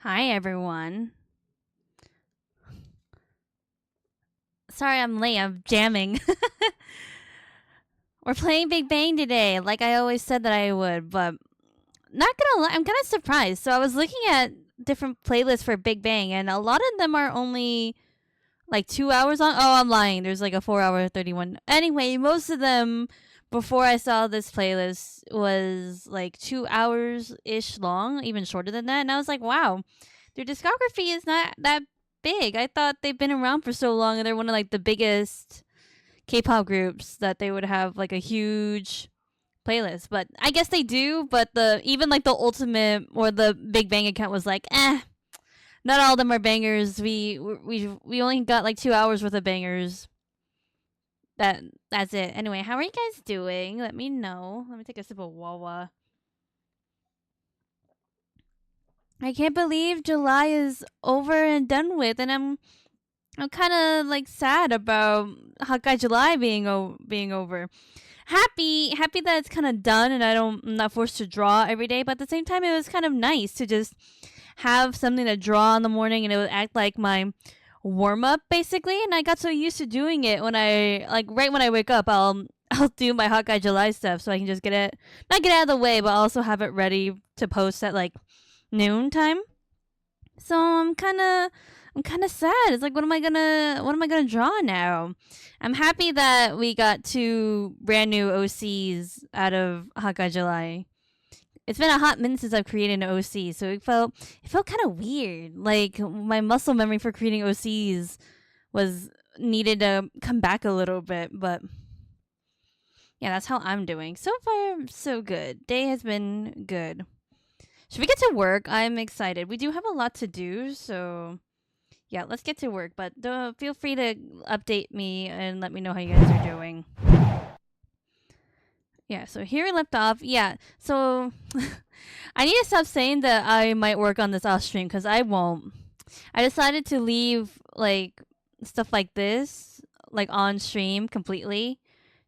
Hi, everyone. Sorry I'm late. I'm jamming. We're playing Big Bang today, like I always said that I would, but not gonna lie, I'm kind of surprised. So I was looking at different playlists for Big Bang, and a lot of them are only like 2 hours long. Oh, I'm lying. There's like a 4 hour 31. Anyway, most of them before I saw this playlist was like 2 hours ish long, even shorter than that. And I was like, wow, their discography is not that big. I thought they've been around for so long and they're one of like the biggest K-pop groups that they would have like a huge playlist. But I guess they do. But the even like the ultimate or the Big Bang account was like, not all of them are bangers. We only got like 2 hours worth of bangers. That's it. Anyway, how are you guys doing? Let me know. Let me take a sip of Wawa. I can't believe July is over and done with, and I'm kind of like sad about Hawkeye July being over. Happy that it's kind of done, and I'm not forced to draw every day. But at the same time, it was kind of nice to just have something to draw in the morning, and it would act like my warm up basically. And I got so used to doing it when I like right when I wake up, I'll do my Hawkeye July stuff so I can just get it not get out of the way, but also have it ready to post at like noon time. So I'm kind of sad. It's like what am I gonna draw now? I'm happy that we got two brand new OCs out of Hawkeye July. It's been a hot minute since I've created an OC, so it felt kind of weird. Like my muscle memory for creating OCs was needed to come back a little bit, but yeah, that's how I'm doing. So far, so good. Day has been good. Should we get to work? I'm excited. We do have a lot to do, so yeah, let's get to work. But feel free to update me and let me know how you guys are doing. Yeah, so here we left off. Yeah, so I need to stop saying that I might work on this off stream because I won't. I decided to leave like stuff like this like on stream completely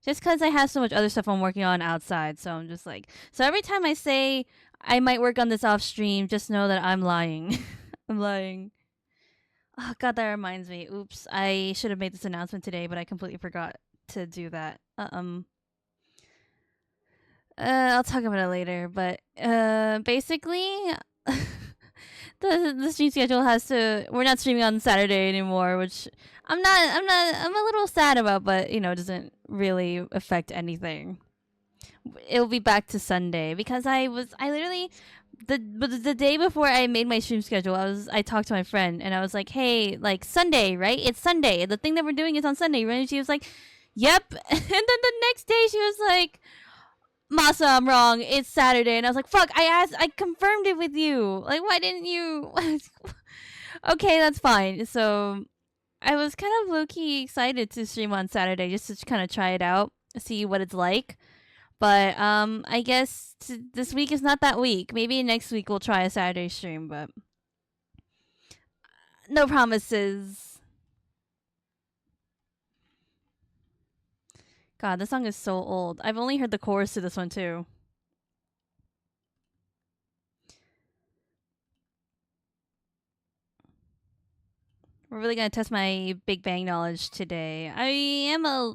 just because I have so much other stuff I'm working on outside. So I'm just like, so every time I say I might work on this off stream, just know that I'm lying. I'm lying. Oh god, that reminds me. Oops, I should have made this announcement today, but I completely forgot to do that. I'll talk about it later. But basically, the stream schedule has to. We're not streaming on Saturday anymore, which I'm not. I'm a little sad about, but it doesn't really affect anything. It'll be back to Sunday because I literally the day before I made my stream schedule, I talked to my friend and I was like, hey, like Sunday, right? It's Sunday. The thing that we're doing is on Sunday, right? And she was like, yep. And then the next day she was like, Masa, I'm wrong. It's Saturday. And I was like, fuck, I confirmed it with you. Like, why didn't you? Okay, that's fine. So I was kind of low key excited to stream on Saturday just to kind of try it out, see what it's like. But I guess this week is not that week. Maybe next week we'll try a Saturday stream, but no promises. God, this song is so old. I've only heard the chorus to this one too. We're really gonna test my Big Bang knowledge today. I am a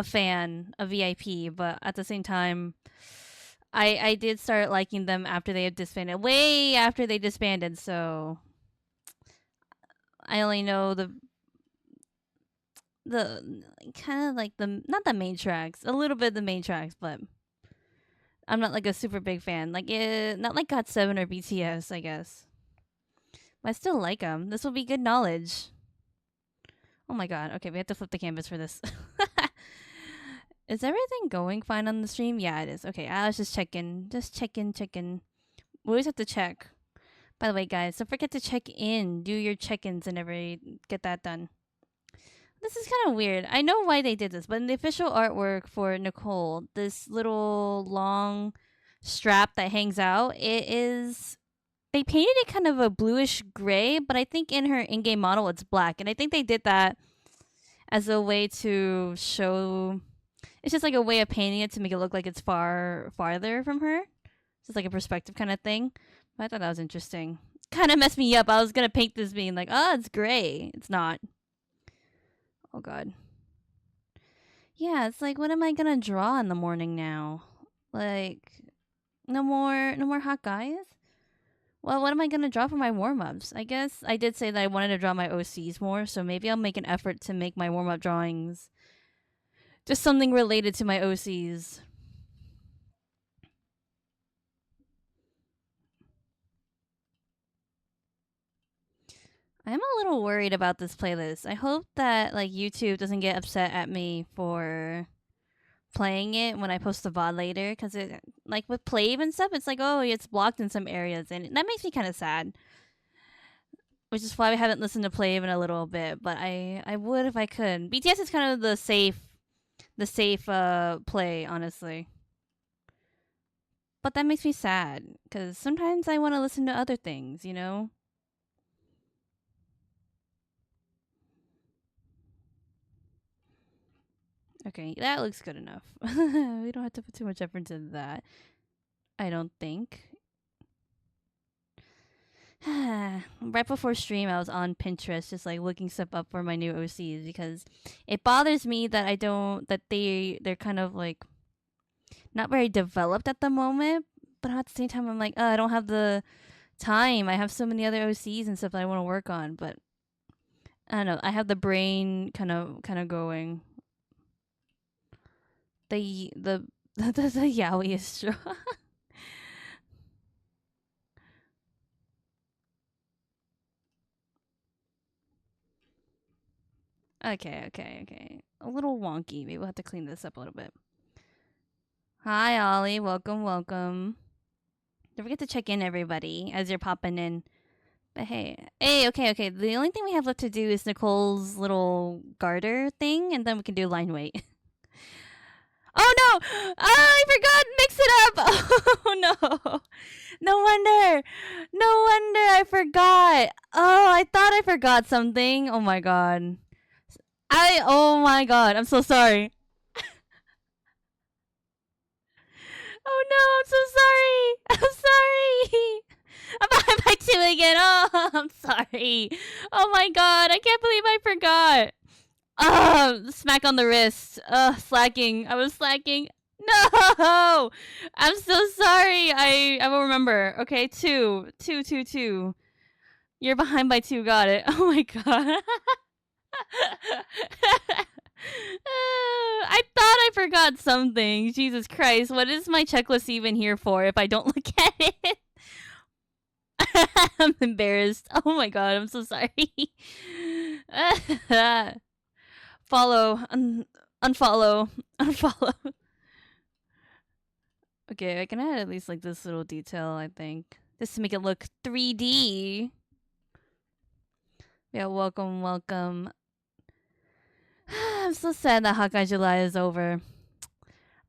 fan of VIP, but at the same time, I did start liking them after they had disbanded, way after they disbanded. So I only know the kind of like the not the main tracks, a little bit of the main tracks, but I'm not like a super big fan. Like not like GOT7 or BTS, I guess. But I still like them. This will be good knowledge. Oh my god. Okay, we have to flip the canvas for this. Is everything going fine on the stream? Yeah, it is. Okay, I was just checking. Just checking. We always have to check. By the way, guys, don't forget to check in. Do your check-ins and get that done. This is kind of weird. I know why they did this, but in the official artwork for Nicole, this little long strap that hangs out, it is they painted it kind of a bluish gray, but I think in her in-game model it's black. And I think they did that as a way to show it's just like a way of painting it to make it look like it's farther from her. Just like a perspective kind of thing. I thought that was interesting. Kind of messed me up. I was gonna paint this being like, oh, it's gray. It's not. Oh god. Yeah, it's like, what am I gonna draw in the morning now? Like, no more hot guys. Well, what am I gonna draw for my warm ups? I guess I did say that I wanted to draw my OCs more, so maybe I'll make an effort to make my warm up drawings just something related to my OCs. I'm a little worried about this playlist. I hope that like YouTube doesn't get upset at me for playing it when I post the VOD later, because it like with Plave and stuff, it's like, oh, it's blocked in some areas, and that makes me kind of sad. Which is why I haven't listened to Plave in a little bit, but I would if I could. BTS is kind of the safe play, honestly. But that makes me sad because sometimes I want to listen to other things, you know. Okay, that looks good enough. We don't have to put too much effort into that. I don't think. Right before stream, I was on Pinterest just like looking stuff up for my new OCs because it bothers me that they're kind of like not very developed at the moment. But at the same time, I'm like, oh, I don't have the time. I have so many other OCs and stuff that I want to work on, but I don't know. I have the brain kind of going. The yaoi is strong. Okay. A little wonky. Maybe we'll have to clean this up a little bit. Hi, Ollie. Welcome. Don't forget to check in, everybody, as you're popping in. But hey, okay. The only thing we have left to do is Nicole's little garter thing, and then we can do line weight. Oh no! I forgot. Mix it up. Oh no! No wonder I forgot. Oh, I thought I forgot something. Oh my god. Oh my god. I'm so sorry. Oh no, I'm so sorry. I'm sorry. I'm behind by two again. Oh, I'm sorry. Oh my god, I can't believe I forgot. Smack on the wrist. Slacking. I was slacking. No, I'm so sorry. I will remember. Okay, two. You're behind by two. Got it. Oh my god. I thought I forgot something. Jesus Christ. What is my checklist even here for if I don't look at it? I'm embarrassed. Oh my god, I'm so sorry. Follow. Unfollow. Okay, I can add at least like this little detail, I think. Just to make it look 3D. Yeah, welcome. I'm so sad that Hawkeye July is over.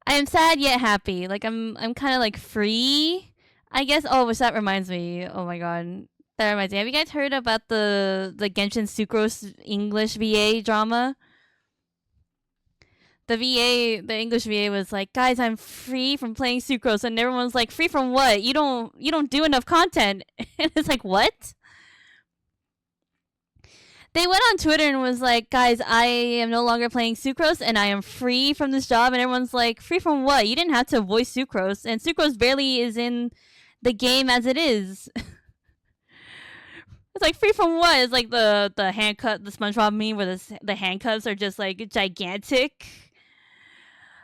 I am sad yet happy. Like I'm kind of like free, I guess. Oh, which that reminds me. Oh my god, that reminds me. Have you guys heard about the Genshin Sucrose English VA drama? The English VA was like, guys, I'm free from playing Sucrose, and everyone's like, free from what? You don't do enough content. And it's like, what? They went on Twitter and was like, guys, I am no longer playing Sucrose and I am free from this job. And everyone's like, free from what? You didn't have to voice Sucrose. And Sucrose barely is in the game as it is. It's like, free from what? It's like the handcut, the SpongeBob meme where the handcuffs are just like gigantic.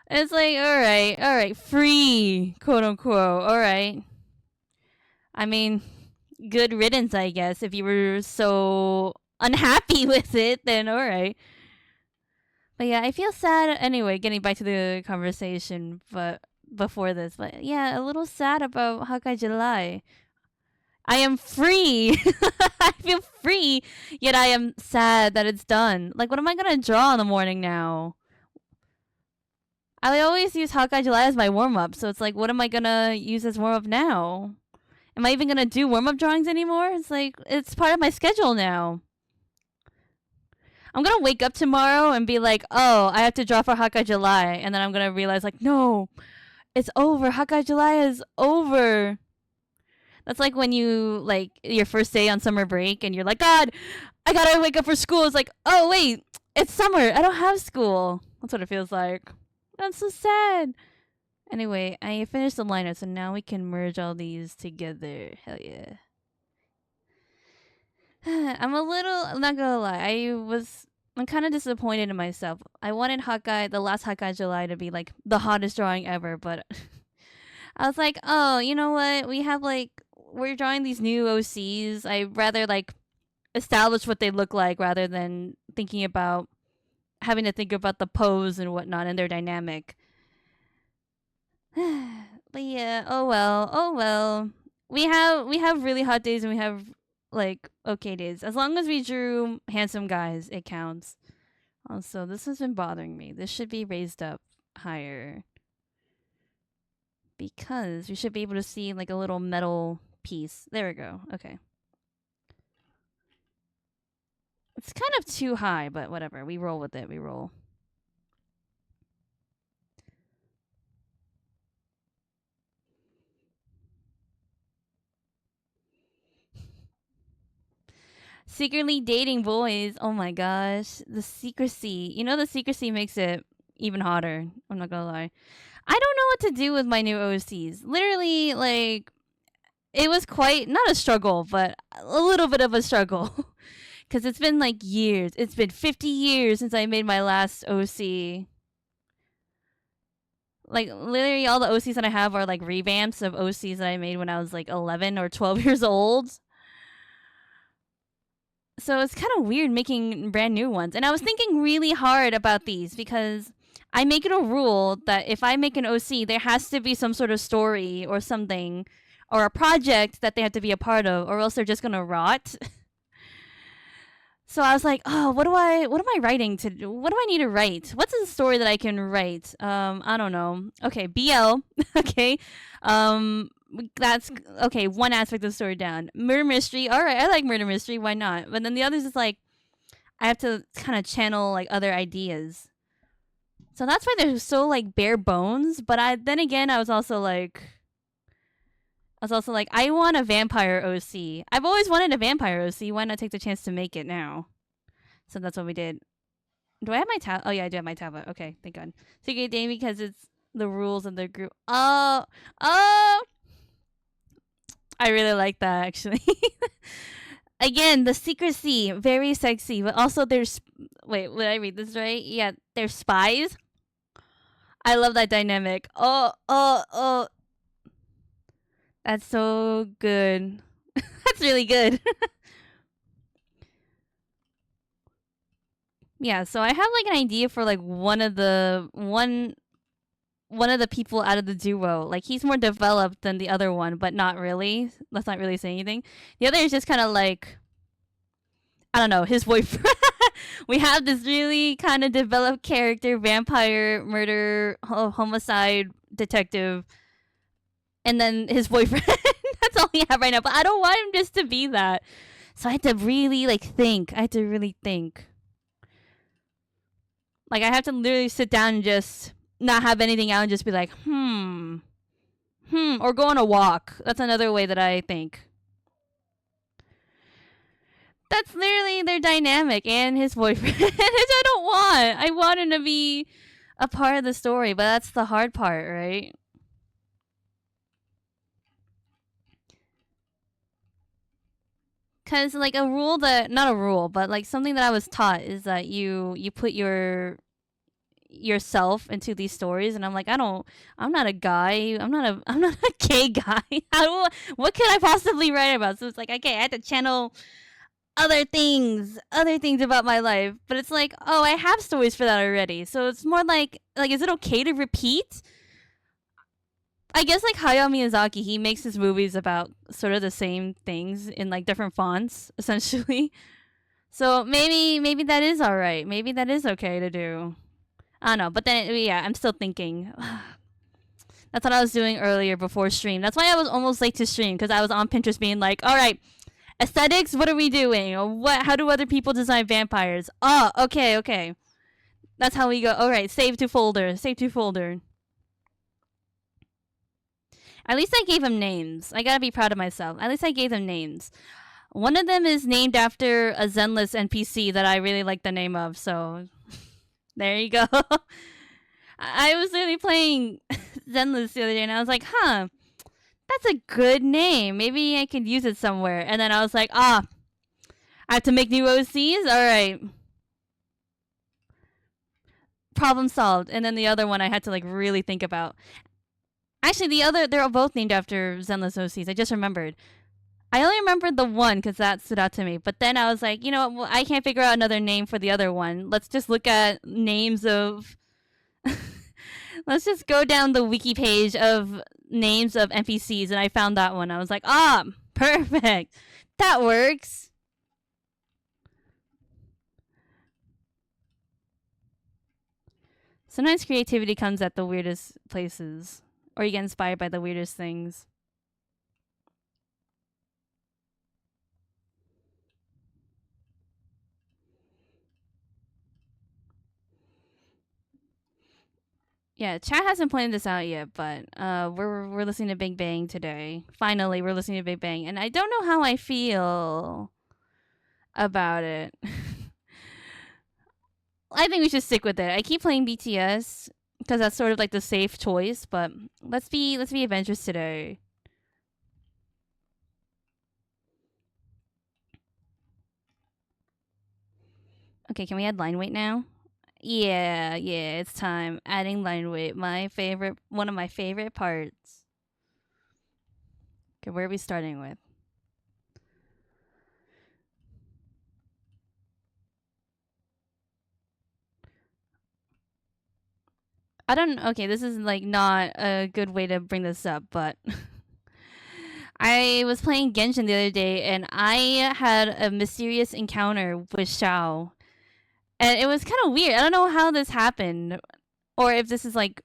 And it's like, all right, free, quote unquote. All right. I mean, good riddance, I guess, if you were so unhappy with it, then all right. But yeah, I feel sad anyway, getting back to the conversation but before this. But yeah, a little sad about Hawkeye July. I am free. I feel free, yet I am sad that it's done. Like, what am I gonna draw in the morning now? I always use Hawkeye July as my warm up, so it's like, what am I gonna use as warm up now? Am I even gonna do warm up drawings anymore? It's like, it's part of my schedule now. I'm gonna wake up tomorrow and be like, oh, I have to draw for Hawkeye July, and then I'm gonna realize like, no, it's over. Hawkeye July is over. That's like when you like your first day on summer break and you're like, God, I gotta wake up for school. It's like, oh wait, it's summer. I don't have school. That's what it feels like. That's so sad. Anyway, I finished the liner, so now we can merge all these together. Hell yeah. I'm not gonna lie, I'm kind of disappointed in myself. I wanted Hawkeye, the last Hawkeye July, to be like the hottest drawing ever, but I was like, oh, you know what? We're drawing these new OCs. I'd rather like establish what they look like rather than having to think about the pose and whatnot and their dynamic. But yeah, oh well, oh well. We have really hot days and we have like okay days. As long as we drew handsome guys, it counts. Also, this has been bothering me. This should be raised up higher because we should be able to see like a little metal piece. There we go. Okay. It's kind of too high, but whatever. We roll with it. We roll. Secretly dating boys. Oh my gosh. The secrecy. You know, the secrecy makes it even hotter. I'm not gonna lie. I don't know what to do with my new OCs. Literally, like, it was quite, not a struggle, but a little bit of a struggle. Because it's been like years. It's been 50 years since I made my last OC. Like, literally, all the OCs that I have are like revamps of OCs that I made when I was like 11 or 12 years old. So it's kind of weird making brand new ones. And I was thinking really hard about these because I make it a rule that if I make an OC, there has to be some sort of story or something or a project that they have to be a part of, or else they're just gonna rot. So I was like, oh, what am I writing to do? What do I need to write? What's a story that I can write? I don't know. Okay, BL. Okay. That's okay, one aspect of the story down. Murder mystery. All right, I like murder mystery. Why not? But then the others is like I have to kind of channel like other ideas. So that's why they're so like bare bones, but I was also like I want a vampire OC. I've always wanted a vampire OC. Why not take the chance to make it now? So that's what we did. Do I have my tab? Oh yeah, I do have my tablet. Okay, thank God. Secret game because it's the rules of the group. Oh, I really like that actually. Again, the secrecy, very sexy, but also there's. Wait, would I read this right? Yeah, they're spies. I love that dynamic. Oh. That's so good. That's really good. Yeah, so I have like an idea for like one of the people out of the duo. Like he's more developed than the other one, but not really. Let's not really say anything. The other is just kind of like I don't know, his boyfriend. We have this really kind of developed character, vampire, murder, homicide detective, and then his boyfriend. That's all we have right now. But I don't want him just to be that. So I had to really like think. I had to really think. Like I have to literally sit down and just not have anything out and just be like, or go on a walk. That's another way that I think. That's literally their dynamic and his boyfriend, which I don't want. I want him to be a part of the story, but that's the hard part, right? Because like a rule that not a rule, but like something that I was taught is that you put yourself into these stories, and I'm like, I'm not a guy, I'm not a gay guy. What could I possibly write about? So it's like, okay, I had to channel other things about my life, but it's like, oh, I have stories for that already. So it's more like is it okay to repeat? I guess like Hayao Miyazaki, he makes his movies about sort of the same things in like different fonts, essentially. So maybe that is all right. Maybe that is okay to do. I don't know, but then yeah, I'm still thinking. That's what I was doing earlier before stream. That's why I was almost late to stream because I was on Pinterest being like, all right, aesthetics, what are we doing? How do other people design vampires? Oh, okay. That's how we go. All right, save to folder. At least I gave them names. I gotta be proud of myself. At least I gave them names. One of them is named after a Zenless NPC that I really like the name of, so there you go. I was literally playing Zenless the other day and I was like, huh, that's a good name. Maybe I could use it somewhere. And then I was like, I have to make new OCs? Alright. Problem solved. And then the other one I had to like really think about. Actually, they're both named after Zenless OCs. I just remembered. I only remembered the one because that stood out to me. But then I was like, you know what? Well, I can't figure out another name for the other one. Let's just look at names of... Let's just go down the wiki page of names of NPCs, and I found that one. I was like, perfect. That works. Sometimes creativity comes at the weirdest places, or you get inspired by the weirdest things. Yeah, chat hasn't pointed this out yet, but we're listening to Big Bang today. Finally, we're listening to Big Bang, and I don't know how I feel about it. I think we should stick with it. I keep playing BTS because that's sort of like the safe choice, but let's be adventurous today. Okay, can we add line weight now? Yeah, it's time. Adding line weight, one of my favorite parts. Okay, where are we starting with? Okay, this is like not a good way to bring this up, but I was playing Genshin the other day and I had a mysterious encounter with Xiao. And it was kind of weird. I don't know how this happened or if this is like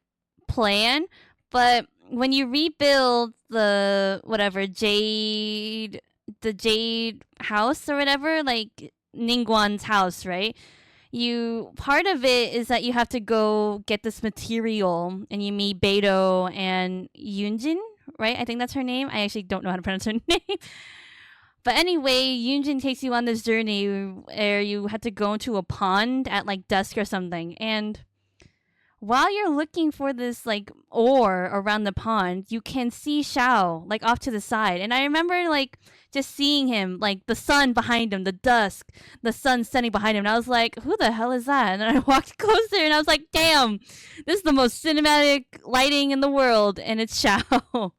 planned, but when you rebuild the Jade house or whatever, like Ningguang's house, right? Part of it is that you have to go get this material and you meet Beidou and Yunjin, right? I think that's her name. I actually don't know how to pronounce her name. But anyway, Yunjin takes you on this journey where you have to go into a pond at like dusk or something. And while you're looking for this like ore around the pond, you can see Xiao like off to the side. And I remember like just seeing him, like the sun behind him, the dusk, the sun setting behind him. And I was like, who the hell is that? And then I walked closer and I was like, damn, this is the most cinematic lighting in the world. And it's Xiao.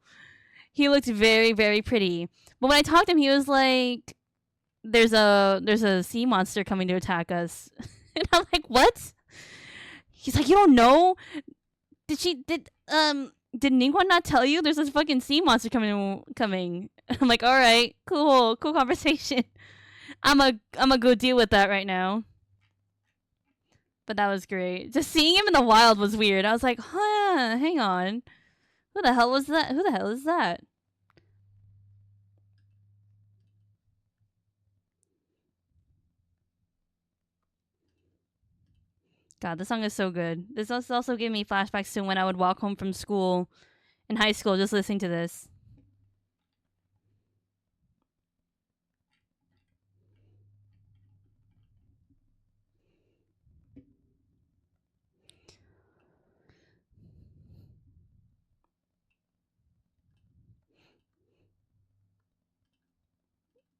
He looked very, very pretty. But when I talked to him, he was like, there's a sea monster coming to attack us. And I'm like, what? He's like, you don't know? Did Ningguang not tell you there's this fucking sea monster coming? I'm like, all right, cool conversation. I'm a go deal with that right now. But that was great. Just seeing him in the wild was weird. I was like, huh, hang on. Who the hell was that? Who the hell is that? God, this song is so good. This also gave me flashbacks to when I would walk home from school in high school just listening to this.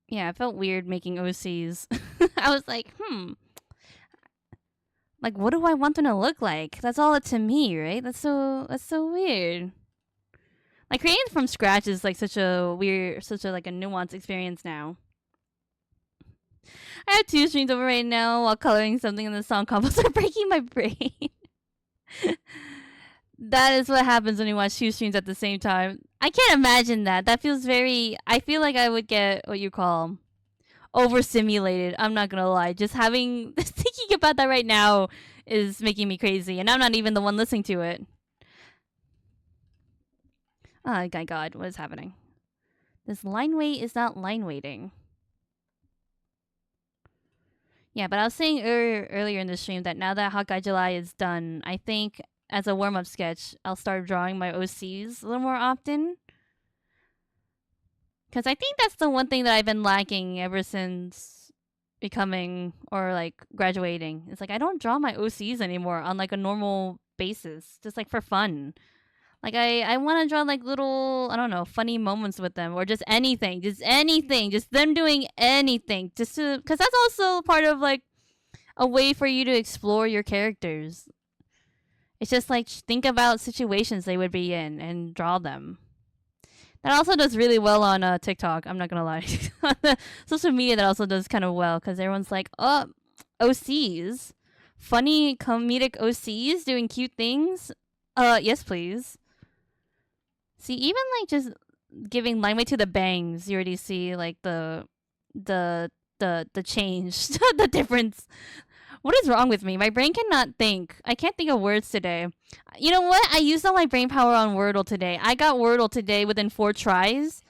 Yeah, it felt weird making OCs. I was like, like, what do I want them to look like? That's all up to me, right? That's so weird. Like creating from scratch is like such a like a nuanced experience now. I have two streams over right now while coloring something in the song combos are breaking my brain. That is what happens when you watch two streams at the same time. I can't imagine that. That feels very... I feel like I would get what you call overstimulated. I'm not gonna lie. Just having... thinking about that right now is making me crazy. And I'm not even the one listening to it. Oh my god, what is happening? This line weight is not line weighting. Yeah, but I was saying earlier in the stream that now that Hawkeye July is done, I think as a warm-up sketch, I'll start drawing my OCs a little more often. Because I think that's the one thing that I've been lacking ever since becoming or like graduating. It's like I don't draw my OCs anymore on like a normal basis, just like for fun. Like I want to draw like little, I don't know, funny moments with them or just anything, just them doing anything, just to, because that's also part of like a way for you to explore your characters. It's just like think about situations they would be in and draw them. That also does really well on TikTok. I'm not gonna lie. On the social media, that also does kind of well because everyone's like, "Oh, OCs, funny comedic OCs doing cute things." Yes, please. See, even like just giving limelight to the bangs, you already see like the change, the difference. What is wrong with me? My brain cannot think. I can't think of words today. You know what? I used all my brain power on Wordle today. I got Wordle today within 4 tries,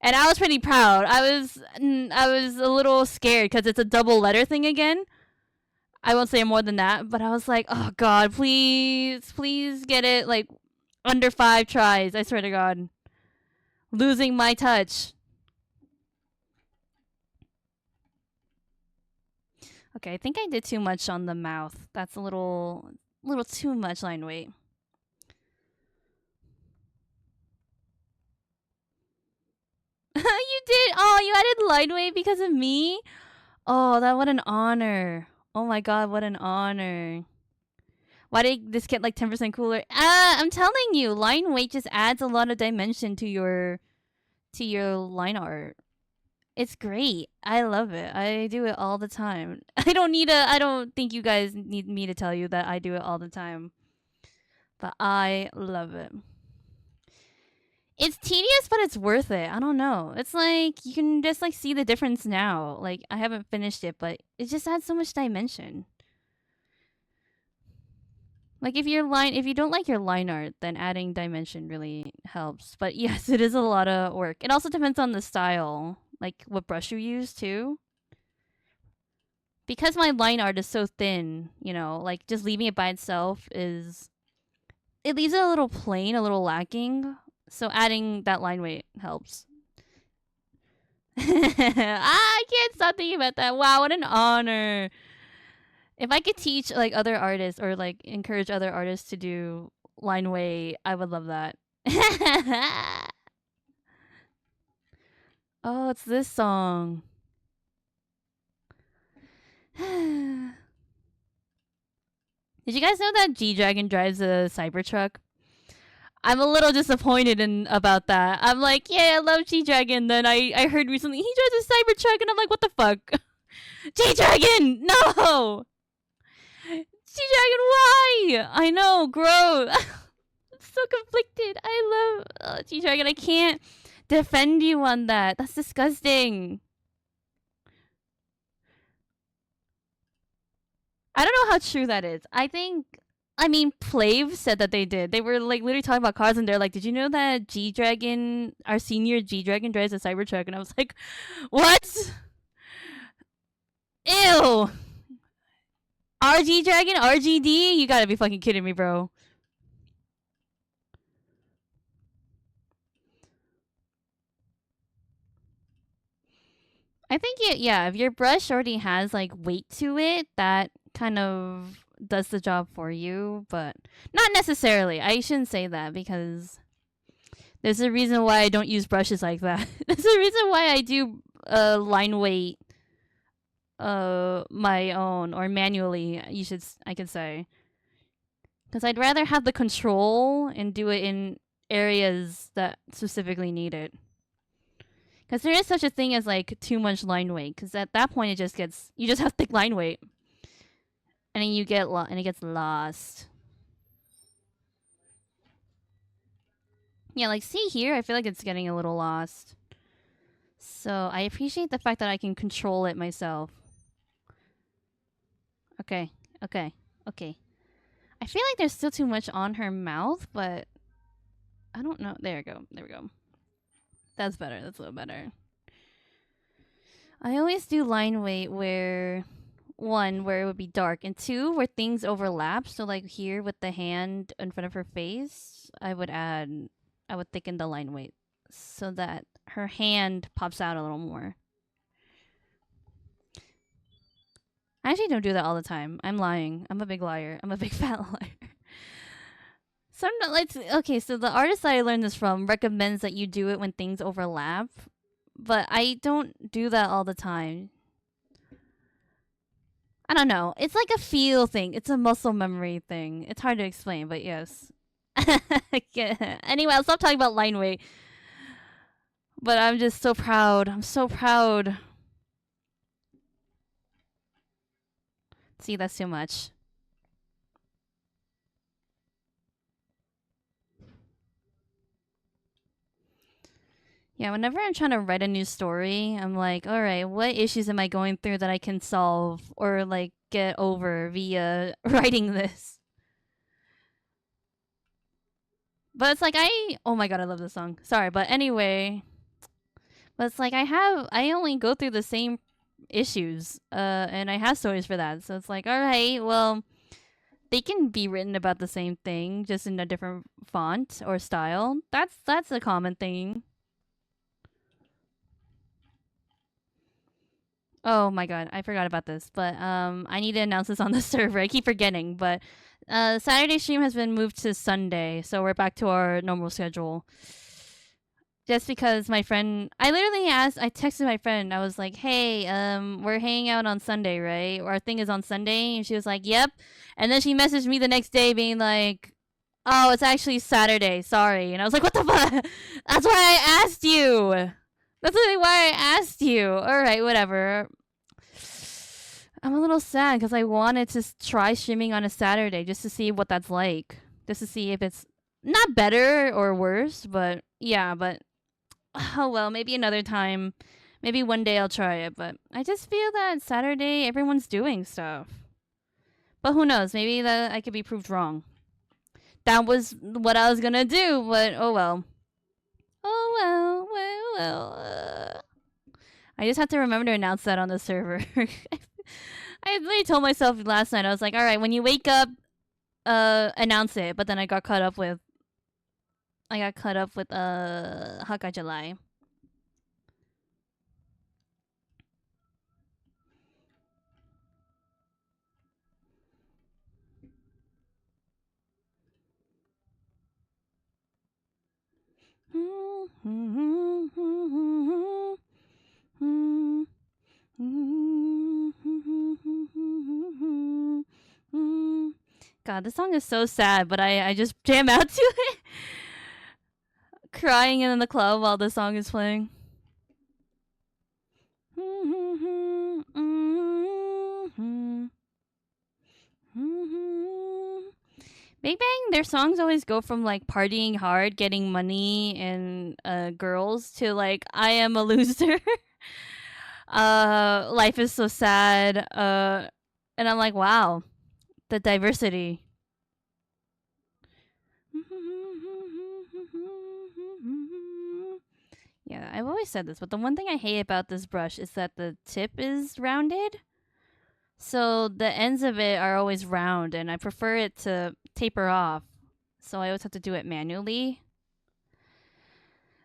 and I was pretty proud. I was a little scared because it's a double letter thing again. I won't say more than that, but I was like, oh god, please get it like under 5 tries. I swear to God, losing my touch. Okay, I think I did too much on the mouth. That's a little too much line weight. You did. Oh, you added line weight because of me. Oh, what an honor. Oh my god, what an honor. Why did this get like 10% cooler? I'm telling you, line weight just adds a lot of dimension to your line art. It's great. I love it. I do it all the time. I don't think you guys need me to tell you that I do it all the time. But I love it. It's tedious, but it's worth it. I don't know. It's like you can just like see the difference now. Like I haven't finished it, but it just adds so much dimension. Like if you don't like your line art, then adding dimension really helps. But yes, it is a lot of work. It also depends on the style, like what brush you use too. Because my line art is so thin, like just leaving it by itself it leaves it a little plain, a little lacking. So adding that line weight helps. I can't stop thinking about that. Wow, what an honor. If I could teach like other artists or like encourage other artists to do line weight, I would love that. Oh, it's this song. Did you guys know that G-Dragon drives a Cybertruck? I'm a little disappointed about that. I'm like, yeah, I love G-Dragon. Then I heard recently he drives a Cybertruck, and I'm like, what the fuck? G-Dragon, no! G-Dragon, why? I know, gross. I'm so conflicted. I love G-Dragon. I can't defend you on that. That's disgusting. I don't know how true that is. I mean, Plave said that they did. They were like literally talking about cars, and they're like, "Did you know that G-Dragon, our senior G-Dragon, drives a Cybertruck?" And I was like, "What? Ew! RG Dragon, RGD? You gotta be fucking kidding me, bro." I think if your brush already has like weight to it, that kind of does the job for you, but not necessarily. I shouldn't say that because there's a reason why I don't use brushes like that. There's a reason why I do line weight my own or manually, I could say. Cuz I'd rather have the control and do it in areas that specifically need it. Because there is such a thing as like too much line weight. Because at that point, you just have thick line weight, and then and it gets lost. Yeah, like see here, I feel like it's getting a little lost. So I appreciate the fact that I can control it myself. Okay. I feel like there's still too much on her mouth, but I don't know. There we go. That's better. That's a little better. I always do line weight where it would be dark, and 2 where things overlap. So like here with the hand in front of her face, I would thicken the line weight so that her hand pops out a little more. I actually don't do that all the time. I'm lying. I'm a big liar. I'm a big fat liar. So I'm not like okay. So the artist that I learned this from recommends that you do it when things overlap, but I don't do that all the time. I don't know. It's like a feel thing. It's a muscle memory thing. It's hard to explain, but yes. Yeah. Anyway, I'll stop talking about line weight. But I'm just so proud. I'm so proud. See, that's too much. Yeah, whenever I'm trying to write a new story, I'm like, all right, what issues am I going through that I can solve or like get over via writing this? But it's like oh my god, I love this song. Sorry, but anyway, but it's like I only go through the same issues, and I have stories for that. So it's like, all right, well, they can be written about the same thing, just in a different font or style. That's a common thing. Oh my god, I forgot about this. But I need to announce this on the server. I keep forgetting, but Saturday stream has been moved to Sunday, so we're back to our normal schedule. Just because my friend, I texted my friend. I was like, "Hey, we're hanging out on Sunday, right? Our thing is on Sunday." And she was like, "Yep." And then she messaged me the next day being like, "Oh, it's actually Saturday. Sorry." And I was like, "What the fuck?" That's why I asked you. That's really why I asked you. All right, whatever. I'm a little sad because I wanted to try streaming on a Saturday just to see what that's like. Just to see if it's not better or worse, but yeah, but oh well, maybe another time. Maybe one day I'll try it, but I just feel that Saturday everyone's doing stuff. But who knows? Maybe that I could be proved wrong. That was what I was gonna do, but oh well. Oh well, I just have to remember to announce that on the server. I literally told myself last night. I was like, all right, when you wake up, announce it. But then I got caught up with Haka July. God, this song is so sad, but I just jam out to it. Crying in the club while the song is playing. Big Bang, their songs always go from like partying hard, getting money and girls to like I am a loser. Life is so sad. And I'm like, wow, the diversity. Yeah, I've always said this, but the one thing I hate about this brush is that the tip is rounded. So the ends of it are always round, and I prefer it to taper off. So I always have to do it manually.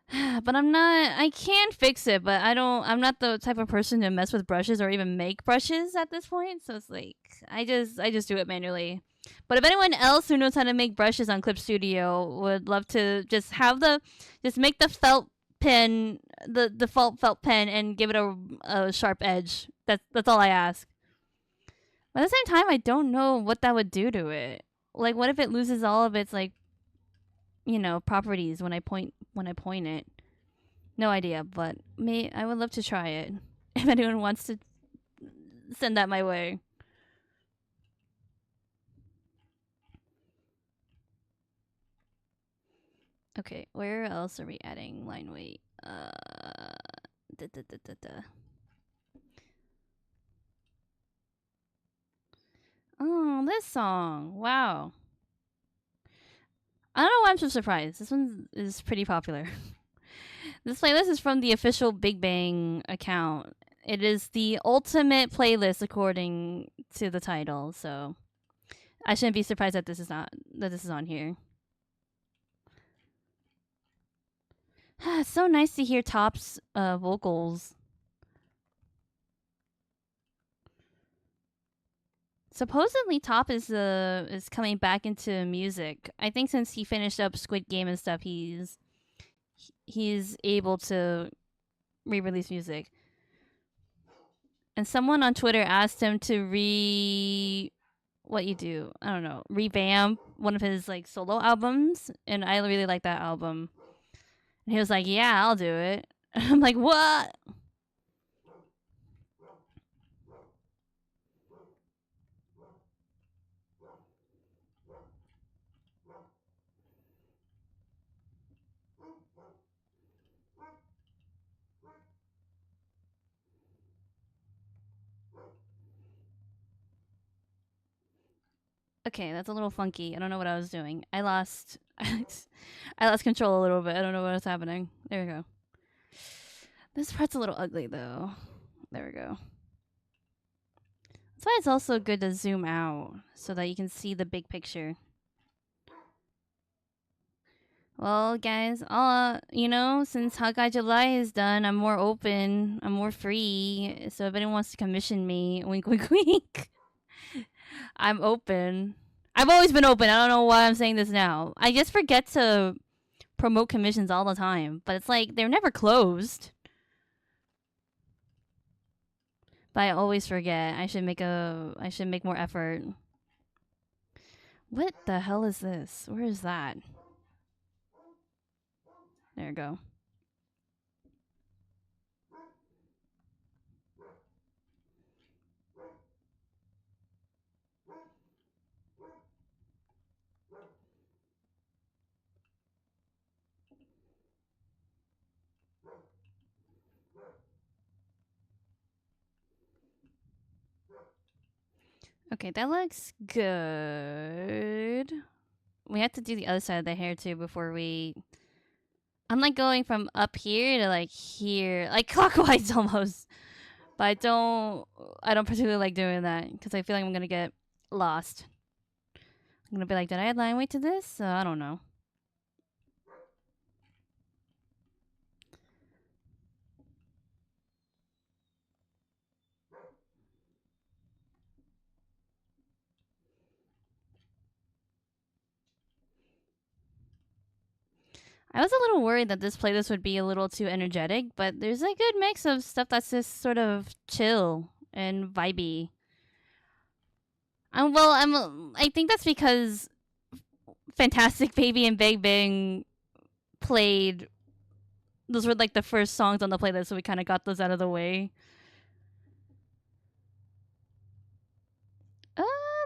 But I can fix it, but I'm not the type of person to mess with brushes or even make brushes at this point. So it's like, I just do it manually. But if anyone else who knows how to make brushes on Clip Studio would love to just make the felt pen, the default felt pen, and give it a sharp edge. That's all I ask. But at the same time, I don't know what that would do to it. Like, what if it loses all of its like, properties when I point it? No idea, but I would love to try it. If anyone wants to send that my way. Okay, where else are we adding line weight? Oh, this song. Wow. I don't know why I'm so surprised. This one is pretty popular. This playlist is from the official Big Bang account. It is the ultimate playlist according to the title, so I shouldn't be surprised that this is on here. It's so nice to hear Top's vocals. Supposedly Top is coming back into music. I think since he finished up Squid Game and stuff, he's able to re-release music. And someone on Twitter asked him to I don't know, revamp one of his like solo albums, and I really like that album. And he was like, "Yeah, I'll do it." I'm like, "What?" Okay, that's a little funky. I don't know what I was doing. I lost I lost control a little bit. I don't know what was happening. There we go. This part's a little ugly though. There we go. That's why it's also good to zoom out so that you can see the big picture. Well, guys, since Hawkeye July is done, I'm more open. I'm more free. So if anyone wants to commission me, wink, wink, wink, I'm open. I've always been open. I don't know why I'm saying this now. I just forget to promote commissions all the time, but it's like they're never closed. But I always forget. I should make more effort. What the hell is this? Where is that? There we go. Okay, that looks good. We have to do the other side of the hair too before we. I'm like going from up here to like here, like clockwise almost. But I don't particularly like doing that because I feel like I'm gonna get lost. I'm gonna be like, did I add line weight to this? I don't know. I was a little worried that this playlist would be a little too energetic, but there's a good mix of stuff that's just sort of chill and vibey. I think that's because Fantastic Baby and Big Bang played. Those were like the first songs on the playlist, so we kind of got those out of the way.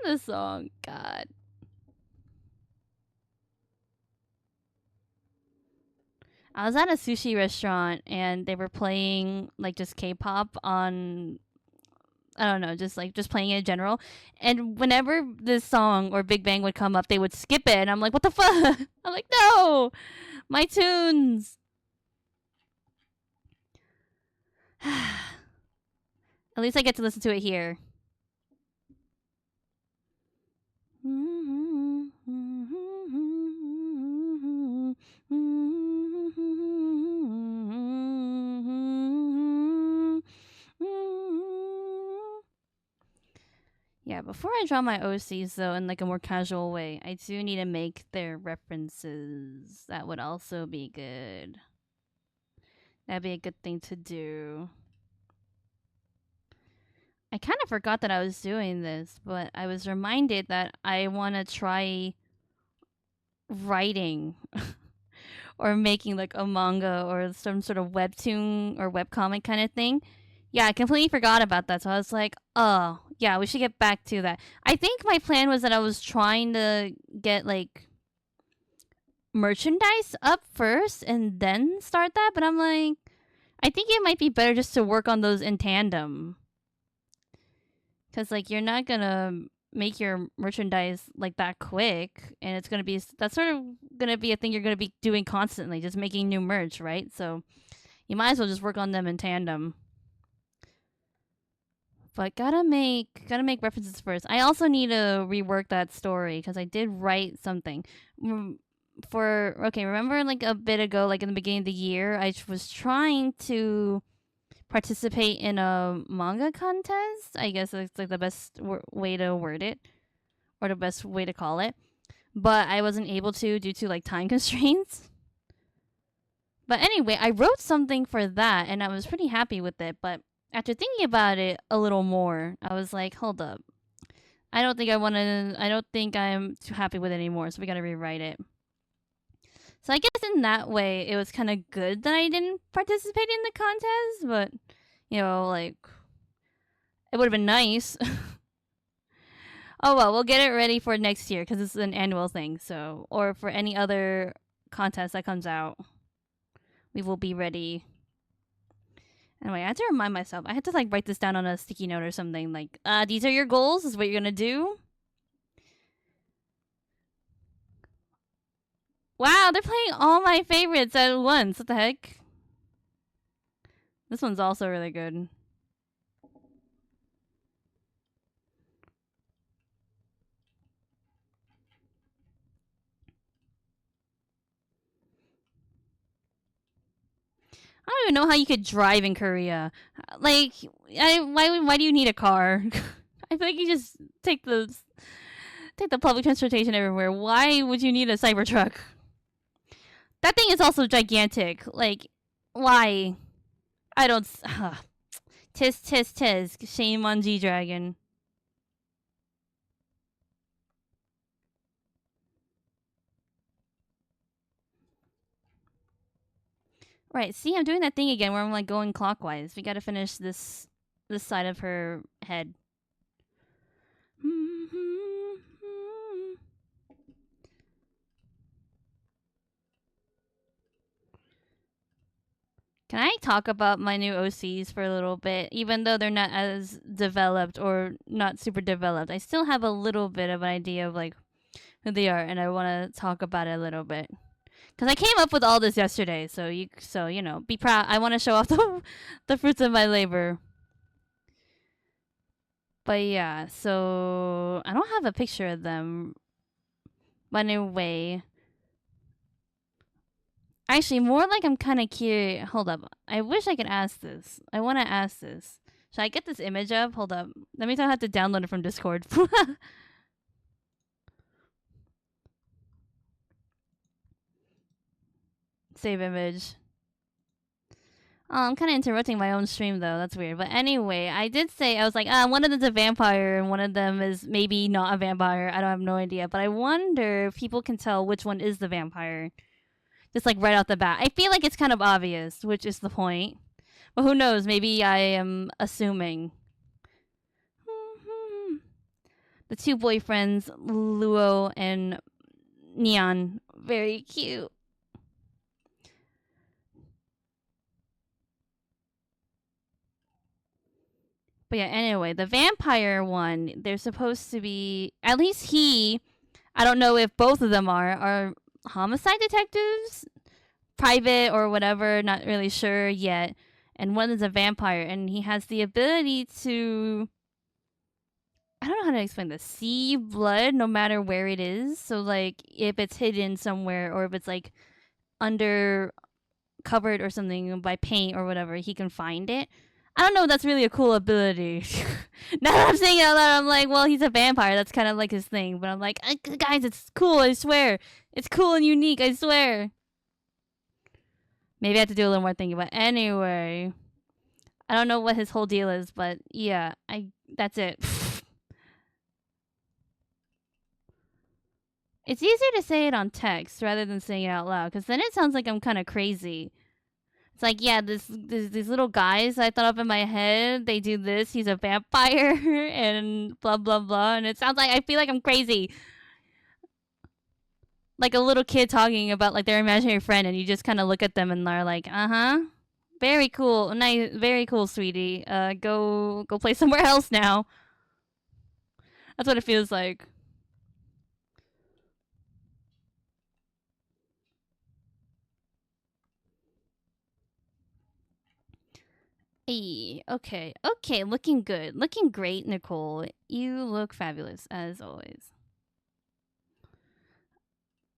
This song, God. I was at a sushi restaurant and they were playing like just K-pop on I don't know, just playing it in general. And whenever this song or Big Bang would come up, they would skip it and I'm like, "What the fuck?" I'm like, "No. My tunes." At least I get to listen to it here. Yeah, before I draw my OCs though in like a more casual way, I do need to make their references. That would also be good. That'd be a good thing to do. I kind of forgot that I was doing this, but I was reminded that I want to try writing or making like a manga or some sort of webtoon or webcomic kind of thing. Yeah, I completely forgot about that. So I was like, oh, yeah, we should get back to that. I think my plan was that I was trying to get like merchandise up first and then start that. But I'm like, I think it might be better just to work on those in tandem. Because, like, you're not going to make your merchandise like that quick. And it's going to be, that's sort of going to be a thing you're going to be doing constantly, just making new merch, right? So you might as well just work on them in tandem. But gotta make references first. I also need to rework that story because I did write something. remember like a bit ago, like in the beginning of the year, I was trying to participate in a manga contest. I guess that's like the best way to word it, or the best way to call it. But I wasn't able to due to like time constraints. But anyway, I wrote something for that and I was pretty happy with it. But after thinking about it a little more, I was like, hold up. I don't think I'm too happy with it anymore. So we got to rewrite it. So I guess in that way, it was kind of good that I didn't participate in the contest. But, like, it would have been nice. Oh, well, we'll get it ready for next year because it's an annual thing. So, or for any other contest that comes out, we will be ready. Anyway, I had to remind myself. I had to, like, write this down on a sticky note or something. Like, these are your goals. This is what you're going to do. Wow, they're playing all my favorites at once. What the heck? This one's also really good. I don't even know how you could drive in Korea. Like, why do you need a car? I feel like you just take the public transportation everywhere. Why would you need a Cybertruck? That thing is also gigantic. Like, why? I don't. Tisk tisk tisk. Shame on G Dragon. Right. See, I'm doing that thing again where I'm like going clockwise. We got to finish this side of her head. Can I talk about my new OCs for a little bit? Even though they're not as developed or not super developed, I still have a little bit of an idea of like who they are, and I want to talk about it a little bit. Cause I came up with all this yesterday, so you know, be proud. I want to show off the fruits of my labor. But yeah, so I don't have a picture of them. But anyway, actually, more like I'm kind of curious. Hold up, I wish I could ask this. I want to ask this. Should I get this image up? Hold up. Let me know how to download it from Discord. Save image. Oh, I'm kind of interrupting my own stream though. That's weird. But anyway, I did say I was like, one of them's a vampire and one of them is maybe not a vampire. I don't have no idea. But I wonder if people can tell which one is the vampire. Just like right off the bat. I feel like it's kind of obvious, which is the point. But who knows? Maybe I am assuming. The two boyfriends, Luo and Neon, very cute. But yeah, anyway, the vampire one, they're supposed to be, at least I don't know if both of them are homicide detectives, private or whatever, not really sure yet. And one is a vampire, and he has the ability to, I don't know how to explain this, see blood no matter where it is. So, like, if it's hidden somewhere or if it's, like, under covered or something by paint or whatever, he can find it. I don't know if that's really a cool ability. Now that I'm saying it out loud, I'm like, well, he's a vampire. That's kind of like his thing. But I'm like, guys, it's cool. I swear. It's cool and unique. I swear. Maybe I have to do a little more thinking. But anyway, I don't know what his whole deal is. But yeah, that's it. It's easier to say it on text rather than saying it out loud. Because then it sounds like I'm kind of crazy. It's like, yeah, these little guys I thought up in my head, they do this, he's a vampire, and blah, blah, blah. And it sounds like, I feel like I'm crazy. Like a little kid talking about, like, their imaginary friend, and you just kind of look at them and they're like, uh-huh. Very cool. Nice, very cool, sweetie. Go play somewhere else now. That's what it feels like. Hey, okay, looking good. Looking great, Nicole. You look fabulous, as always.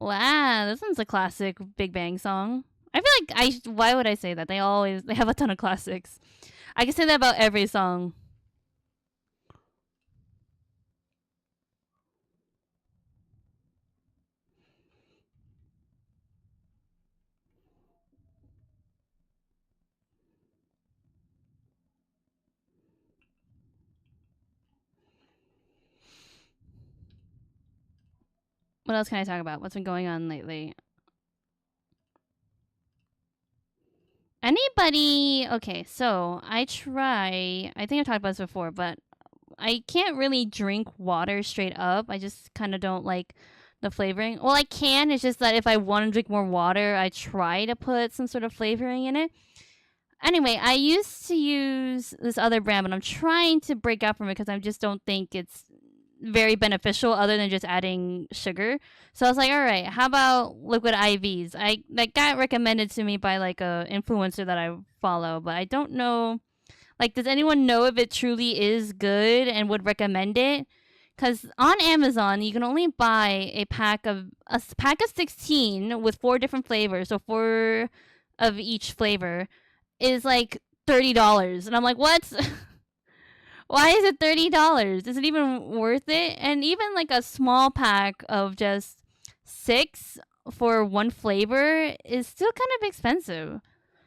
Wow, this one's a classic Big Bang song. I feel like why would I say that? They have a ton of classics. I can say that about every song. What else can I talk about? What's been going on lately? Anybody? Okay, so I think I've talked about this before, but I can't really drink water straight up. I just kind of don't like the flavoring. Well, I can. It's just that if I want to drink more water, I try to put some sort of flavoring in it. Anyway, I used to use this other brand, but I'm trying to break out from it because I just don't think it's very beneficial other than just adding sugar. So I was like, all right, how about liquid IVs? I that got recommended to me by like a influencer that I follow, but I don't know. Like, does anyone know if it truly is good and would recommend it? Because on Amazon, you can only buy a pack of 16 with 4 different flavors, so 4 of each flavor is like $30, and I'm like, what? Why is it $30? Is it even worth it? And even like a small pack of just 6 for one flavor is still kind of expensive.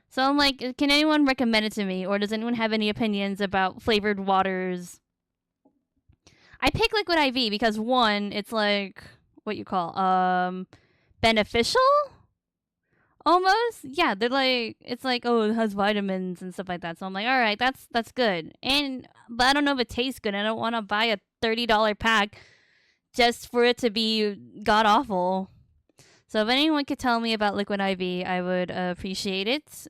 So I'm like, can anyone recommend it to me, or does anyone have any opinions about flavored waters? I pick liquid IV because one, it's like what you call beneficial almost. Yeah, they're like, it's like, oh, it has vitamins and stuff like that. So I'm like, all right, that's good. And but I don't know if it tastes good. I don't want to buy a $30 pack just for it to be god awful. So if anyone could tell me about liquid IV, I would appreciate it.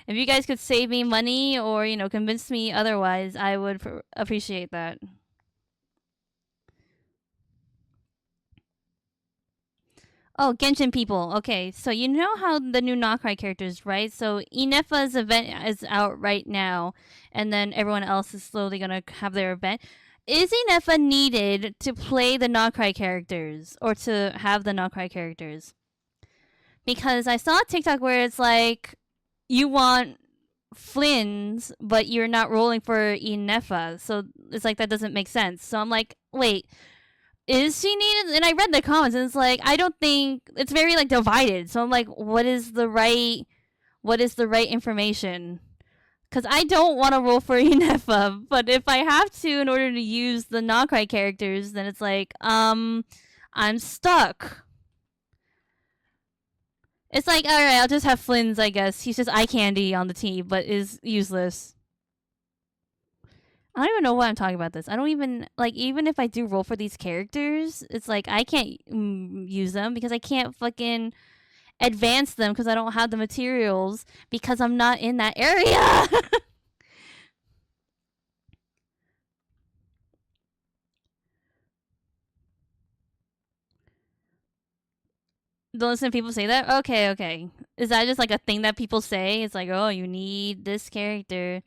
If you guys could save me money or convince me otherwise, I would appreciate that. Oh, Genshin people. Okay, so you know how the new Nakai characters, right? So Inefa's event is out right now, and then everyone else is slowly gonna have their event. Is Inefa needed to play the Nakai characters or to have the Nakai characters? Because I saw a TikTok where it's like you want Flynn's, but you're not rolling for Inefa, so it's like that doesn't make sense. So I'm like, wait, is she needed? And I read the comments, and it's like I don't think it's very like divided. So I'm like, what is the right information? Because I don't want to roll for Inefa, but if I have to in order to use the Nakai characters, then it's like I'm stuck. It's like, all right, I'll just have Flynn's, I guess. He's just eye candy on the team, but is useless. I don't even know why I'm talking about this. I don't even like, even if I do roll for these characters, it's like I can't use them because I can't fucking advance them because I don't have the materials because I'm not in that area. Don't listen to people say that. Okay, okay. Is that just like a thing that people say? It's like, oh, you need this character.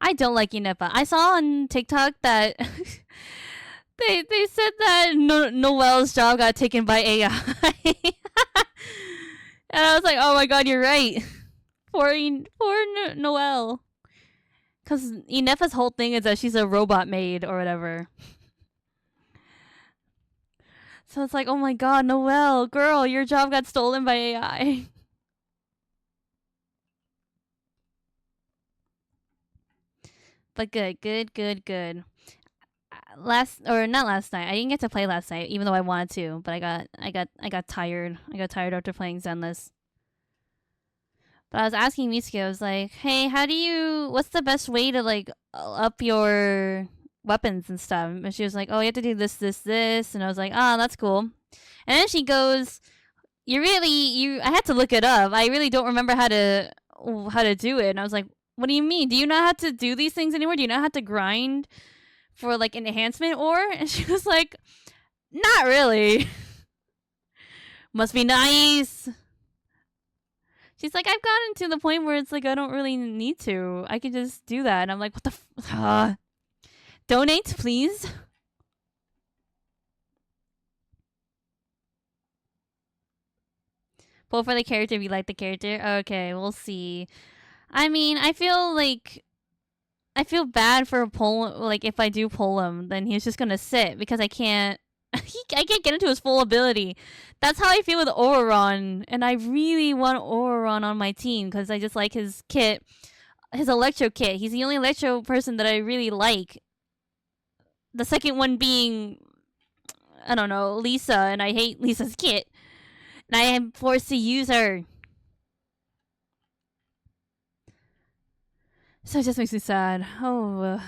I don't like Inepa. I saw on TikTok that they said that Noel's job got taken by AI. And I was like, oh my god, you're right. For Noelle. Because Inefa's whole thing is that she's a robot maid or whatever. So it's like, oh my god, Noelle, girl, your job got stolen by AI. But good. Last or not last night. I didn't get to play last night, even though I wanted to. But I got tired. I got tired after playing Zenless. But I was asking Mitsuki, I was like, hey, what's the best way to like up your weapons and stuff? And she was like, oh, you have to do this. And I was like, oh, that's cool. And then she goes, I had to look it up. I really don't remember how to do it. And I was like, what do you mean? Do you not have to do these things anymore? Do you not have to grind for like an enhancement ore? And she was like, not really. Must be nice. She's like, I've gotten to the point where it's like I don't really need to. I can just do that. And I'm like, what the donate, please. Pull for the character if you like the character. Okay, we'll see. I mean, I feel bad for pull. Like if I do pull him, then he's just gonna sit because I can't. I can't get into his full ability. That's how I feel with Oron, and I really want Oron on my team because I just like his kit, his Electro kit. He's the only Electro person that I really like. The second one being, I don't know, Lisa, and I hate Lisa's kit, and I am forced to use her. So it just makes me sad. Oh.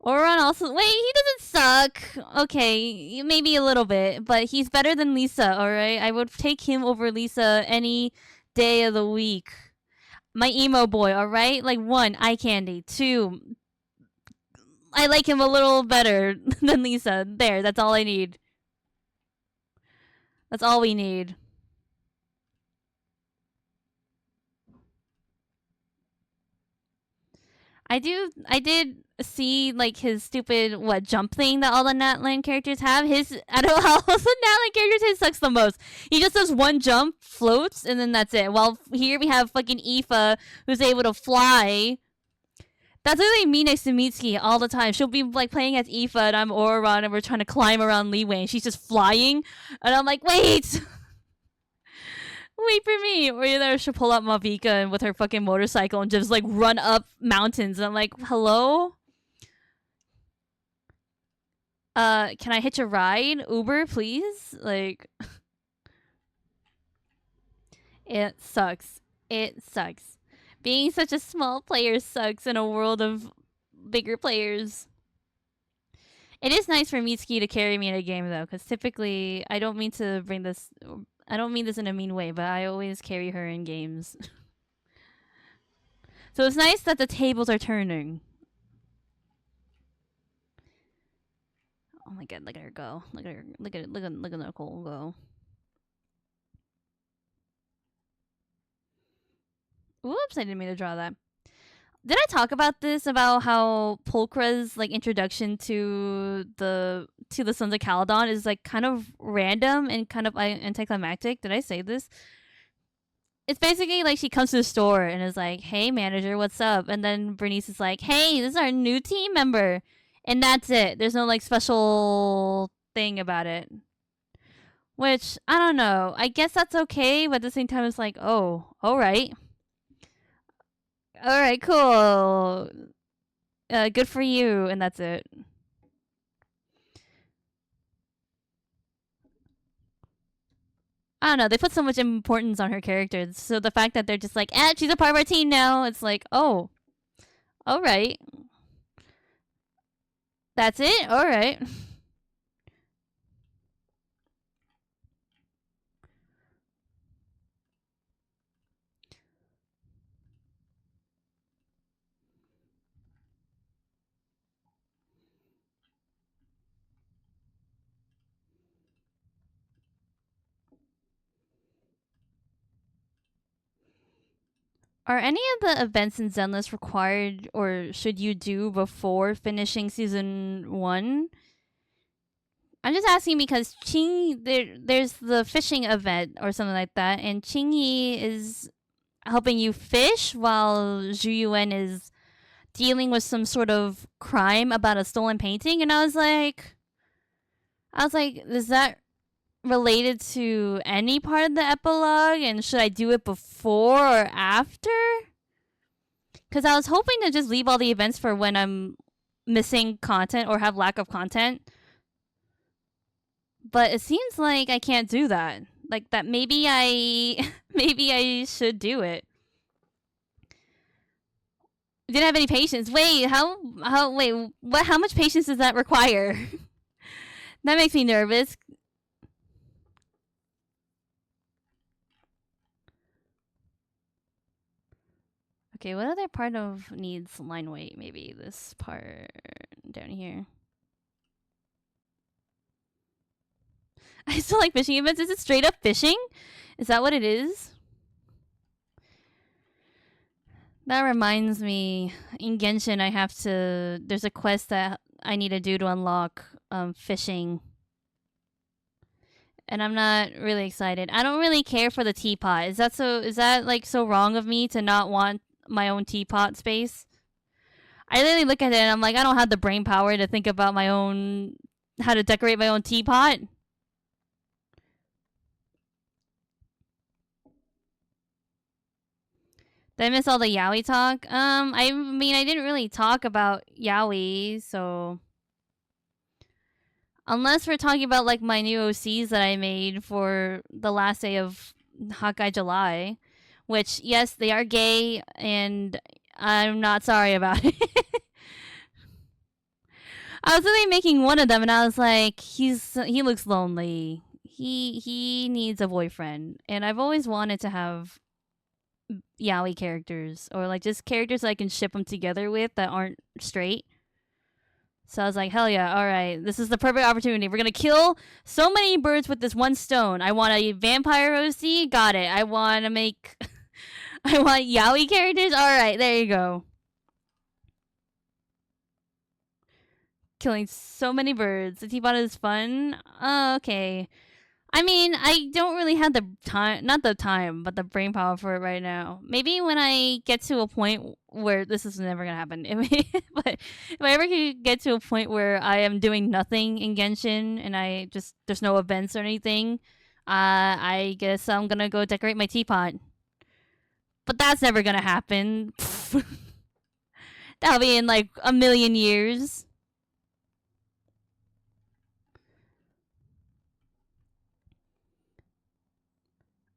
Oron also. Wait, he doesn't suck. Okay, maybe a little bit, but he's better than Lisa, alright? I would take him over Lisa any day of the week. My emo boy, alright? Like, 1, eye candy. 2, I like him a little better than Lisa. There, that's all I need. That's all we need. I did see like his stupid jump thing that all the Natland characters have. His out of all the Natland characters, his sucks the most. He just does one jump, floats, and then that's it. While here we have fucking Aoife who's able to fly. That's literally me next to Mitsuki all the time. She'll be like playing as Aoife and I'm Oron and we're trying to climb around Leeway and she's just flying and I'm like, wait! Wait for me. Or either she'll pull out Mavika and with her fucking motorcycle and just like run up mountains. And I'm like, hello? Can I hitch a ride? Uber, please? Like, it sucks. It sucks. Being such a small player sucks in a world of bigger players. It is nice for Mitsuki to carry me in a game though, because typically I don't mean to bring this. I don't mean this in a mean way, but I always carry her in games. So it's nice that the tables are turning. Oh my god, look at her go. Look at her. Look at Nicole go. Whoops, I didn't mean to draw that. Did I talk about this about how Pulchra's like introduction to the Sons of Caledon is like kind of random and kind of anticlimactic? Did I say this? It's basically like she comes to the store and is like, "Hey manager, what's up?" And then Bernice is like, "Hey, this is our new team member." And that's it. There's no like special thing about it. Which I don't know. I guess that's okay, but at the same time it's like, "Oh, all right. All right, cool. Good for you," and that's it. I don't know. They put so much importance on her characters, so the fact that they're just like, she's a part of our team now. It's like, oh, all right. That's it. All right. Are any of the events in Zenless required or should you do before finishing season 1? I'm just asking because there's the fishing event or something like that, and Chingy is helping you fish while Zhu Yuan is dealing with some sort of crime about a stolen painting, and I was like, is that related to any part of the epilogue, and should I do it before or after? Because I was hoping to just leave all the events for when I'm missing content or have lack of content. But it seems like I can't do that. Like that maybe I should do it. Didn't have any patience. Wait, how much patience does that require? That makes me nervous. Okay, what other part of needs line weight? Maybe this part down here. I still like fishing events. Is it straight up fishing? Is that what it is? That reminds me, in Genshin I have to, there's a quest that I need to do to unlock fishing. and I'm not really excited. I don't really care for the teapot. Is that like so wrong of me to not want my own teapot space? I literally look at it and I'm like, I don't have the brain power to think about my own how to decorate my own teapot. Did I miss all the yaoi talk? I mean, I didn't really talk about yaoi, so unless we're talking about like my new OCs that I made for the last day of Hawkeye July, which yes, they are gay, and I'm not sorry about it. I was really making one of them, and I was like, he looks lonely. He needs a boyfriend, and I've always wanted to have yaoi characters or like just characters I can ship them together with that aren't straight. So I was like, hell yeah, all right, this is the perfect opportunity. We're gonna kill so many birds with this one stone. I want a vampire OC, got it. I want to make, I want yaoi characters. All right, there you go. Killing so many birds. The teapot is fun. Oh, okay. I mean, I don't really have the time, not the time, but the brain power for it right now. Maybe when I get to a point where this is never gonna happen. But if I ever could get to a point where I am doing nothing in Genshin and I just there's no events or anything, I guess I'm gonna go decorate my teapot. But that's never gonna happen. That'll be in like a million years.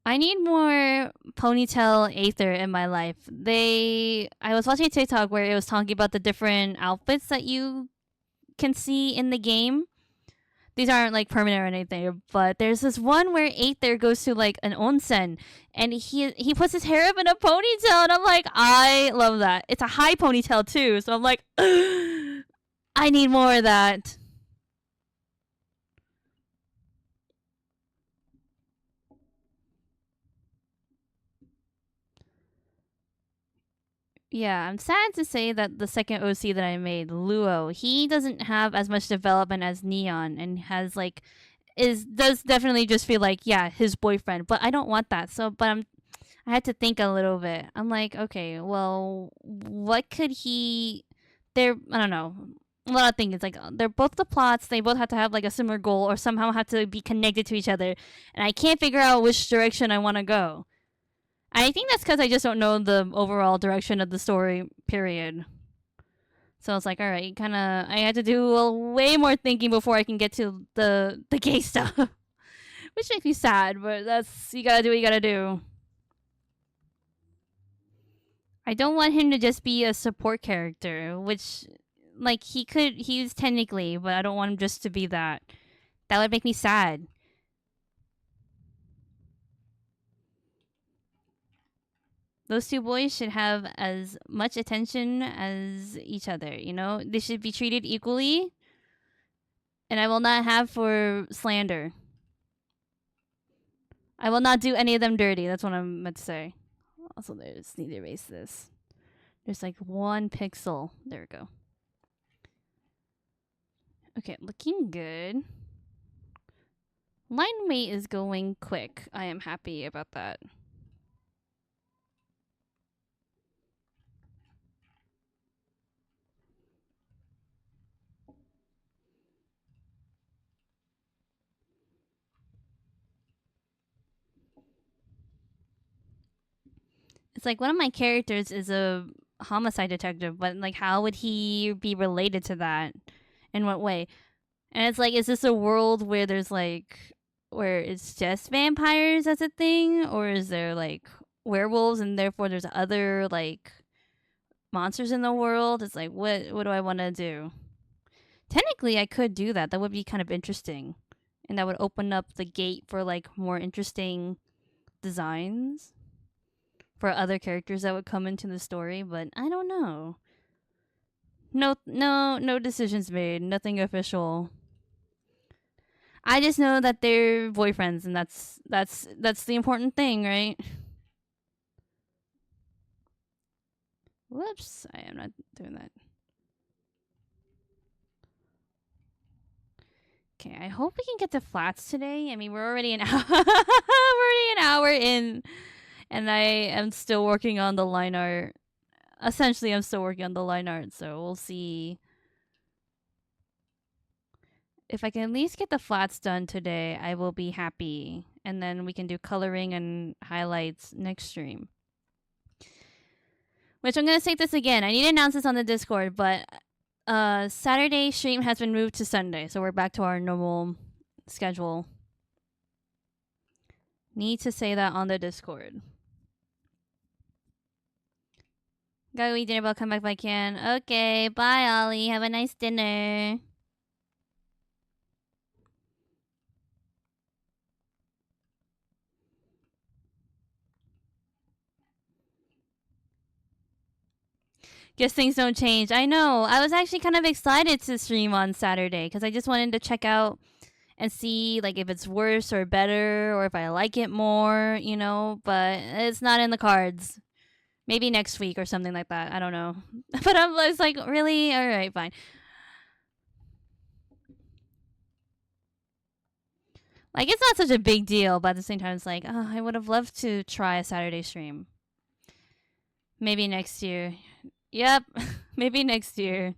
I need more ponytail Aether in my life. I was watching a TikTok where it was talking about the different outfits that you can see in the game. These aren't like permanent or anything, but there's this one where Aether goes to like an onsen and he puts his hair up in a ponytail, and I'm like, I love that. It's a high ponytail too, so I'm like, I need more of that. Yeah, I'm sad to say that the second OC that I made, Luo, he doesn't have as much development as Neon, and has like is does definitely just feel like, yeah, his boyfriend. But I don't want that. So but I had to think a little bit. I'm like, okay, well, what could he I don't know. A lot of things like they're both the plots. They both have to have like a similar goal or somehow have to be connected to each other, and I can't figure out which direction I want to go. I think that's because I just don't know the overall direction of the story. Period. So I was like, all right, kind of. I had to do way more thinking before I can get to the gay stuff, which makes me sad. But that's you gotta do what you gotta do. I don't want him to just be a support character, which like he's technically, but I don't want him just to be that. That would make me sad. Those two boys should have as much attention as each other, you know? They should be treated equally, and I will not have for slander. I will not do any of them dirty. That's what I'm meant to say. Also, there's need to erase this. There's like 1 pixel. There we go. Okay, looking good. Line weight is going quick. I am happy about that. It's like one of my characters is a homicide detective, but like how would he be related to that? In what way? And it's like, is this a world where there's like where it's just vampires as a thing, or is there like werewolves and therefore there's other like monsters in the world? It's like what do I want to do? Technically, I could do that. That would be kind of interesting, and that would open up the gate for like more interesting designs for other characters that would come into the story. But I don't know. No decisions made. Nothing official. I just know that they're boyfriends, and that's the important thing, right? Whoops, I am not doing that. Okay, I hope we can get to flats today. I mean, we're already an hour. We're already an hour in, and I am still working on the line art. Essentially, I'm still working on the line art, so we'll see if I can at least get the flats done today. I will be happy, and then we can do coloring and highlights next stream. Which I'm gonna say this again. I need to announce this on the Discord, but Saturday stream has been moved to Sunday, so we're back to our normal schedule. Need to say that on the Discord. Gotta eat dinner, but I'll come back if I can. Okay, bye, Ollie. Have a nice dinner. Guess things don't change. I know. I was actually kind of excited to stream on Saturday because I just wanted to check out and see like if it's worse or better or if I like it more, you know, but it's not in the cards. Maybe next week or something like that. I don't know. But I was like, really? All right, fine. Like, it's not such a big deal, but at the same time, it's like, oh, I would have loved to try a Saturday stream. Maybe next year. Yep, maybe next year.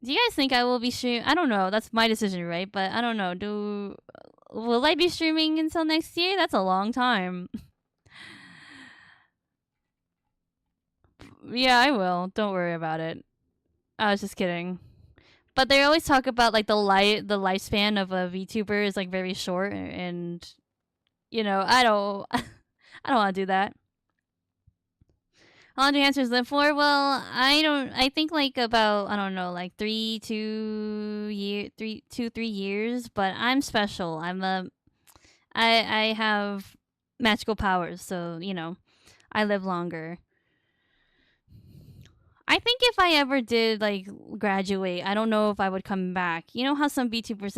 Do you guys think I will be streaming? I don't know. That's my decision, right? But I don't know. Will I be streaming until next year? That's a long time. Yeah, I will. Don't worry about it. I was just kidding. But they always talk about like the lifespan of a VTuber is like very short, and you know, I don't I don't want to do that. How long do answers live for? Well, I don't. I think like about I don't know, like 3 years. But I'm special. I have magical powers, so you know, I live longer. I think if I ever did like graduate, I don't know if I would come back. You know how some VTubers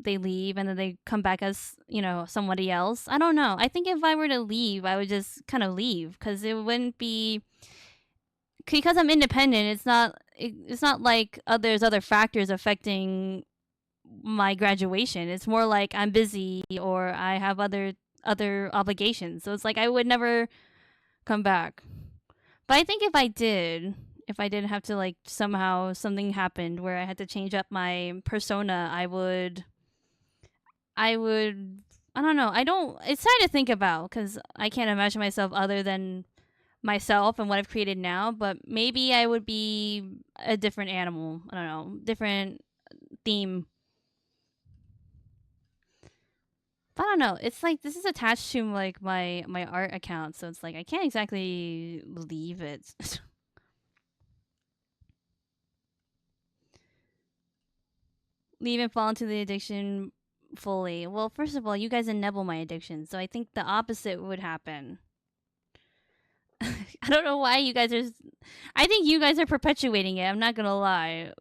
they leave and then they come back as, you know, somebody else. I don't know. I think if I were to leave, I would just kind of leave cuz it wouldn't be because I'm independent. It's not like there's other factors affecting my graduation. It's more like I'm busy or I have other obligations. So it's like I would never come back. But I think if I didn't have to like somehow something happened where I had to change up my persona, I don't know. I don't it's sad to think about cuz I can't imagine myself other than myself and what I've created now, but maybe I would be a different animal. I don't know, different theme. But I don't know. It's like this is attached to like my art account, so it's like I can't exactly leave it. Leave and fall into the addiction fully. Well, first of all, you guys enable my addiction, so I think the opposite would happen. I don't know why you guys are. I think you guys are perpetuating it. I'm not gonna lie.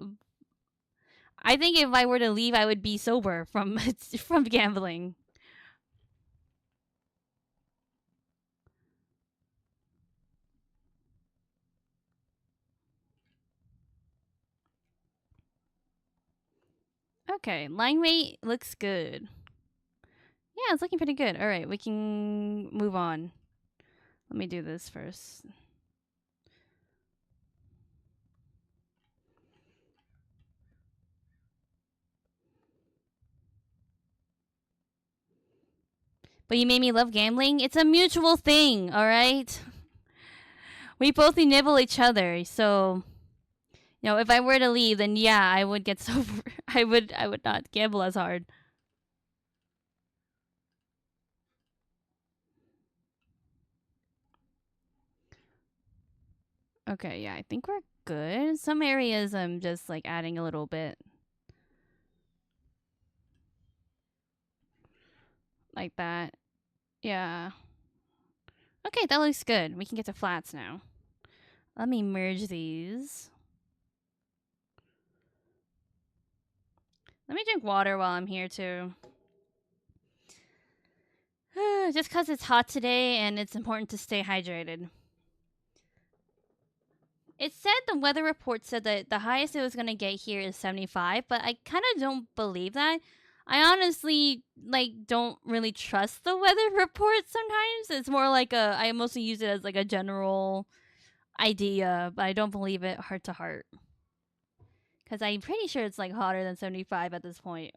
I think if I were to leave, I would be sober from from gambling. Okay, line weight looks good. Yeah, it's looking pretty good. All right, we can move on. Let me do this first. But you made me love gambling? It's a mutual thing, all right? We both nibble each other, so you know, if I were to leave, then yeah, I would get sober. I would not gamble as hard. Okay, yeah, I think we're good. Some areas I'm just like adding a little bit. Like that. Yeah. Okay, that looks good. We can get to flats now. Let me merge these. Let me drink water while I'm here too. Just because it's hot today and it's important to stay hydrated. It said the weather report said that the highest it was gonna get here is 75, but I kind of don't believe that. I honestly don't really trust the weather report sometimes. It's more like I mostly use it as like a general idea, but I don't believe it heart to heart. Cuz I'm pretty sure it's like hotter than 75 at this point.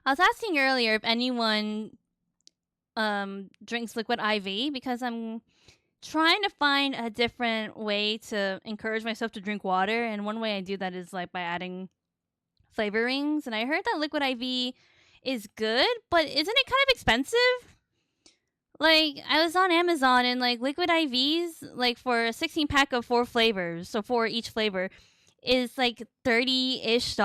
I was asking earlier if anyone drinks liquid IV because I'm trying to find a different way to encourage myself to drink water, and one way I do that is like by adding flavorings. And I heard that liquid IV is good, but isn't it kind of expensive? Like I was on Amazon and like liquid IVs like for a 16 pack of 4 flavors, so 4 each flavor is like $30-ish.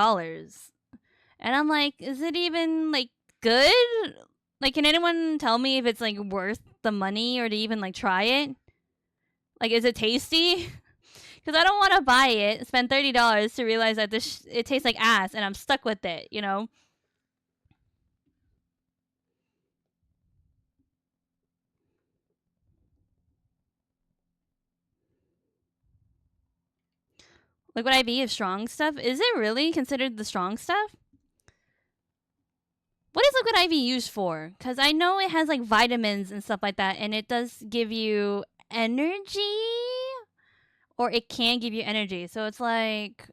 And I'm like, is it even like good? Like can anyone tell me if it's like worth the money or to even like try it? Like is it tasty? Cuz I don't want to buy it, spend $30 to realize that it tastes like ass and I'm stuck with it, you know? Liquid IV is strong stuff. Is it really considered the strong stuff? What is liquid IV used for? Because I know it has like vitamins and stuff like that, and it does give you energy, or it can give you energy. So it's like,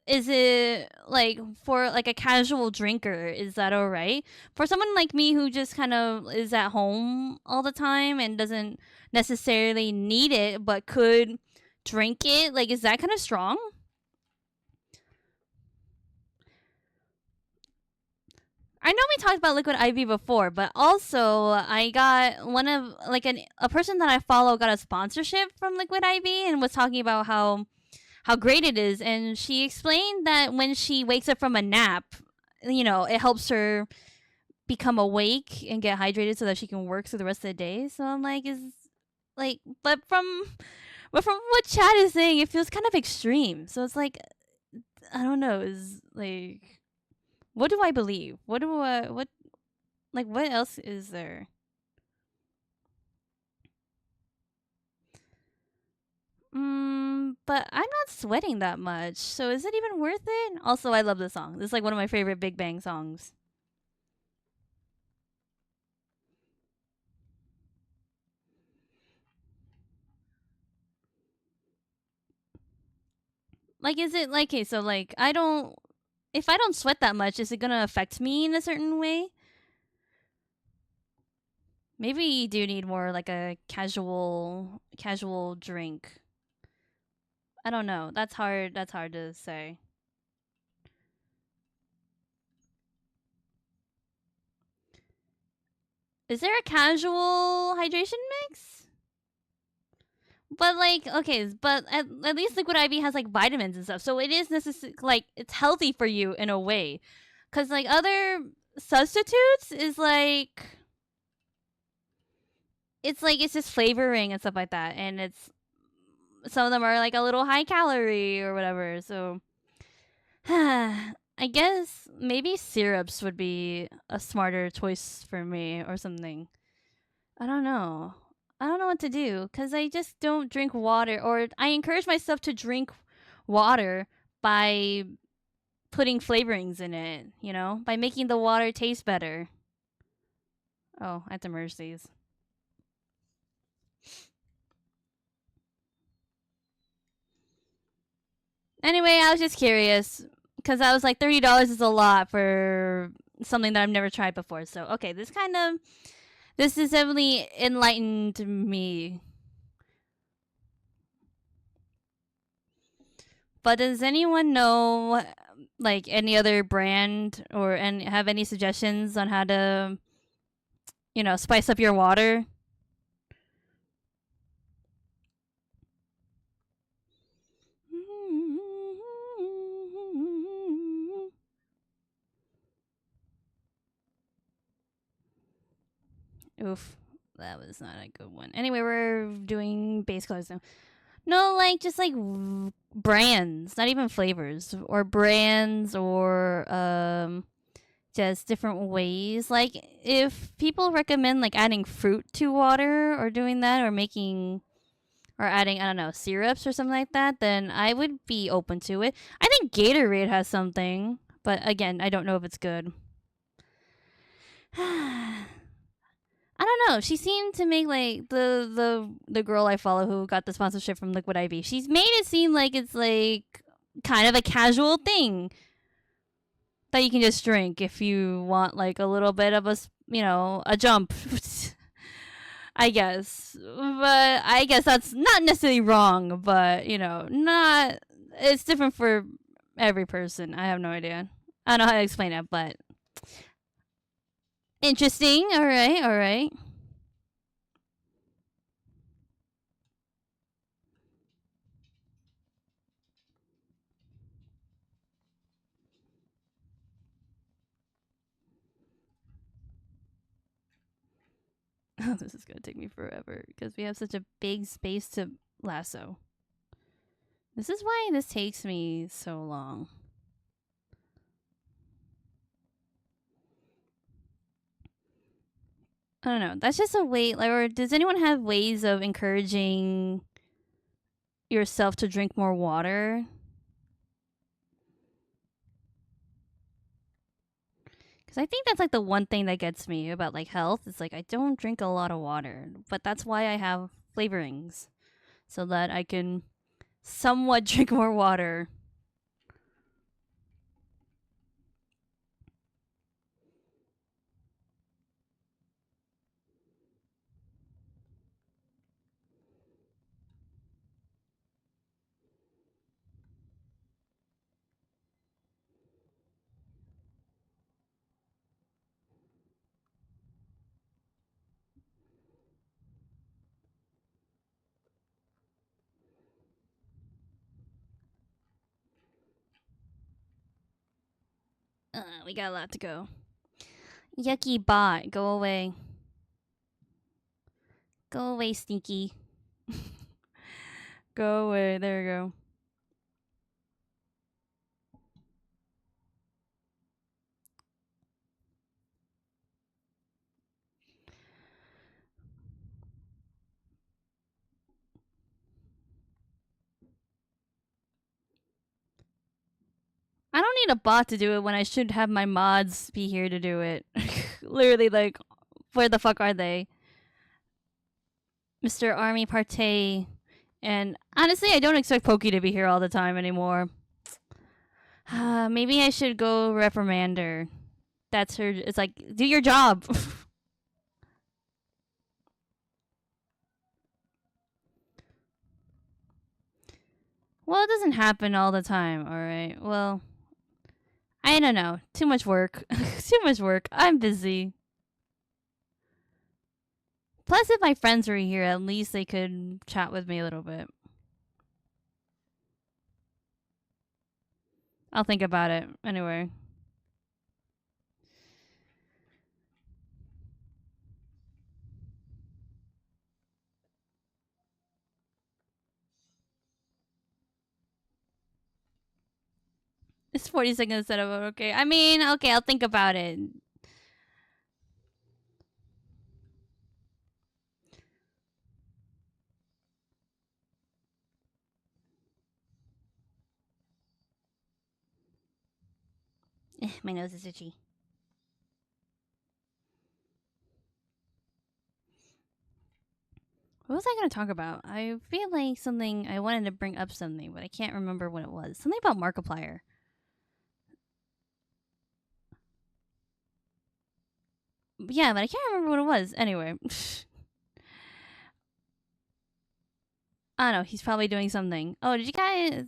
is it like for like a casual drinker? Is that all right? For someone like me who just kind of is at home all the time and doesn't necessarily need it, but could drink it, like, is that kind of strong? I know we talked about liquid IV before, but also I got one of like a person that I follow got a sponsorship from liquid IV and was talking about how great it is, and she explained that when she wakes up from a nap, it helps her become awake and get hydrated so that she can work through the rest of the day. So I'm like, is like, but from what Chad is saying, it feels kind of extreme. So it's like, I don't know, is like, what do I believe? What else is there? But I'm not sweating that much, so is it even worth it? Also, I love this song. This is like one of my favorite Big Bang songs. Like, is it like, okay, so like, if I don't sweat that much, is it gonna affect me in a certain way? Maybe you do need more like a casual drink. I don't know. That's hard to say. Is there a casual hydration mix? But like, okay, but at least liquid IV has like vitamins and stuff, so it is necessary. Like, it's healthy for you in a way, because like other substitutes is like it's just flavoring and stuff like that, and it's some of them are like a little high calorie or whatever. So I guess maybe syrups would be a smarter choice for me or something. I don't know. I don't know what to do because I just don't drink water, or I encourage myself to drink water by putting flavorings in it, by making the water taste better. Oh, I have to merge these. Anyway, I was just curious because I was like, $30 is a lot for something that I've never tried before. So, okay, this has definitely enlightened me. But does anyone know like any other brand and have any suggestions on how to, spice up your water? Oof, that was not a good one. Anyway, we're doing base colors now. No, like just like brands, not even flavors, or brands, or just different ways. Like if people recommend like adding fruit to water or doing that or making or adding, I don't know, syrups or something like that, then I would be open to it. I think Gatorade has something, but again, I don't know if it's good. I don't know. She seemed to make like the girl I follow who got the sponsorship from Liquid IV. She's made it seem like it's like kind of a casual thing that you can just drink if you want like a little bit of a jump. I guess. But I guess that's not necessarily wrong, but not it's different for every person. I have no idea. I don't know how to explain it, but interesting. All right, all right. Oh, this is gonna take me forever because we have such a big space to lasso. This is why this takes me so long. I don't know. That's just a way. Like, or does anyone have ways of encouraging yourself to drink more water? Because I think that's like the one thing that gets me about like health. It's like I don't drink a lot of water, but that's why I have flavorings so that I can somewhat drink more water. We got a lot to go. Yucky bot, go away. Go away, stinky. Go away. There you go. I don't need a bot to do it when I should have my mods be here to do it. Literally, like, where the fuck are they? Mr. Army Partey. And honestly, I don't expect Pokey to be here all the time anymore. Maybe I should go reprimand her. That's her. It's like, do your job. Well, it doesn't happen all the time, alright? Well, I don't know. Too much work. Too much work. I'm busy. Plus, if my friends were here, at least they could chat with me a little bit. I'll think about it. Anyway. It's 40 seconds instead of okay. I mean, okay, I'll think about it. My nose is itchy. What was I going to talk about? I feel like something, I wanted to bring up something, but I can't remember what it was. Something about Markiplier. Yeah, but I can't remember what it was. Anyway. I don't know. He's probably doing something. Oh, did you guys?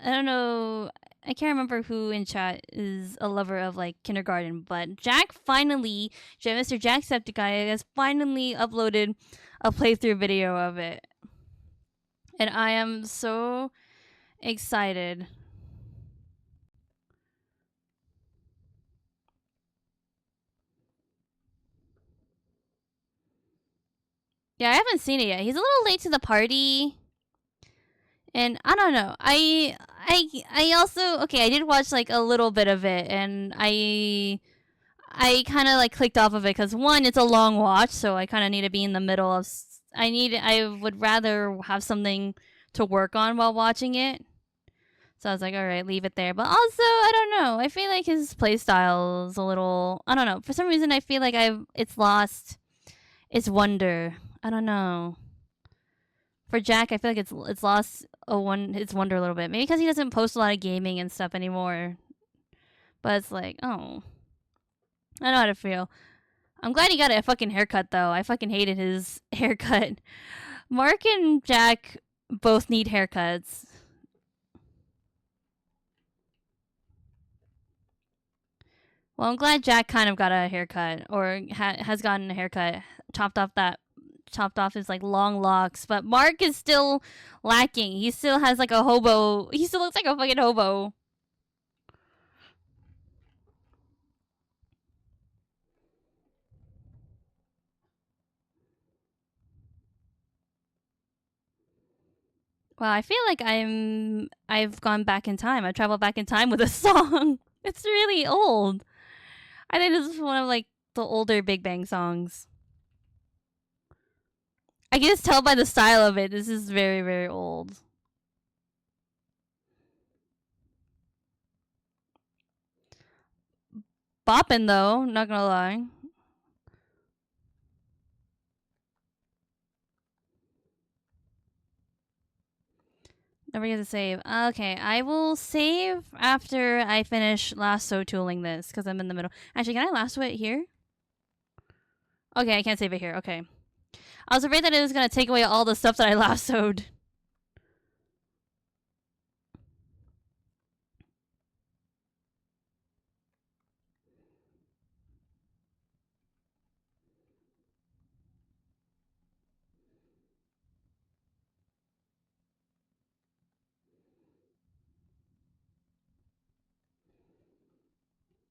I don't know. I can't remember who in chat is a lover of like kindergarten, but Jack finally, Mr. Jacksepticeye has finally uploaded a playthrough video of it, and I am so excited. Yeah, I haven't seen it yet. He's a little late to the party. And I don't know. I also okay, I did watch like a little bit of it and I kind of like clicked off of it because one, it's a long watch, so I kind of need to be in the middle of. I would rather have something to work on while watching it. So I was like, all right, leave it there. But also, I don't know. I feel like his playstyle is a little. I don't know. For some reason, I feel like it's lost its wonder. I don't know. For Jack, I feel like it's lost its wonder a little bit. Maybe because he doesn't post a lot of gaming and stuff anymore. But it's like, oh, I know how to feel. I'm glad he got a fucking haircut though. I fucking hated his haircut. Mark and Jack both need haircuts. Well, I'm glad Jack kind of got a haircut, or has gotten a haircut, chopped off his like long locks. But Mark is still lacking. He still has like a hobo. He still looks like a fucking hobo. Well, I feel like I've gone back in time. I traveled back in time with a song. It's really old. I think this is one of like the older Big Bang songs. I can just tell by the style of it. This is very, very old. Boppin' though, not gonna lie. Don't forget to save. Okay, I will save after I finish lasso tooling this because I'm in the middle. Actually, can I lasso it here? Okay, I can't save it here. Okay. I was afraid that it was going to take away all the stuff that I lassoed.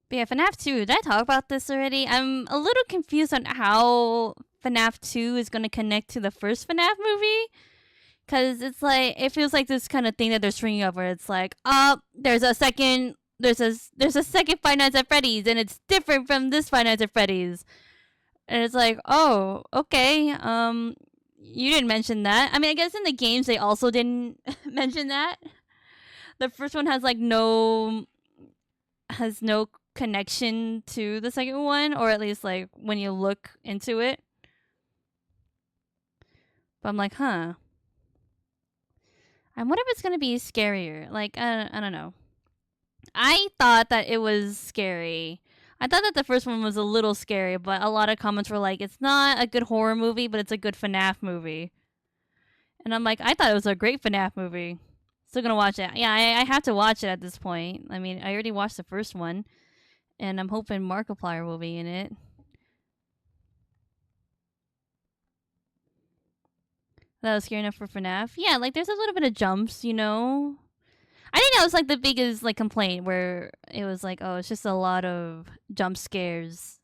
But yeah, FNAF 2, did I talk about this already? I'm a little confused on how FNAF 2 is going to connect to the first FNAF movie. Because it's like, it feels like this kind of thing that they're stringing up where it's like, there's a second Five Nights at Freddy's and it's different from this Five Nights at Freddy's. And it's like, oh, okay. You didn't mention that. I mean, I guess in the games they also didn't mention that. The first one has like no connection to the second one, or at least like when you look into it. But I'm like, huh. I wonder if it's gonna be scarier. Like, I don't know. I thought that it was scary. I thought that the first one was a little scary, but a lot of comments were like, it's not a good horror movie, but it's a good FNAF movie. And I'm like, I thought it was a great FNAF movie. Still gonna watch it. Yeah, I have to watch it at this point. I mean, I already watched the first one, and I'm hoping Markiplier will be in it. That was scary enough for FNAF. Yeah, like there's a little bit of jumps, you know. I think that was like the biggest like complaint where it was like, oh, it's just a lot of jump scares.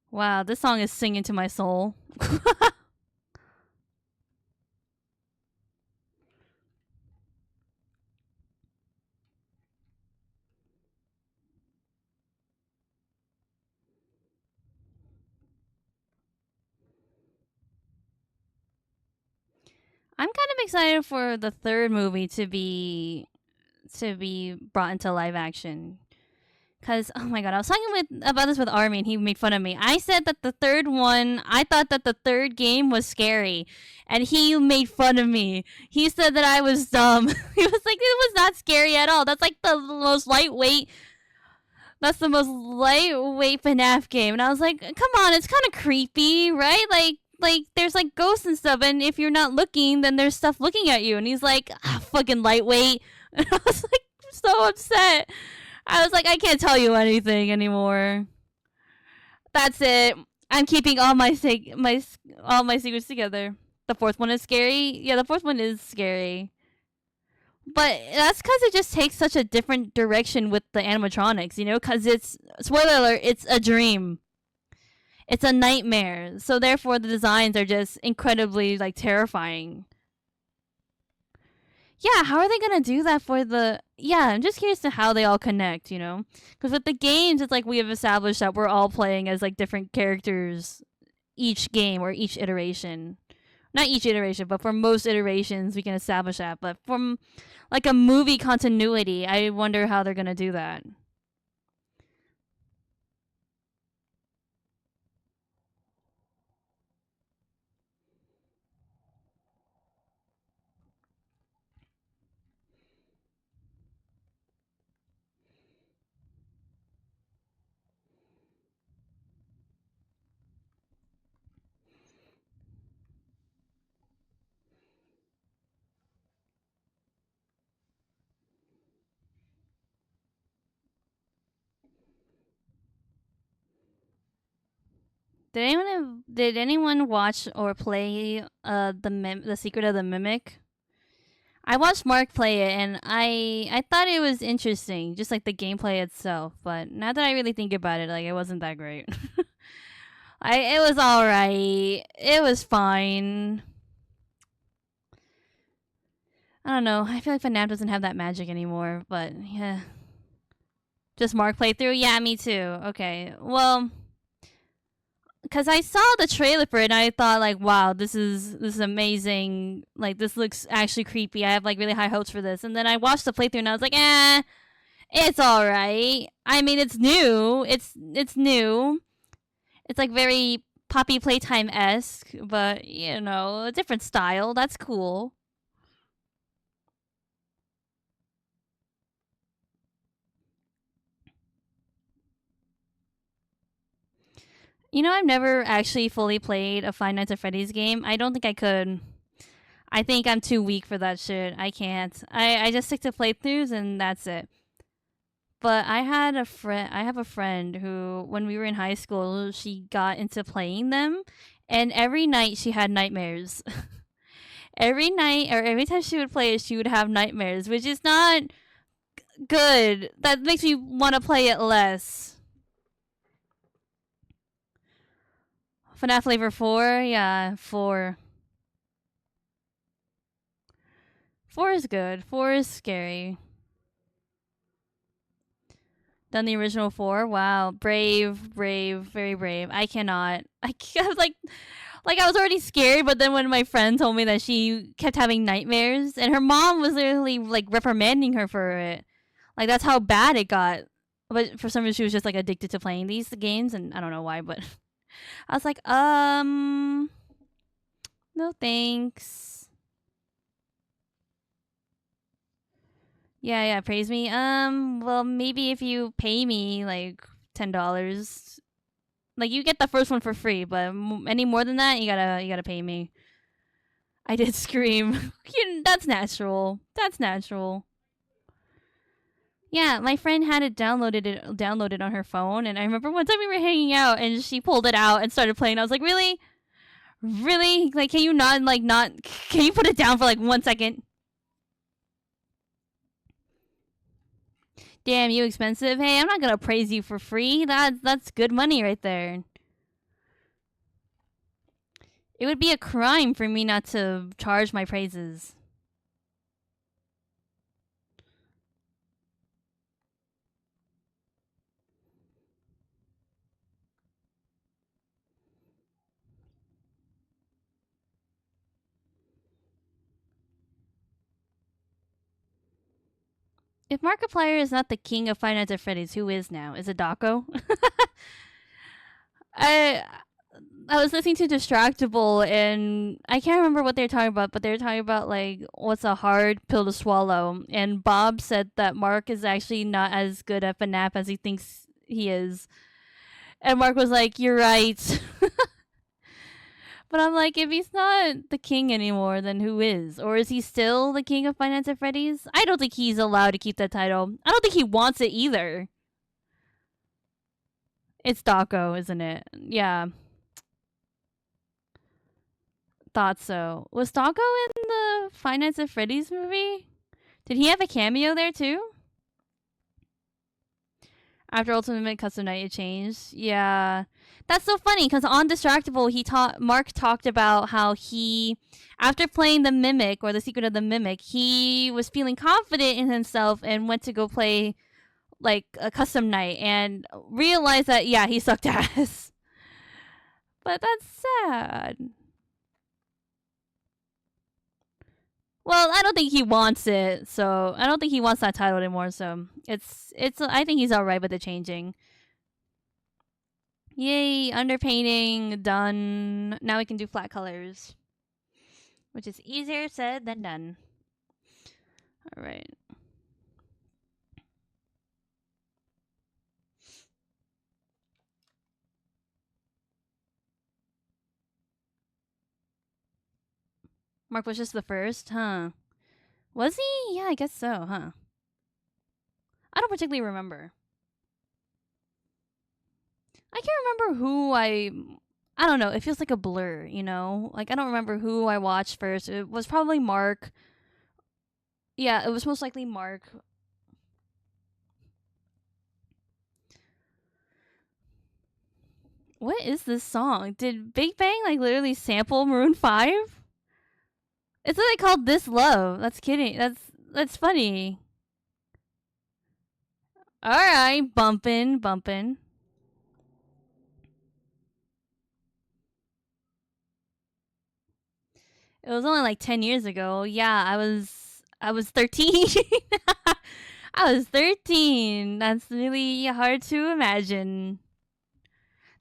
Wow, this song is singing to my soul. I'm kind of excited for the third movie to be brought into live action. Cause oh my god, I was talking about this with Army and he made fun of me. I said that the third one, I thought that the third game was scary, and he made fun of me. He said that I was dumb. He was like, it was not scary at all. That's like the most lightweight. That's the most lightweight FNAF game, and I was like, come on, it's kind of creepy, right? Like there's like ghosts and stuff, and if you're not looking, then there's stuff looking at you. And he's like, fucking lightweight. And I was like, so upset. I was like, I can't tell you anything anymore. That's it. I'm keeping all my secrets together. The fourth one is scary. Yeah, the fourth one is scary. But that's because it just takes such a different direction with the animatronics, you know? Because it's, spoiler alert, it's a dream. It's a nightmare. So therefore, the designs are just incredibly, like, terrifying. yeah, how are they gonna do that for the? Yeah, I'm just curious to how they all connect. Because with the games, it's like we have established that we're all playing as like different characters each game or each iteration. Not each iteration, but for most iterations, we can establish that. But from like a movie continuity, I wonder how they're gonna do that. Did anyone watch or play the Secret of the Mimic? I watched Mark play it and I thought it was interesting, just like the gameplay itself. But now that I really think about it, like it wasn't that great. It was all right. It was fine. I don't know. I feel like FNAF doesn't have that magic anymore. But yeah, just Mark playthrough. Yeah, me too. Okay. Well, because I saw the trailer for it and I thought like, wow, this is amazing. Like this looks actually creepy. I have like really high hopes for this. And then I watched the playthrough and I was like, it's all right. I mean, it's new. It's new. It's like very Poppy Playtime esque, but a different style. That's cool. I've never actually fully played a Five Nights at Freddy's game. I don't think I could. I think I'm too weak for that shit. I can't. I just stick to playthroughs and that's it. But I have a friend who when we were in high school, she got into playing them and every night she had nightmares. Every night or every time she would play it, she would have nightmares, which is not good. That makes me want to play it less. FNAF Flavor 4? Yeah, 4. 4 is good. 4 is scary. Done the original 4? Wow. Brave, brave, very brave. I cannot. I was like I was already scared, but then when my friend told me that she kept having nightmares and her mom was literally like reprimanding her for it. Like that's how bad it got. But for some reason she was just like addicted to playing these games and I don't know why, but I was like, no thanks. Yeah, yeah, praise me. Well, maybe if you pay me like $10, like you get the first one for free, but any more than that, you gotta pay me. I did scream. That's natural. That's natural. Yeah, my friend had it downloaded on her phone, and I remember one time we were hanging out, and she pulled it out and started playing. I was like, really, really, like, can you not? Can you put it down for like 1 second? Damn, you expensive. Hey, I'm not gonna praise you for free. That's good money right there. It would be a crime for me not to charge my praises. If Markiplier is not the king of Five Nights at Freddy's, who is now? Is it Daco? I I was listening to Distractable and I can't remember what they were talking about, but they were talking about like what's a hard pill to swallow. And Bob said that Mark is actually not as good at FNAF as he thinks he is. And Mark was like, "You're right." But I'm like, if he's not the king anymore, then who is? Or is he still the king of Five Nights at Freddy's? I don't think he's allowed to keep that title. I don't think he wants it either. It's Daco, isn't it? Yeah, thought so. Was Daco in the Five Nights at Freddy's movie? Did he have a cameo there too? After Ultimate Custom Night, it changed. Yeah, that's so funny because on Distractable, Mark talked about how he, after playing the Mimic or the Secret of the Mimic, he was feeling confident in himself and went to go play like a custom night and realized that yeah, he sucked ass. But that's sad. Well, I don't think he wants it, so I don't think he wants that title anymore. So it's. I think he's all right with the changing. Yay, underpainting done. Now we can do flat colors, which is easier said than done. All right. Mark was just the first, huh? Was he? Yeah, I guess so, huh? I don't particularly remember. I can't remember who I don't know. It feels like a blur, you know? Like, I don't remember who I watched first. It was probably Mark. Yeah, it was most likely Mark. What is this song? Did Big Bang, like, literally sample Maroon 5? It's literally called This Love. That's kidding. That's funny. Alright, bumpin', bumpin'. It was only like 10 years ago. Yeah, I was 13. I was 13. That's really hard to imagine.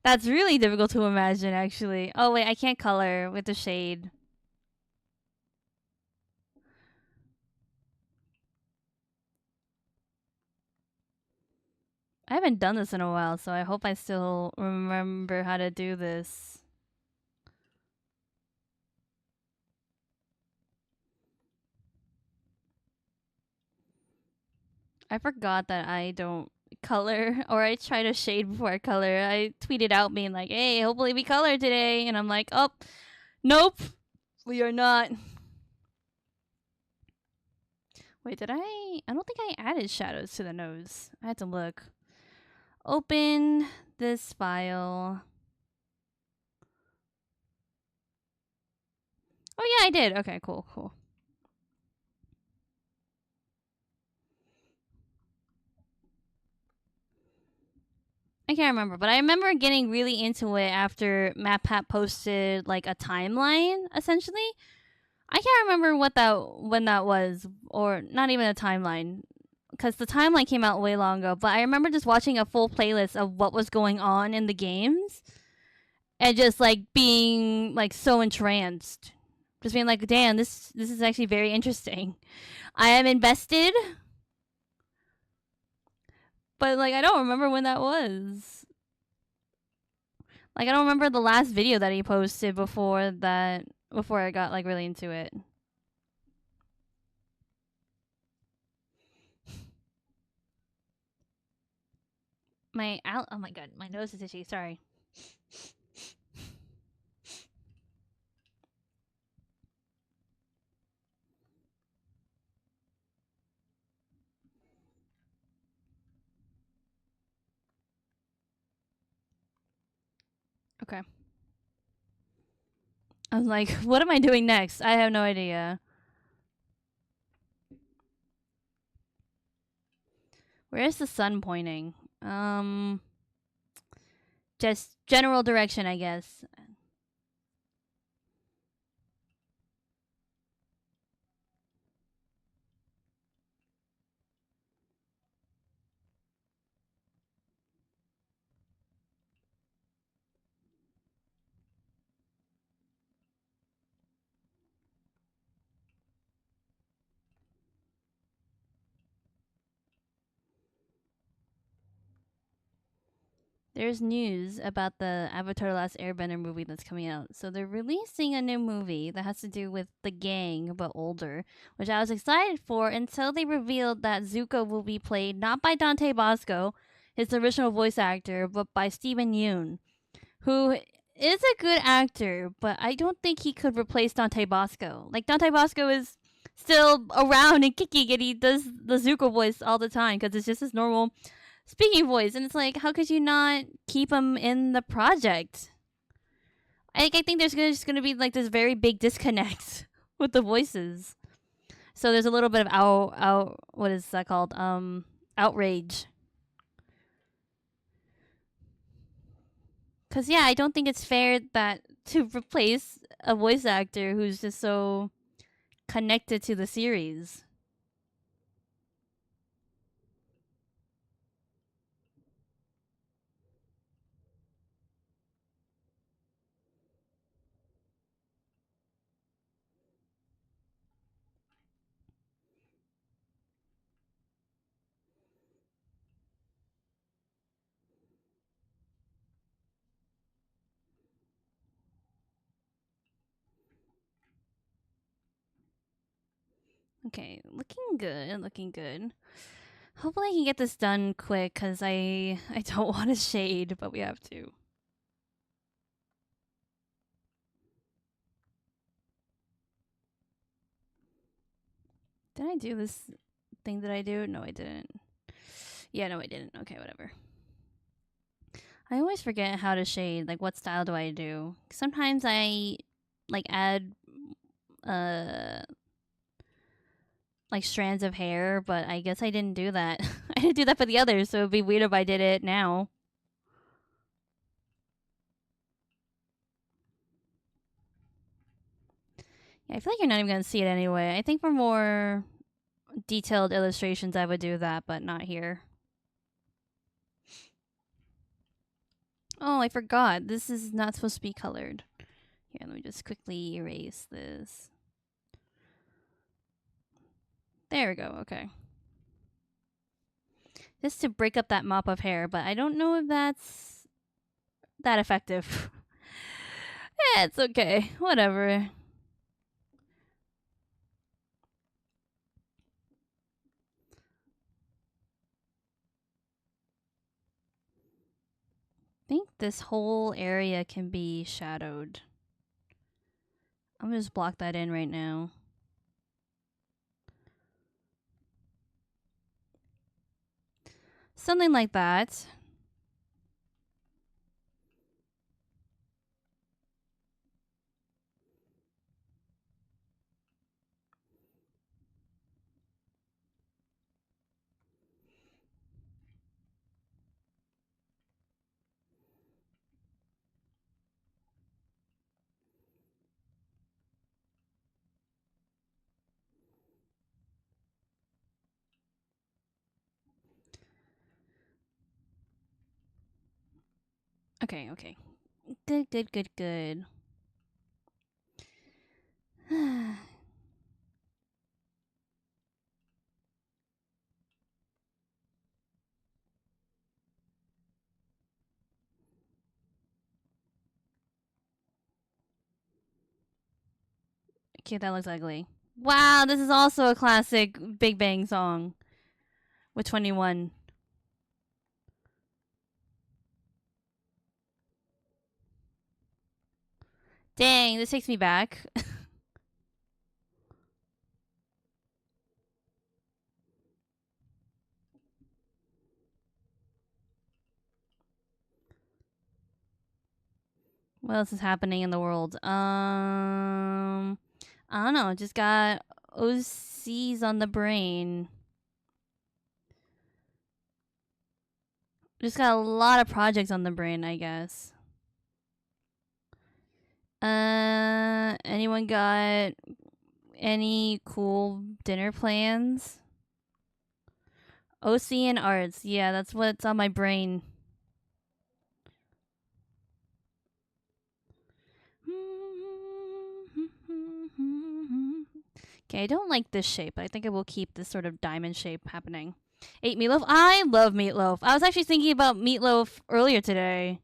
That's really difficult to imagine, actually. Oh, wait, I can't color with the shade. I haven't done this in a while, so I hope I still remember how to do this. I forgot that I don't color, or I try to shade before I color. I tweeted out being like, hey, hopefully we color today. And I'm like, oh, nope, we are not. Wait, did I? I don't think I added shadows to the nose. I had to look. Open this file. Oh, yeah, I did. Okay, cool, cool. I can't remember, but I remember getting really into it after MatPat posted like a timeline, essentially. I can't remember when that was, or not even a timeline, because the timeline came out way long ago. But I remember just watching a full playlist of what was going on in the games, and just like being like so entranced, just being like, "Damn, this is actually very interesting." I am invested, but like I don't remember when that was. Like I don't remember the last video that he posted before that. Before I got like really into it. Oh my god, my nose is itchy. Sorry. Okay. I was like, what am I doing next? I have no idea. Where is the sun pointing? Just general direction, I guess. There's news about the Avatar: The Last Airbender movie that's coming out. So they're releasing a new movie that has to do with the gang, but older, which I was excited for until they revealed that Zuko will be played not by Dante Bosco, his original voice actor, but by Steven Yeun, who is a good actor, but I don't think he could replace Dante Bosco. Like, Dante Bosco is still around and kicking, and he does the Zuko voice all the time because it's just his normal speaking voice, and it's like, how could you not keep him in the project? I think there's just gonna be like this very big disconnect with the voices. So there's a little bit of what is that called? Outrage. Cause yeah, I don't think it's fair that to replace a voice actor who's just so connected to the series. Okay, looking good, looking good. Hopefully I can get this done quick because I don't want to shade, but we have to. Did I do this thing that I do? No, I didn't. Yeah, no, I didn't. Okay, whatever. I always forget how to shade. Like, what style do I do? Sometimes I like add uh like strands of hair, but I guess I didn't do that. I didn't do that for the others, so it'd be weird if I did it now. Yeah, I feel like you're not even gonna see it anyway. I think for more detailed illustrations, I would do that, but not here. Oh, I forgot. This is not supposed to be colored. Here, let me just quickly erase this. There we go. Okay. Just to break up that mop of hair, but I don't know if that's that effective. Yeah, it's okay. Whatever. I think this whole area can be shadowed. I'm gonna just block that in right now. Something like that. Okay, okay. Good, good, good, good. Okay, that looks ugly. Wow, this is also a classic Big Bang song with 21. Dang, this takes me back. What else is happening in the world? I don't know. Just got OCs on the brain. Just got a lot of projects on the brain, I guess. Anyone got any cool dinner plans? OC and arts. Yeah, that's what's on my brain. Okay, I don't like this shape. I think I will keep this sort of diamond shape happening. Ate meatloaf. I love meatloaf. I was actually thinking about meatloaf earlier today.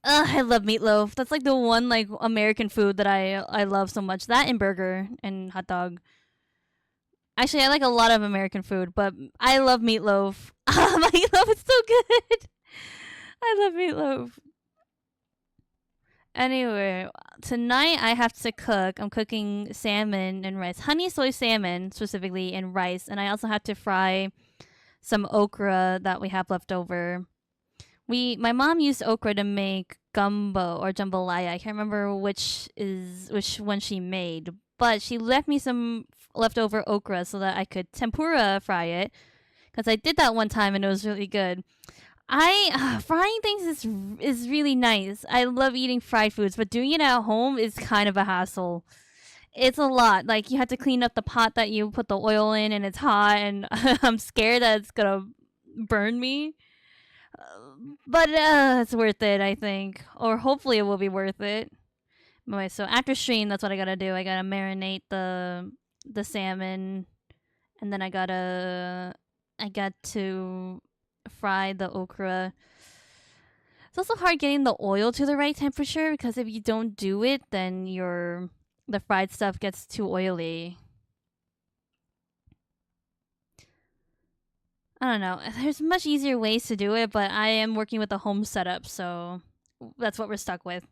Ugh, I love meatloaf. That's like the one like American food that I love so much. That and burger and hot dog. Actually, I like a lot of American food, but I love meatloaf. Meatloaf is so good. I love meatloaf. Anyway, tonight I have to cook. I'm cooking salmon and rice. Honey soy salmon, specifically, and rice. And I also have to fry some okra that we have left over. My mom used okra to make gumbo or jambalaya. I can't remember which one she made, but she left me some leftover okra so that I could tempura fry it because I did that one time and it was really good. I frying things is really nice. I love eating fried foods, but doing it at home is kind of a hassle. It's a lot. Like you have to clean up the pot that you put the oil in, and it's hot, and I'm scared that it's gonna burn me. But it's worth it, I think, or hopefully it will be worth it. Anyway, so after stream, that's what I gotta do. I gotta marinate the salmon, and then I got to fry the okra. It's also hard getting the oil to the right temperature because if you don't do it, then the fried stuff gets too oily. I don't know. There's much easier ways to do it, but I am working with a home setup, so that's what we're stuck with.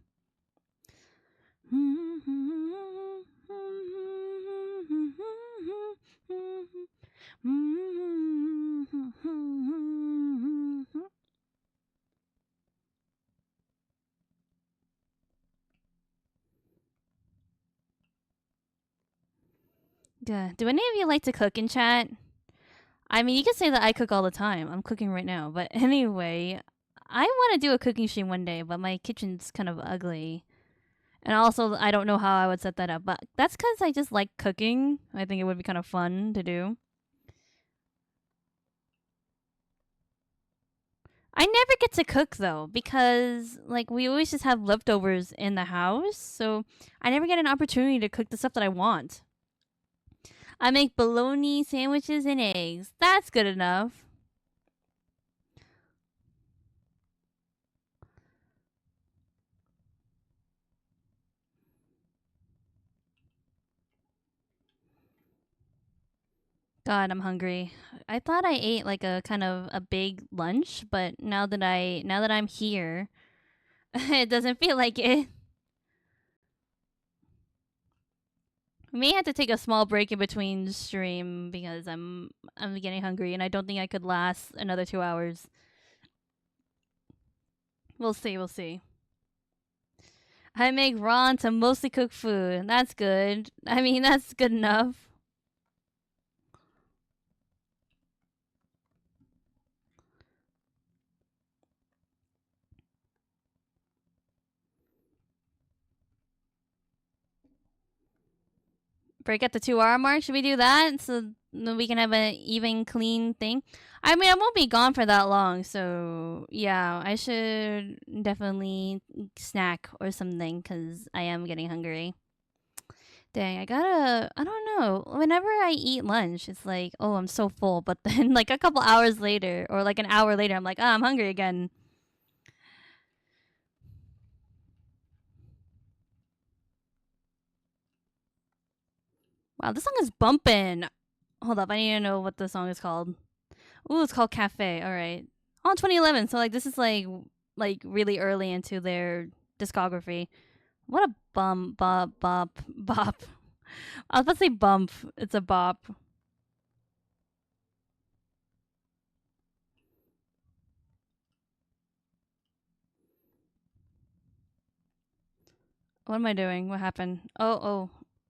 Good. Do any of you like to cook in chat? I mean, you can say that I cook all the time. I'm cooking right now. But anyway, I want to do a cooking stream one day, but my kitchen's kind of ugly. And also, I don't know how I would set that up. But that's because I just like cooking. I think it would be kind of fun to do. I never get to cook, though, because, like, we always just have leftovers in the house. So I never get an opportunity to cook the stuff that I want. I make bologna sandwiches and eggs. That's good enough. God, I'm hungry. I thought I ate like a kind of a big lunch, but now that I'm here, it doesn't feel like it. I may have to take a small break in between stream because I'm getting hungry and I don't think I could last another 2 hours. We'll see, we'll see. I make raw to mostly cooked food. That's good. I mean, that's good enough. Break at the 2 hour mark. Should we do that so we can have an even clean thing? I mean, I won't be gone for that long, so yeah, I should definitely snack or something because I am getting hungry. Dang, I don't know. Whenever I eat lunch, it's like, oh, I'm so full. But then, like, a couple hours later, or like an hour later, I'm like, oh, I'm hungry again. Wow, this song is bumping. Hold up, I need to know what the song is called. Ooh, it's called Cafe. All right. Oh, 2011. So, like, this is like really early into their discography. What a bump, bop, bop, bop. I was about to say bump. It's a bop. What am I doing? What happened? Oh.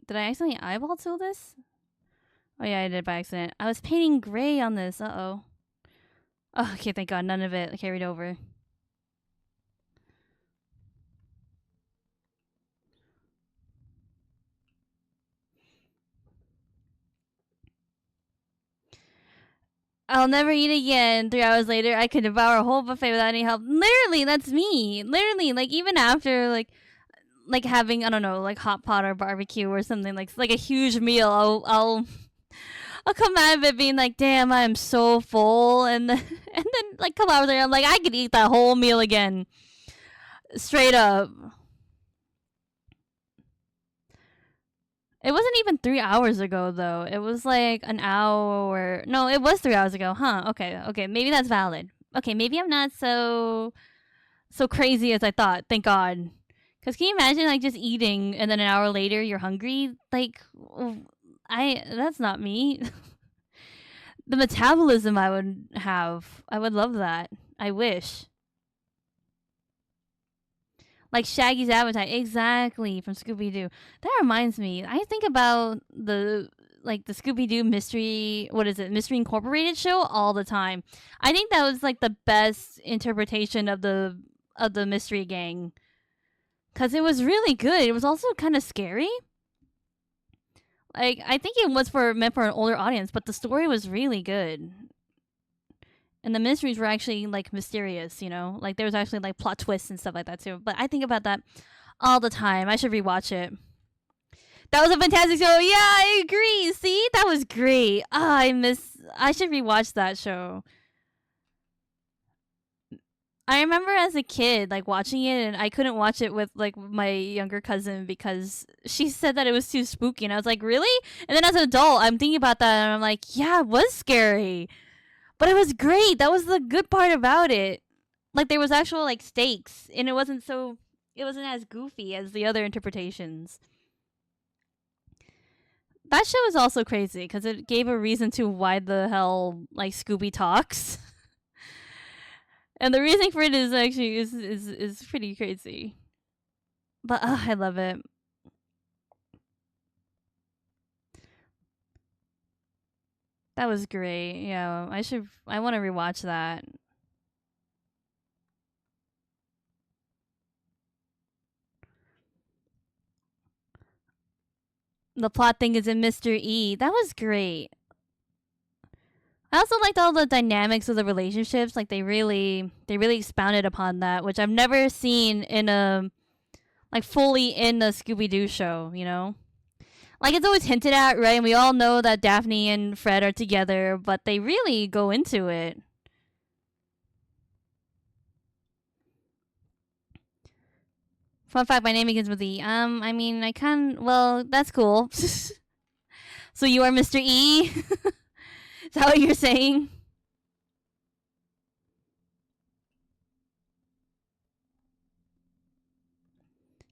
Did I accidentally eyeball tool this? Oh, yeah, I did by accident. I was painting gray on this. Uh-oh. Oh, okay, thank God. None of it carried over. I'll never eat again. 3 hours later, I could devour a whole buffet without any help. Literally, that's me. Literally, like, even after, like having, I don't know, like hot pot or barbecue or something, like a huge meal, I'll come out of it being like, damn, I am so full. And then, and then like, a couple hours later, I'm like, I could eat that whole meal again. Straight up. It wasn't even 3 hours ago, though. It was like an hour. No, it was 3 hours ago. Huh. Okay. Maybe that's valid. Okay, maybe I'm not so crazy as I thought. Thank God. Because can you imagine, like, just eating and then an hour later you're hungry? Like, that's not me. The metabolism I would have. I would love that. I wish. Like Shaggy's appetite, exactly, from Scooby Doo. That reminds me, I think about the Scooby Doo mystery, what is it, Mystery Incorporated show all the time. I think that was like the best interpretation of the Mystery Gang, because it was really good. It was also kind of scary. Like I think it was meant for an older audience, but the story was really good. And the mysteries were actually like mysterious, you know? Like there was actually like plot twists and stuff like that too. But I think about that all the time. I should rewatch it. That was a fantastic show. Yeah, I agree. See? That was great. I should rewatch that show. I remember as a kid like watching it, and I couldn't watch it with like my younger cousin because she said that it was too spooky, and I was like, "Really?" And then as an adult, I'm thinking about that and I'm like, "Yeah, it was scary." But it was great. That was the good part about it. Like there was actual like stakes, and it wasn't as goofy as the other interpretations. That show is also crazy because it gave a reason to why the hell like Scooby talks. And the reason for it is actually is pretty crazy. But I love it. That was great. Yeah, I want to rewatch that. The plot thing is in Mr. E. That was great. I also liked all the dynamics of the relationships. Like they really expounded upon that, which I've never seen in a like fully in the Scooby Doo show. You know, like it's always hinted at, right? And we all know that Daphne and Fred are together, but they really go into it. Fun fact: my name begins with E. I mean, I can. Well, that's cool. So you are Mr. E. Is that what you're saying?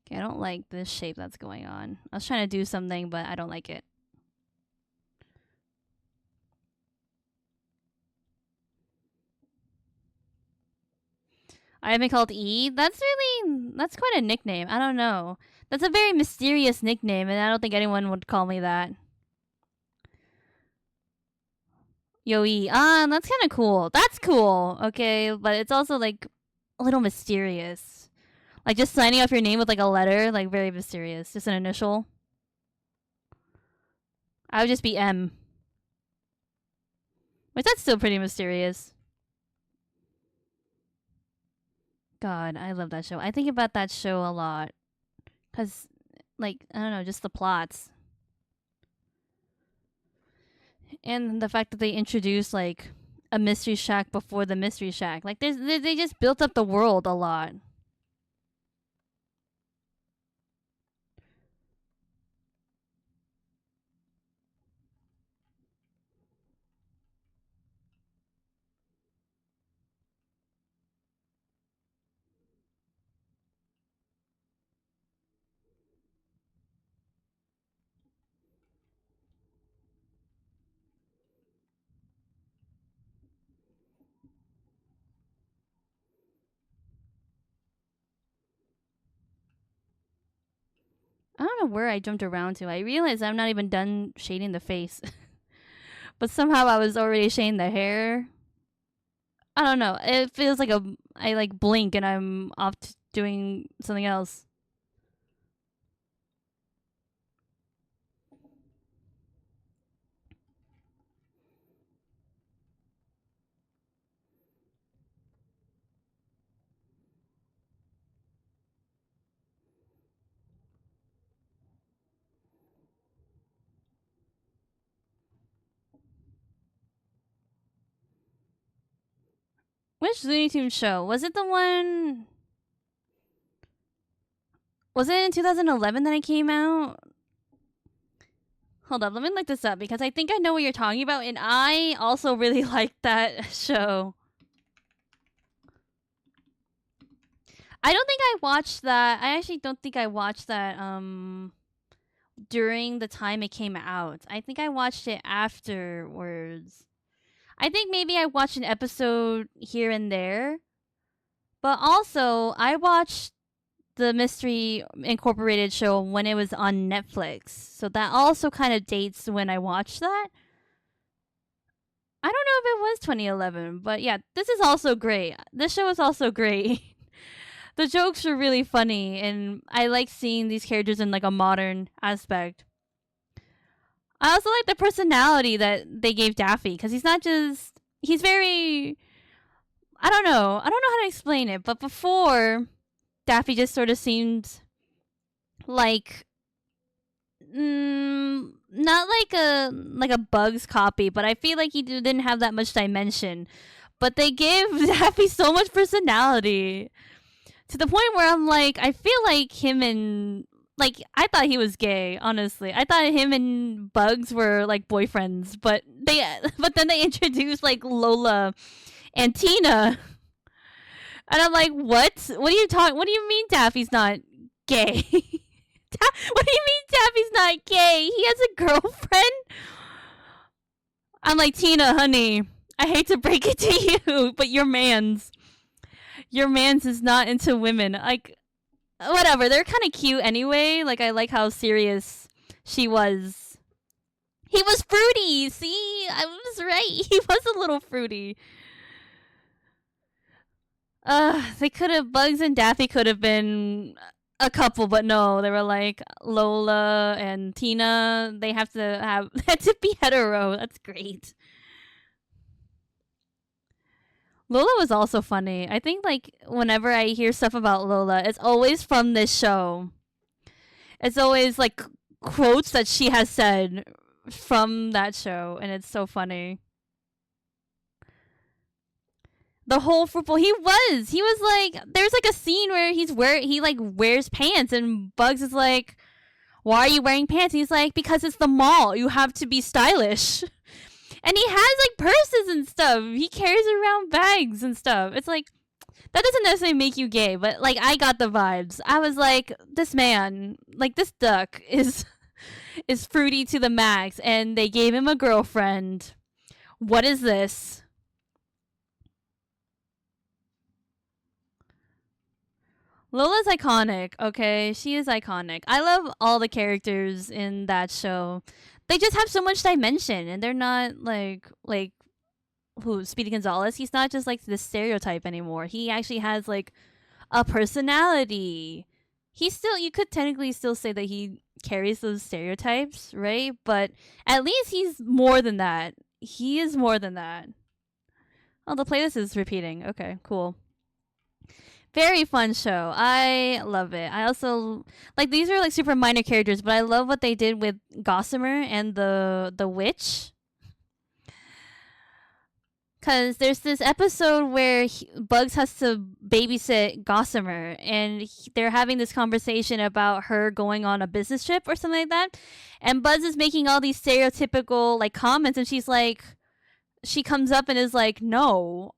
Okay, I don't like this shape that's going on. I was trying to do something, but I don't like it. I have been called E. That's quite a nickname. I don't know. That's a very mysterious nickname, and I don't think anyone would call me that. Yo E. That's kind of cool. That's cool. Okay, but it's also like a little mysterious. Like just signing off your name with like a letter, like very mysterious. Just an initial. I would just be M. Which that's still pretty mysterious. God, I love that show. I think about that show a lot. Cause like, I don't know, just the plots. And the fact that they introduced like a mystery shack before the mystery shack. Like they just built up the world a lot. I don't know where I jumped around to. I realized I'm not even done shading the face. But somehow I was already shading the hair. I don't know. It feels like I like blink and I'm off doing something else. Which Looney Tunes show? Was it the one? Was it in 2011 that it came out? Hold up, let me look this up because I think I know what you're talking about, and I also really liked that show. I don't think I watched that. I actually don't think I watched that during the time it came out. I think I watched it afterwards. I think maybe I watched an episode here and there, but also I watched the Mystery Incorporated show when it was on Netflix. So that also kind of dates when I watched that. I don't know if it was 2011, but yeah, this is also great. This show is also great. The jokes are really funny, and I like seeing these characters in like a modern aspect. I also like the personality that they gave Daffy because he's not just he's very I don't know how to explain it, but before Daffy just sort of seemed like not like a Bugs copy, but I feel like he didn't have that much dimension. But they gave Daffy so much personality to the point where I'm like, I feel like him and like I thought he was gay. Honestly, I thought him and Bugs were like boyfriends, but then they introduced like Lola and Tina, and I'm like, what? What are you talking? What do you mean Daffy's not gay? What do you mean Daffy's not gay? He has a girlfriend. I'm like, Tina, honey, I hate to break it to you, but your man's is not into women. Like, whatever. They're kind of cute anyway. Like, I like how serious she was. He was fruity. See, I was right. He was a little fruity. They could have Bugs and Daffy could have been a couple, but no, they were like Lola and Tina. They have to have had to be hetero. That's great. Lola was also funny. I think like whenever I hear stuff about Lola, it's always from this show. It's always like quotes that she has said from that show, and it's so funny. The whole football, he was like, there's like a scene where he like wears pants, and Bugs is like, why are you wearing pants? And he's like, because it's the mall. You have to be stylish. And he has like purses and stuff. He carries around bags and stuff. It's like that doesn't necessarily make you gay, but like I got the vibes. I was like, this man, like this duck is fruity to the max, and they gave him a girlfriend. What is this? Lola's iconic, okay? She is iconic. I love all the characters in that show. They just have so much dimension, and they're not like who Speedy Gonzalez. He's not just like this stereotype anymore. He actually has like a personality. He's still you could technically still say that he carries those stereotypes, right? But at least he's more than that. He is more than that. Oh, the playlist is repeating. Okay, cool. Very fun show. I love it. I also like these are like super minor characters, but I love what they did with Gossamer and the witch. Cause there's this episode where Bugs has to babysit Gossamer, and they're having this conversation about her going on a business trip or something like that, and Buzz is making all these stereotypical like comments, and she comes up and is like, no.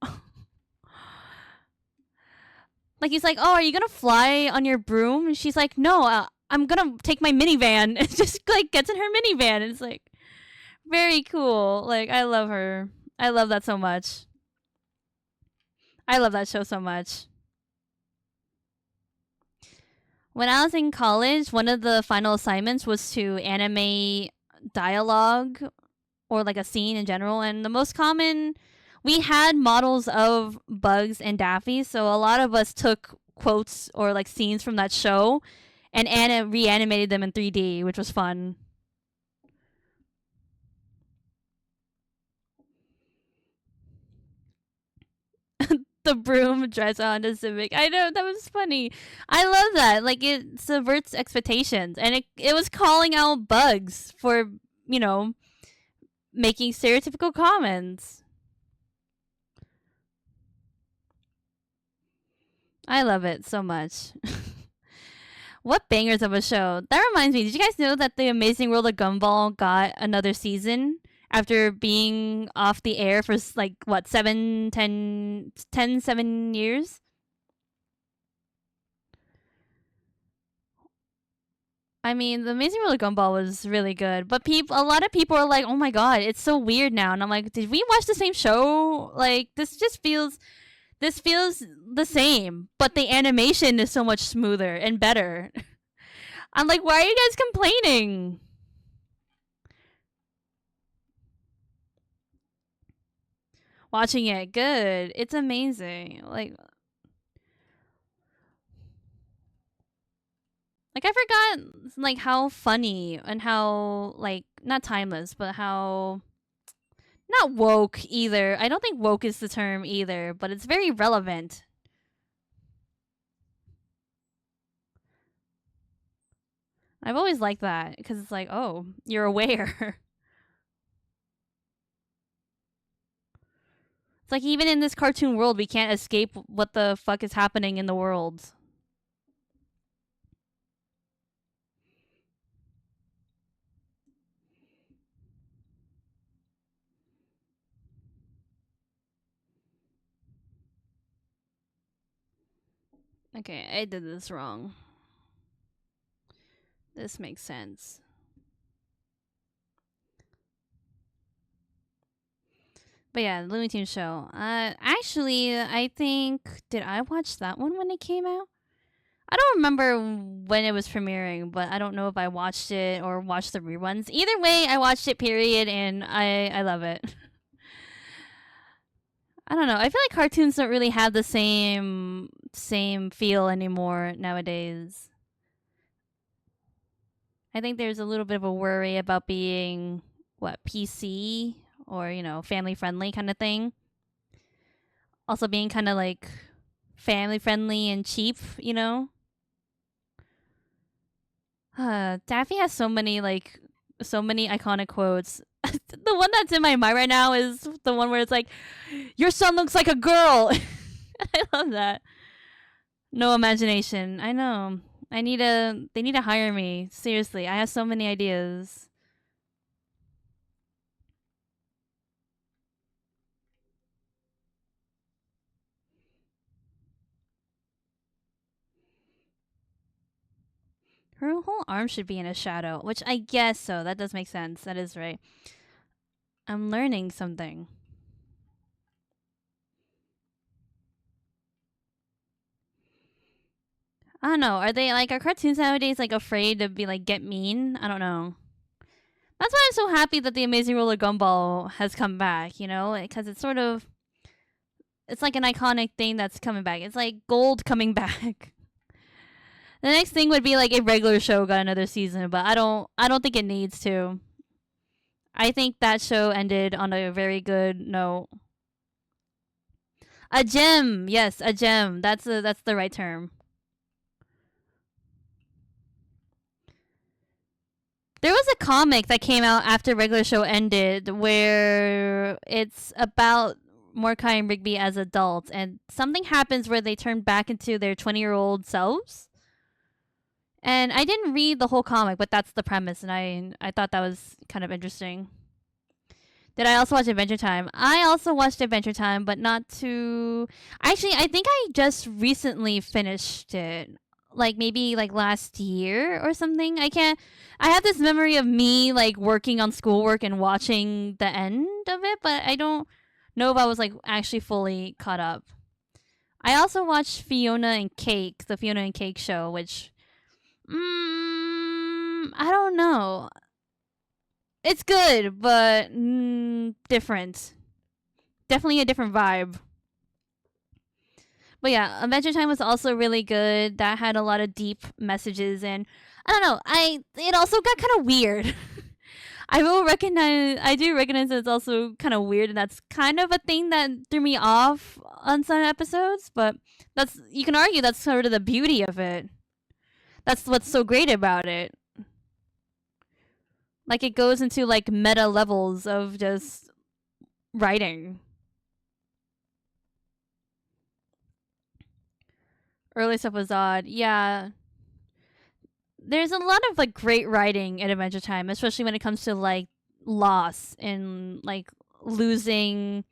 Like he's like, oh, are you gonna fly on your broom? And she's like, no, I'm gonna take my minivan. And just like gets in her minivan, and it's like very cool. Like I love her. I love that so much. I love that show so much. When I was in college, one of the final assignments was to animate dialogue or like a scene in general, and the most common we had models of Bugs and Daffy, so a lot of us took quotes or like scenes from that show and reanimated them in 3D, which was fun. The broom drives a Honda Civic. I know, that was funny. I love that. Like it subverts expectations, and it was calling out Bugs for you know making stereotypical comments. I love it so much. What bangers of a show. That reminds me, did you guys know that The Amazing World of Gumball got another season after being off the air for like, what, 7 years? I mean, the Amazing World of Gumball was really good, but a lot of people are like, "Oh my god, it's so weird now," and I'm like, "Did we watch the same show? Like, this feels the same, but the animation is so much smoother and better." I'm like, "Why are you guys complaining?" Watching it, good. It's amazing. Like I forgot like how funny and how like not timeless, but how not woke either. I don't think woke is the term either, but it's very relevant. I've always liked that because it's like, oh, you're aware. It's like even in this cartoon world, we can't escape what the fuck is happening in the world. Okay, I did this wrong. This makes sense. But yeah, Looney Tunes show. Actually, I think did I watch that one when it came out? I don't remember when it was premiering, but I don't know if I watched it or watched the reruns. Either way, I watched it. Period, and I love it. I don't know. I feel like cartoons don't really have the same feel anymore nowadays. I think there's a little bit of a worry about being what PC or family friendly kind of thing. Also being kind of like family friendly and cheap, Daffy has so many iconic quotes. The one that's in my mind right now is the one where it's like, "Your son looks like a girl." I love that. No imagination. I know. They need to hire me. Seriously, I have so many ideas. Her whole arm should be in a shadow, which I guess so. That does make sense. That is right. I'm learning something. I don't know. Are they like are cartoons nowadays like afraid to be like get mean? I don't know. That's why I'm so happy that the Amazing Roller Gumball has come back. Because it's like an iconic thing that's coming back. It's like gold coming back. The next thing would be like a regular show got another season, but I don't think it needs to. I think that show ended on a very good note. A gem, yes, a gem. That's the right term. There was a comic that came out after regular show ended where it's about Mordecai and Rigby as adults, and something happens where they turn back into their 20-year-old selves. And I didn't read the whole comic, but that's the premise, and I thought that was kind of interesting. Did I also watch Adventure Time? I also watched Adventure Time, but not too. Actually, I think I just recently finished it. Like maybe like last year or something. I can't. I have this memory of me like working on schoolwork and watching the end of it, but I don't know if I was like actually fully caught up. I also watched Fiona and Cake, the Fiona and Cake show, which I don't know. It's good, but different. Definitely a different vibe. But yeah, Adventure Time was also really good. That had a lot of deep messages, and I don't know. It also got kind of weird. I do recognize that it's also kind of weird, and that's kind of a thing that threw me off on some episodes. But you can argue that's sort of the beauty of it. That's what's so great about it. Like it goes into like meta levels of just writing. Early stuff was odd. Yeah. There's a lot of like great writing at Adventure Time, especially when it comes to like loss and like losing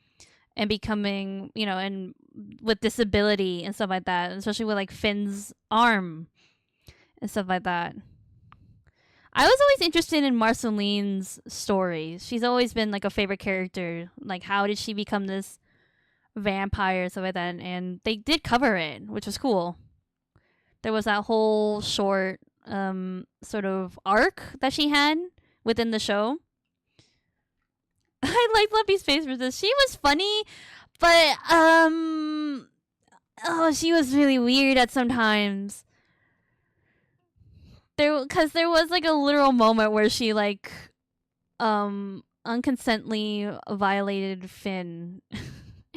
and becoming, and with disability and stuff like that, especially with like Finn's arm and stuff like that. I was always interested in Marceline's story. She's always been like a favorite character. Like, how did she become this vampire, stuff like that? And they did cover it, which was cool. There was that whole short sort of arc that she had within the show. I like Lumpy's face for this. She was funny, but oh, she was really weird at sometimes. There was like a literal moment where she like unconsently violated Finn.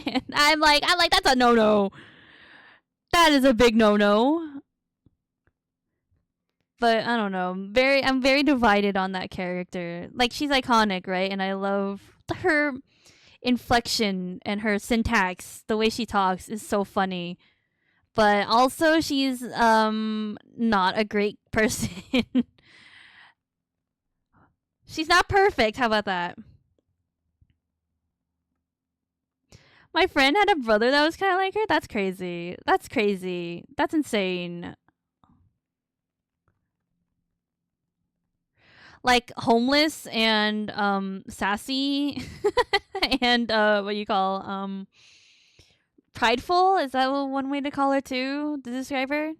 And I'm like that's a no. That is a big no. But I don't know. I'm very divided on that character. Like, she's iconic, right? And I love her inflection and her syntax. The way she talks is so funny. But also she's not a great person. She's not perfect. How about that? My friend had a brother that was kind of like her. That's crazy. That's crazy. That's insane. Like, homeless and sassy and what you call prideful. Is that one way to call her too, to describe her?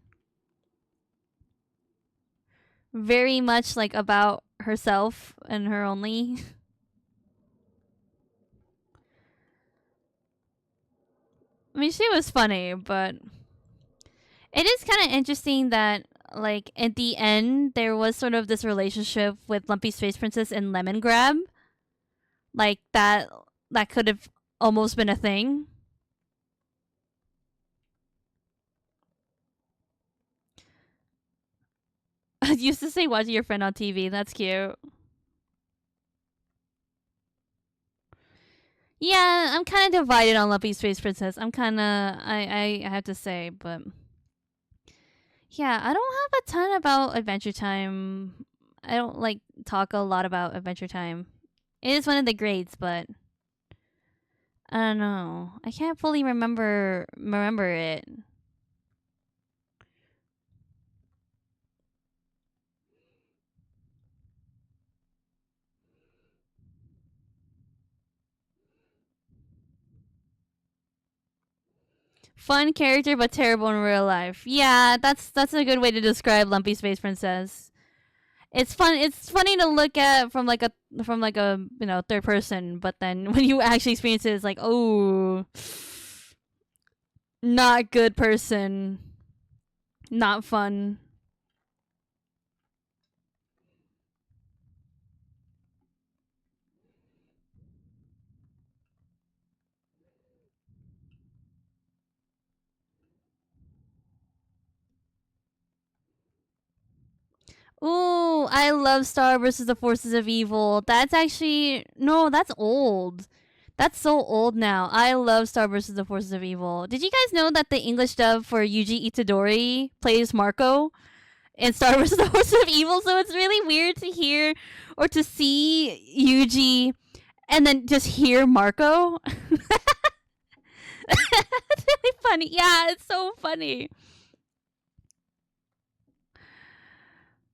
Very much like about herself and her only. I mean, she was funny, but it is kind of interesting that, like, at the end there was sort of this relationship with Lumpy Space Princess and Lemon Grab. Like, that could have almost been a thing. I used to say watching your friend on TV. That's cute. Yeah, I'm kind of divided on Lumpy Space Princess. I'm kind of I have to say, but yeah, I don't have a ton about Adventure Time. I don't like talk a lot about Adventure Time. It is one of the greats, but I don't know. I can't fully remember it. Fun character but terrible in real life. Yeah, that's a good way to describe Lumpy Space Princess. It's fun. It's funny to look at from like a third person, but then when you actually experience it, it's like, oh, not good person, not fun. Ooh, I love Star versus the Forces of Evil. That's actually no, that's old. That's so old now. I love Star versus the Forces of Evil. Did you guys know that the English dub for Yuji Itadori plays Marco in Star Wars: The Forces of Evil? So it's really weird to hear or to see Yuji and then just hear Marco. It's really funny. Yeah, it's so funny.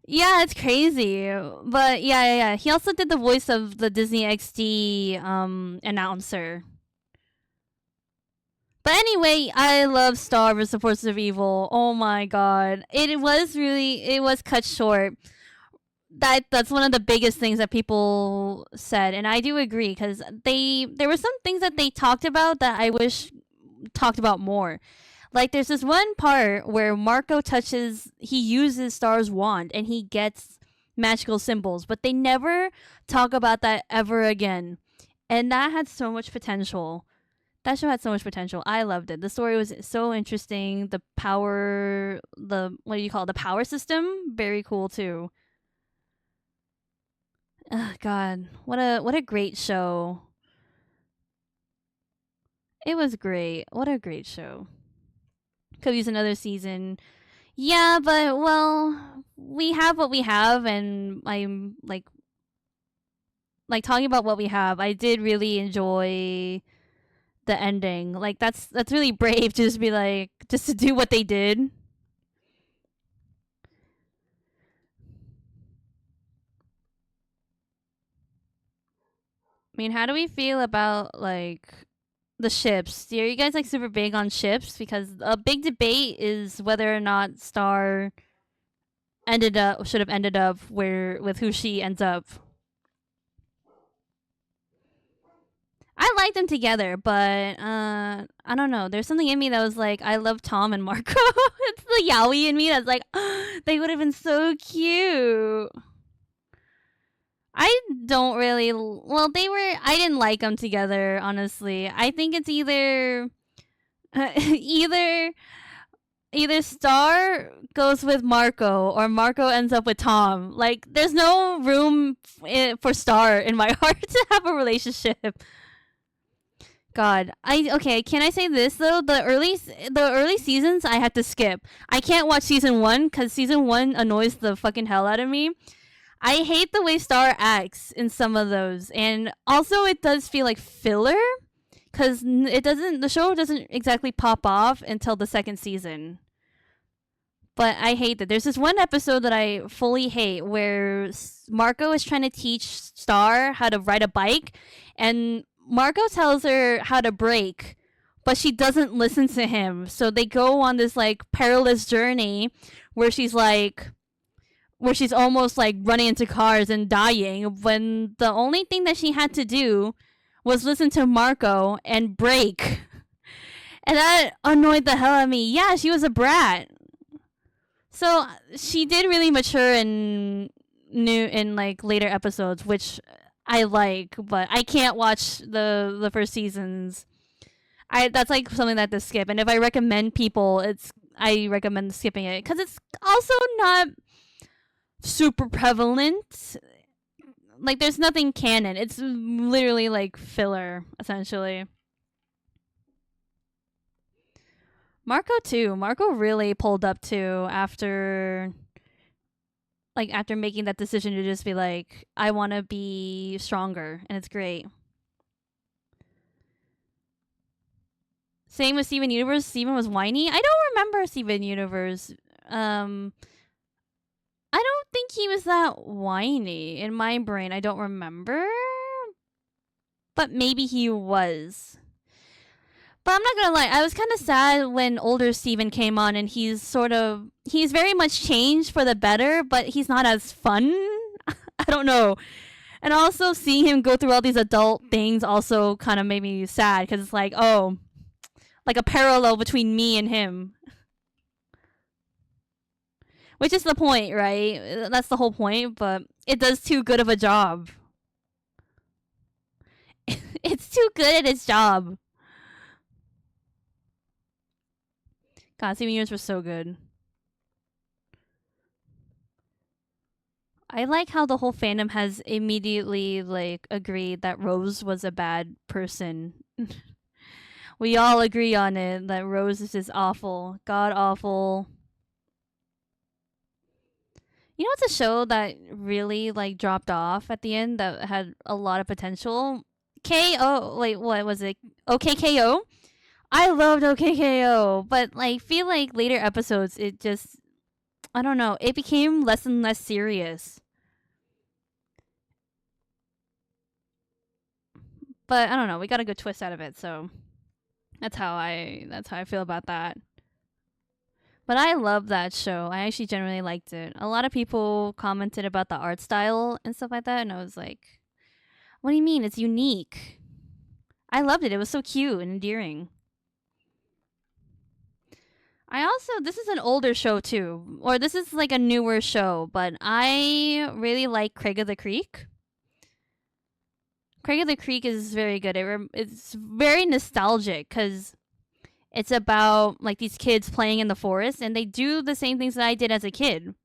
Yeah, it's crazy. But yeah. He also did the voice of the Disney XD announcer. But anyway, I love Star vs. the Forces of Evil. Oh my god. It was cut short. That's one of the biggest things that people said, and I do agree because there were some things that they talked about that I wish talked about more. Like, there's this one part where Marco he uses Star's wand and he gets magical symbols, but they never talk about that ever again. And that had so much potential. That show had so much potential. I loved it. The story was so interesting. What do you call it? The power system, very cool too. God, what a great show. It was great. What a great show. Could use another season. Yeah, but well, we have what we have, and I'm like talking about what we have. I did really enjoy the ending. Like, that's really brave to just be like, just to do what they did. I mean, how do we feel about like the ships? Are you guys like super big on ships? Because a big debate is whether or not Star ended up should have ended up where with who she ends up. I like them together, but I don't know. There's something in me that was like, I love Tom and Marco. It's the yaoi in me that's like, they would have been so cute. I don't really. Well, they were. I didn't like them together. Honestly, I think it's either, either either Star goes with Marco or Marco ends up with Tom. Like, there's no room for Star in my heart to have a relationship. God, okay. Can I say this though? The early seasons I had to skip. I can't watch season 1 because season 1 annoys the fucking hell out of me. I hate the way Star acts in some of those, and also it does feel like filler because it doesn't. The show doesn't exactly pop off until the second season. But I hate that. There's this one episode that I fully hate where Marco is trying to teach Star how to ride a bike, and Marco tells her how to brake, but she doesn't listen to him. So they go on this like perilous journey where she's almost like running into cars and dying when the only thing that she had to do was listen to Marco and brake. And that annoyed the hell out of me. Yeah, she was a brat. So she did really mature in like later episodes, which I like, but I can't watch the first seasons. That's like something that I have to skip. And if I recommend people, I recommend skipping it because it's also not super prevalent. Like, there's nothing canon. It's literally like filler, essentially. Marco too. Marco really pulled up too after making that decision to just be like, I want to be stronger, and it's great. Same with Steven Universe. Steven was whiny. I don't remember Steven Universe. I don't think he was that whiny in my brain. I don't remember, but maybe he was. But I'm not gonna lie, I was kind of sad when older Steven came on, and he's very much changed for the better, but he's not as fun. I don't know. And also seeing him go through all these adult things also kind of made me sad because it's like, oh, like a parallel between me and him. Which is the point, right? That's the whole point, but it does too good of a job. It's too good at its job. God, Steven Universe was so good. I like how the whole fandom has immediately like agreed that Rose was a bad person. We all agree on it that Rose is just awful, god awful. You know what's a show that really like dropped off at the end that had a lot of potential? KO. Wait, what was it? OKKO. I loved OKKO, but like feel like later episodes it just, I don't know, it became less and less serious. But I don't know, we got a good twist out of it, so that's how I feel about that. But I love that show. I actually generally liked it. A lot of people commented about the art style and stuff like that, and I was like, what do you mean? It's unique. I loved it. It was so cute and endearing. This is an older show too, or this is like a newer show, but I really like Craig of the Creek. Craig of the Creek is very good. It's very nostalgic because it's about like these kids playing in the forest, and they do the same things that I did as a kid.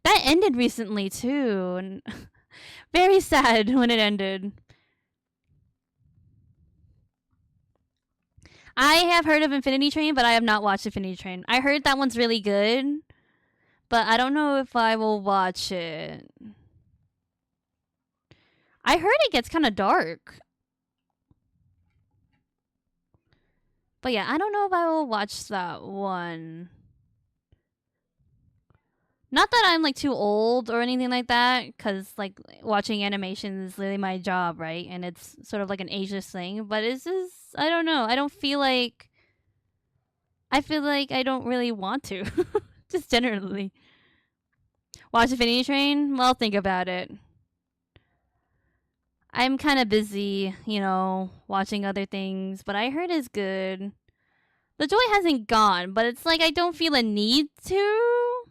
That ended recently too, and very sad when it ended. I have heard of Infinity Train, but I have not watched Infinity Train. I heard that one's really good, but I don't know if I will watch it. I heard it gets kind of dark. But yeah, I don't know if I will watch that one. Not that I'm like too old or anything like that, because like watching animation is literally my job, right? And it's sort of like an ageist thing. But it's just I don't know. I feel like I don't really want to. Just generally watch Infinity Train. Well, think about it. I'm kind of busy, watching other things, but I heard it's good. The joy hasn't gone, but it's like I don't feel a need to.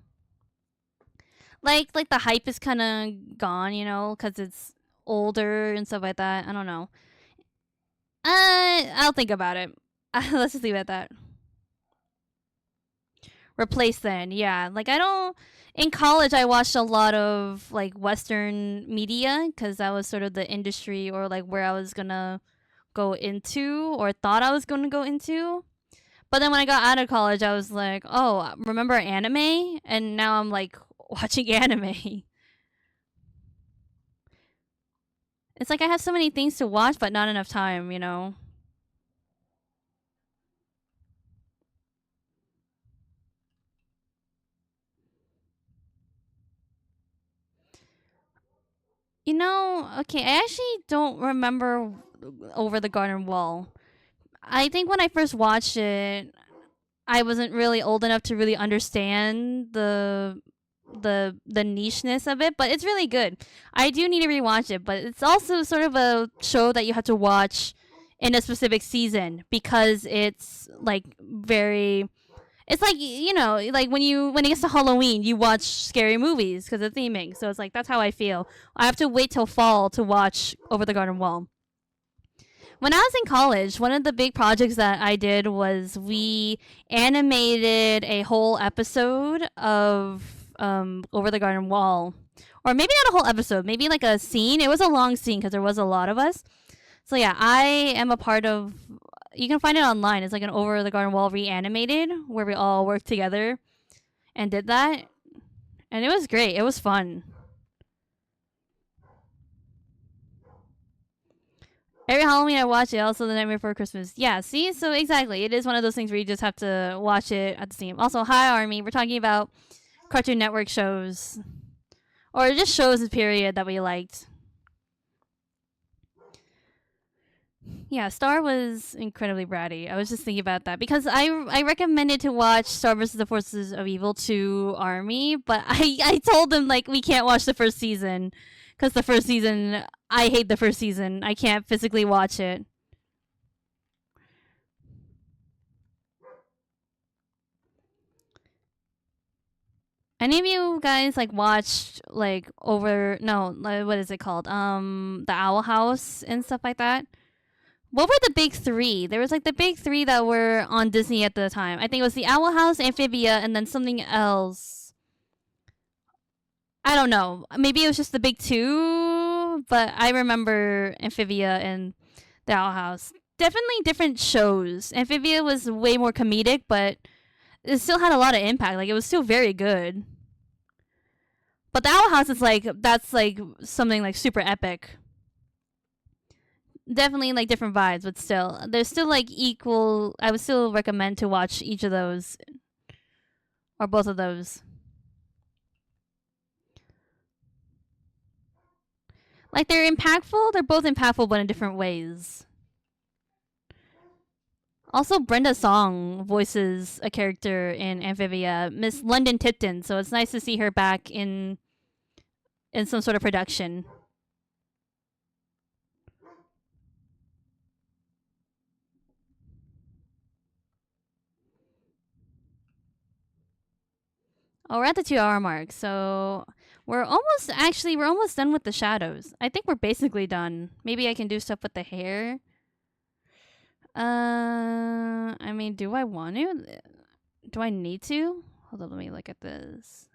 Like the hype is kind of gone, because it's older and stuff like that. I don't know. I'll think about it. Let's just leave it at that. Replace then, yeah. Like I don't. In college, I watched a lot of like Western media because that was sort of the industry or like where I was gonna go into or thought I was gonna go into. But then when I got out of college, I was like, oh, remember anime? And now I'm like watching anime. It's like I have so many things to watch, but not enough time. Okay, I actually don't remember Over the Garden Wall. I think when I first watched it, I wasn't really old enough to really understand the nicheness of it, but it's really good. I do need to rewatch it, but it's also sort of a show that you have to watch in a specific season because it's like very it's like like when it gets to Halloween, you watch scary movies because of theming. So it's like that's how I feel. I have to wait till fall to watch Over the Garden Wall. When I was in college, one of the big projects that I did was we animated a whole episode of Over the Garden Wall. Or maybe not a whole episode, maybe like a scene. It was a long scene because there was a lot of us. So yeah, I am a part of. You can find it online. It's like an Over the Garden Wall reanimated where we all worked together and did that. And it was great. It was fun. Every Halloween I watch it. Also, The Night Before Christmas. Yeah, see? So, exactly. It is one of those things where you just have to watch it at the same. Also, hi, Army. We're talking about Cartoon Network shows. Or just shows, period, that we liked. Yeah, Star was incredibly bratty. I was just thinking about that because I recommended to watch Star vs. the Forces of Evil to Army, but I told them like we can't watch the first season because the first season I hate the first season. I can't physically watch it. Any of you guys like watched like over no what is it called the Owl House and stuff like that? What were the big three? There was like the big three that were on Disney at the time. I think it was the Owl House, Amphibia, and then something else. I don't know. Maybe it was just the big two, but I remember Amphibia and the Owl House. Definitely different shows. Amphibia was way more comedic, but it still had a lot of impact. Like it was still very good. But the Owl House is like that's like something like super epic. Definitely like different vibes, but still, there's still like equal. I would still recommend to watch each of those or both of those. Like they're impactful. They're both impactful, but in different ways. Also, Brenda Song voices a character in Amphibia, Miss London Tipton. So it's nice to see her back in some sort of production. Oh, we're at the 2 hour mark, so we're almost done with the shadows. I think we're basically done. Maybe I can do stuff with the hair. I mean, do I want to? Do I need to? Hold on, let me look at this.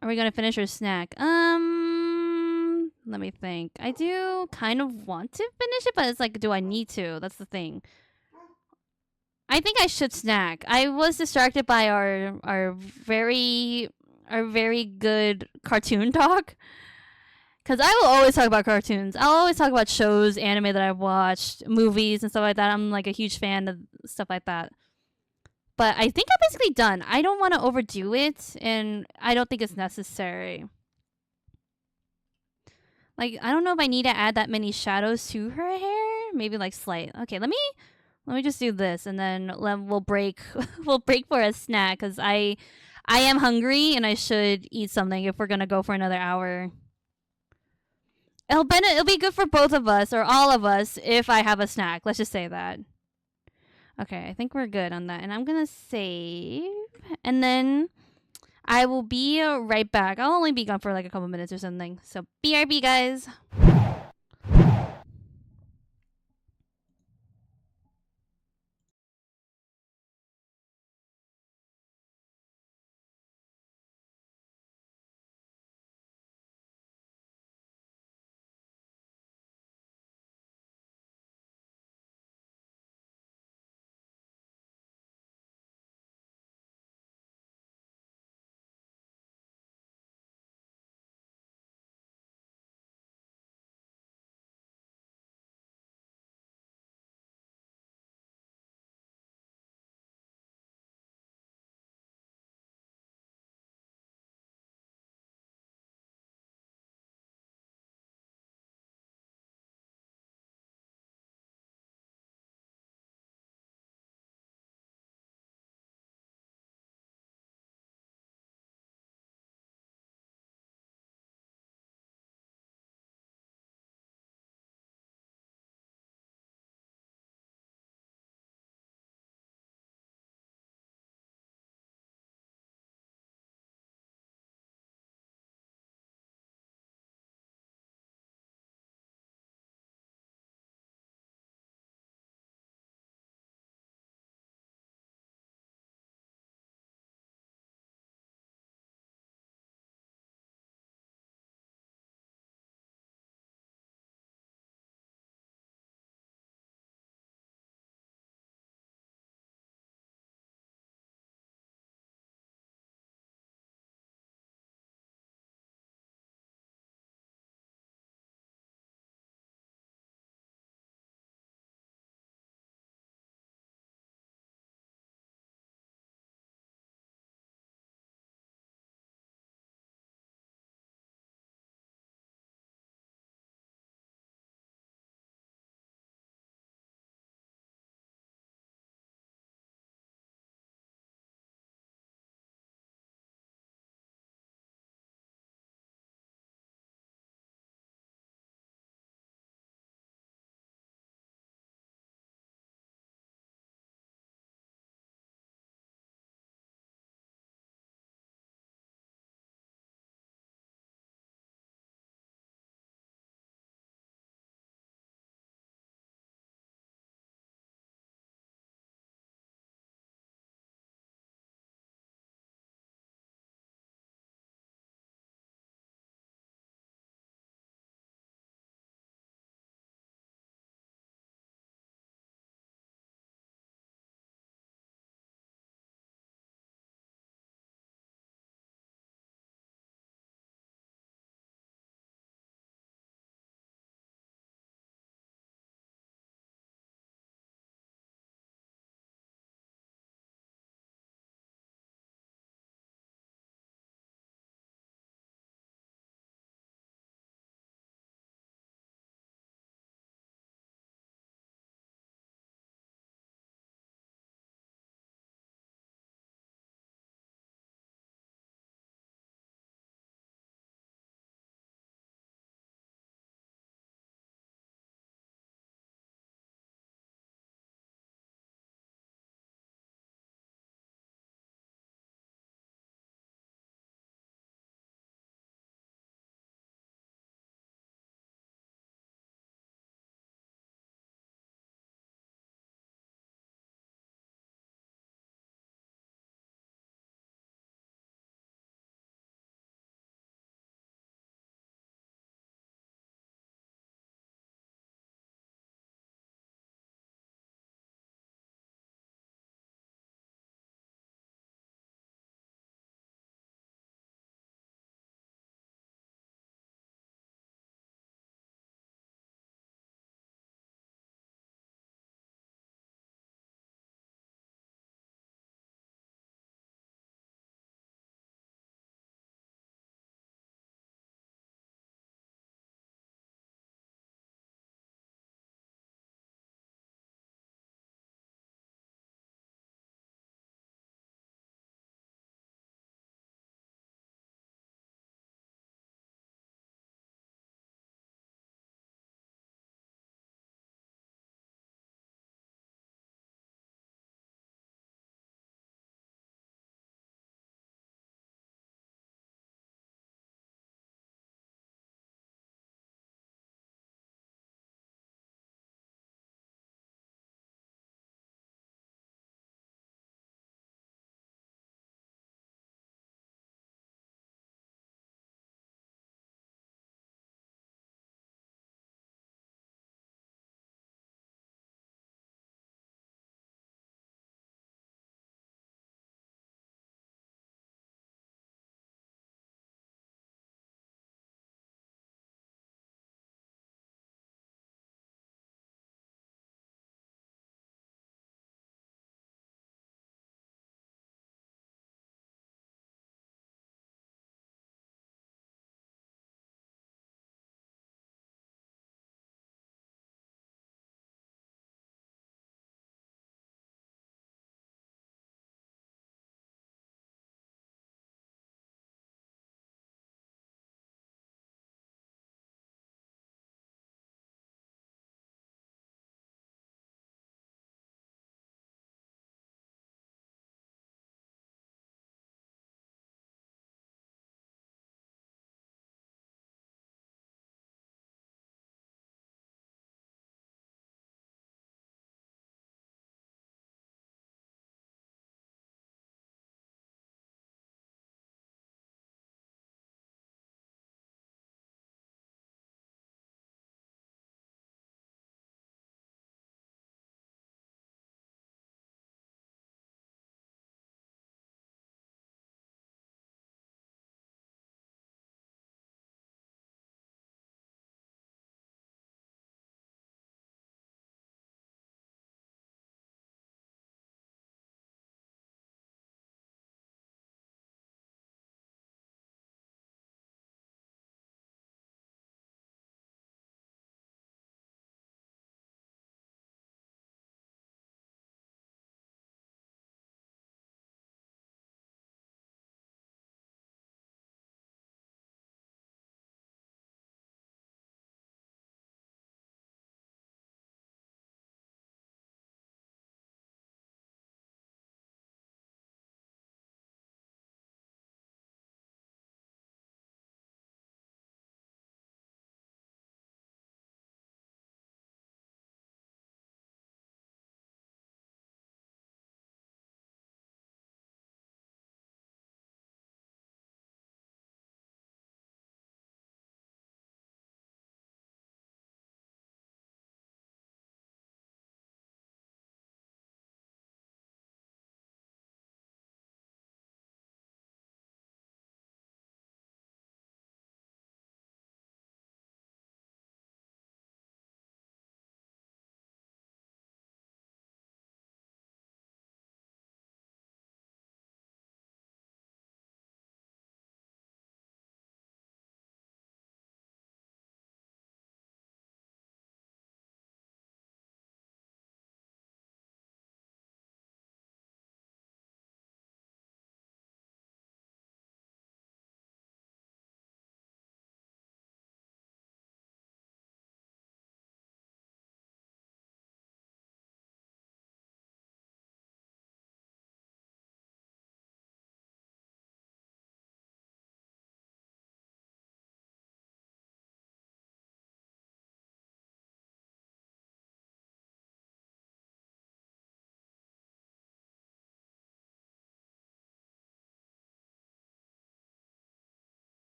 Are we gonna finish our snack? Let me think. I do kind of want to finish it, but it's like, do I need to? That's the thing. I think I should snack. I was distracted by our very good cartoon talk, Because I will always talk about cartoons. I'll always talk about shows, anime that I've watched, movies, and stuff like that. I'm like a huge fan of stuff like that. But I think I'm basically done. I don't want to overdo it, and I don't think it's necessary. Like, I don't know if I need to add that many shadows to her hair. Maybe like slight. Okay, let me just do this, and then we'll break. We'll break for a snack because I am hungry and I should eat something if we're gonna go for another hour. It'll be good for both of us or all of us if I have a snack. Let's just say that. Okay, I think we're good on that, and I'm gonna save, and then I will be right back. I'll only be gone for like a couple minutes or something. So BRB, guys.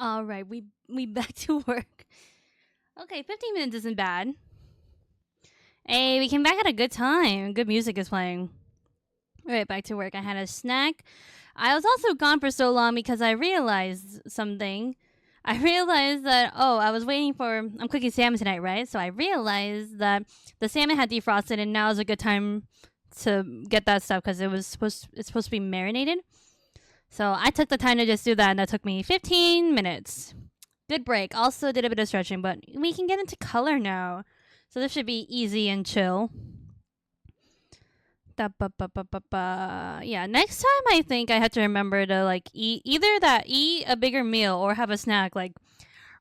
All right, we back to work. Okay, 15 minutes isn't bad. Hey, we came back at a good time. Good music is playing. All right, back to work. I had a snack. I was also gone for so long because I realized something. I realized that I was waiting for I'm cooking salmon tonight, right? So I realized that the salmon had defrosted, and now is a good time to get that stuff because it's supposed to be marinated. So I took the time to just do that, and that took me 15 minutes. Good break. Also did a bit of stretching, but we can get into color now. So this should be easy and chill. Yeah, next time I think I have to remember to like eat a bigger meal or have a snack like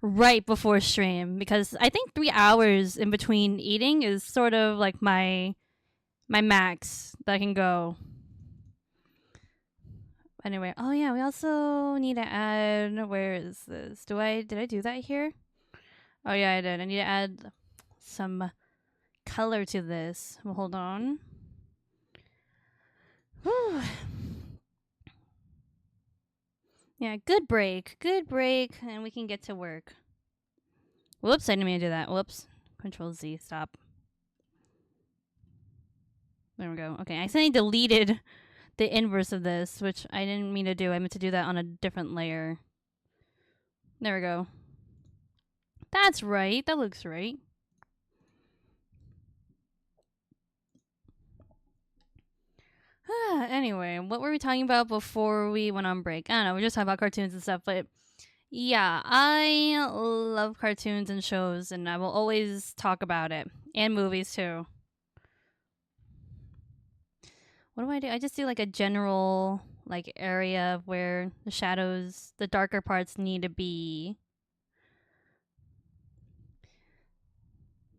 right before stream because I think 3 hours in between eating is sort of like my max that I can go. Anyway, oh yeah, we also need to add. Where is this? Did I do that here? Oh yeah, I did. I need to add some color to this. Well, hold on. Whew. Yeah, good break, and we can get to work. Whoops, I didn't mean to do that. Whoops. Control Z, stop. There we go. Okay, I accidentally deleted the inverse of this, which I didn't mean to do. I meant to do that on a different layer. There we go. That's right. That looks right. Anyway, what were we talking about before we went on break? I don't know. We are just talking about cartoons and stuff, but yeah, I love cartoons and shows, and I will always talk about it. And movies, too. What do? I just do like a general like area where the shadows, the darker parts need to be.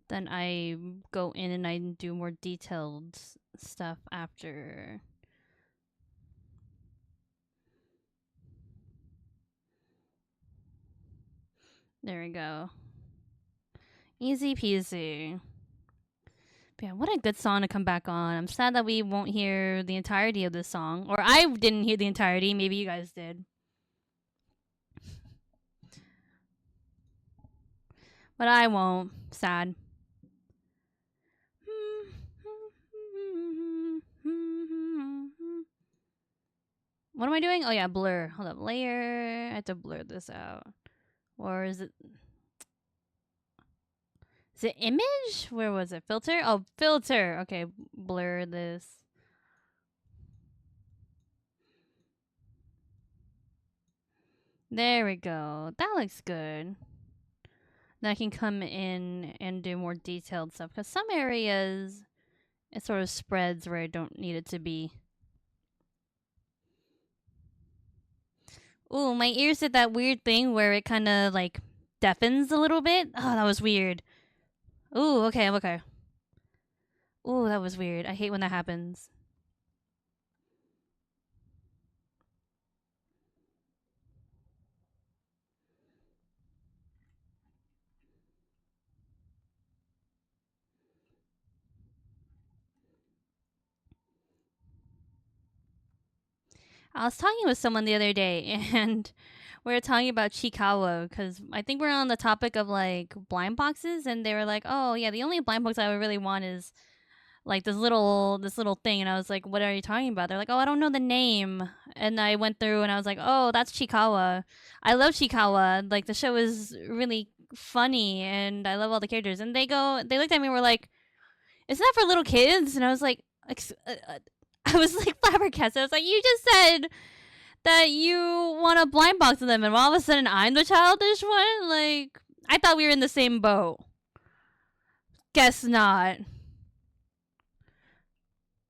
Then I go in and I do more detailed stuff after. There we go. Easy peasy. But yeah, what a good song to come back on. I'm sad that we won't hear the entirety of this song. Or I didn't hear the entirety. Maybe you guys did. But I won't. Sad. What am I doing? Oh yeah, blur. Hold up. Layer. I have to blur this out. Or is it... Is it image? Where was it? Filter? Oh, filter. Okay, blur this. There we go. That looks good. Then I can come in and do more detailed stuff. Because some areas, it sort of spreads where I don't need it to be. Ooh, my ears did that weird thing where it kind of like deafens a little bit. Oh, that was weird. Ooh, okay, I'm okay. Ooh, that was weird. I hate when that happens. I was talking with someone the other day, and we were talking about Chikawa because I think we're on the topic of like blind boxes, and they were like, "Oh yeah, the only blind box I would really want is like this little thing." And I was like, "What are you talking about?" They're like, "Oh, I don't know the name." And I went through, and I was like, "Oh, that's Chikawa. I love Chikawa. Like the show is really funny, and I love all the characters." And they looked at me, and were like, "Isn't that for little kids?" And I was like, I was like flabbergasted. I was like, "You just said that you want a blind box of them, and all of a sudden I'm the childish one? Like, I thought we were in the same boat. Guess not."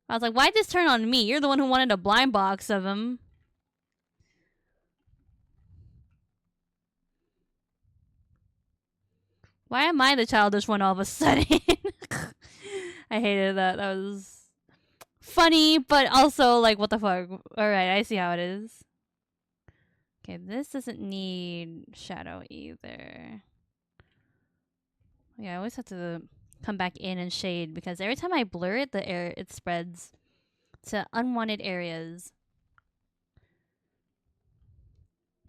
I was like, "Why'd this turn on me? You're the one who wanted a blind box of him." Why am I the childish one all of a sudden? I hated that. That was funny, but also like, what the fuck? Alright, I see how it is. Okay, this doesn't need shadow either. Yeah, I always have to come back in and shade because every time I blur it, it spreads to unwanted areas.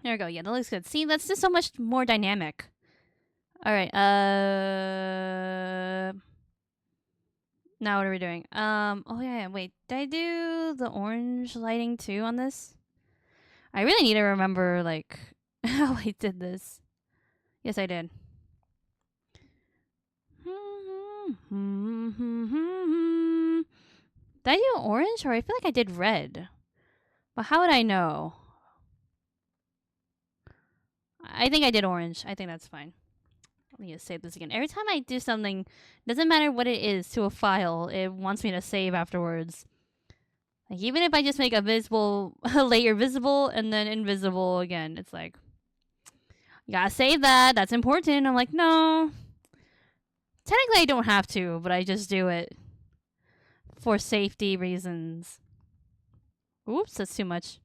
There we go. Yeah, that looks good. See, that's just so much more dynamic. All right. Now what are we doing? Oh yeah. Wait, did I do the orange lighting too on this? I really need to remember like how I did this. Yes, I did. Did I do orange or I feel like I did red? But how would I know? I think I did orange. I think that's fine. Let me just save this again. Every time I do something, doesn't matter what it is to a file, it wants me to save afterwards. Like even if I just make a visible a layer visible and then invisible again, it's like you gotta save that. That's important. I'm like, no. Technically, I don't have to, but I just do it for safety reasons. Oops, that's too much.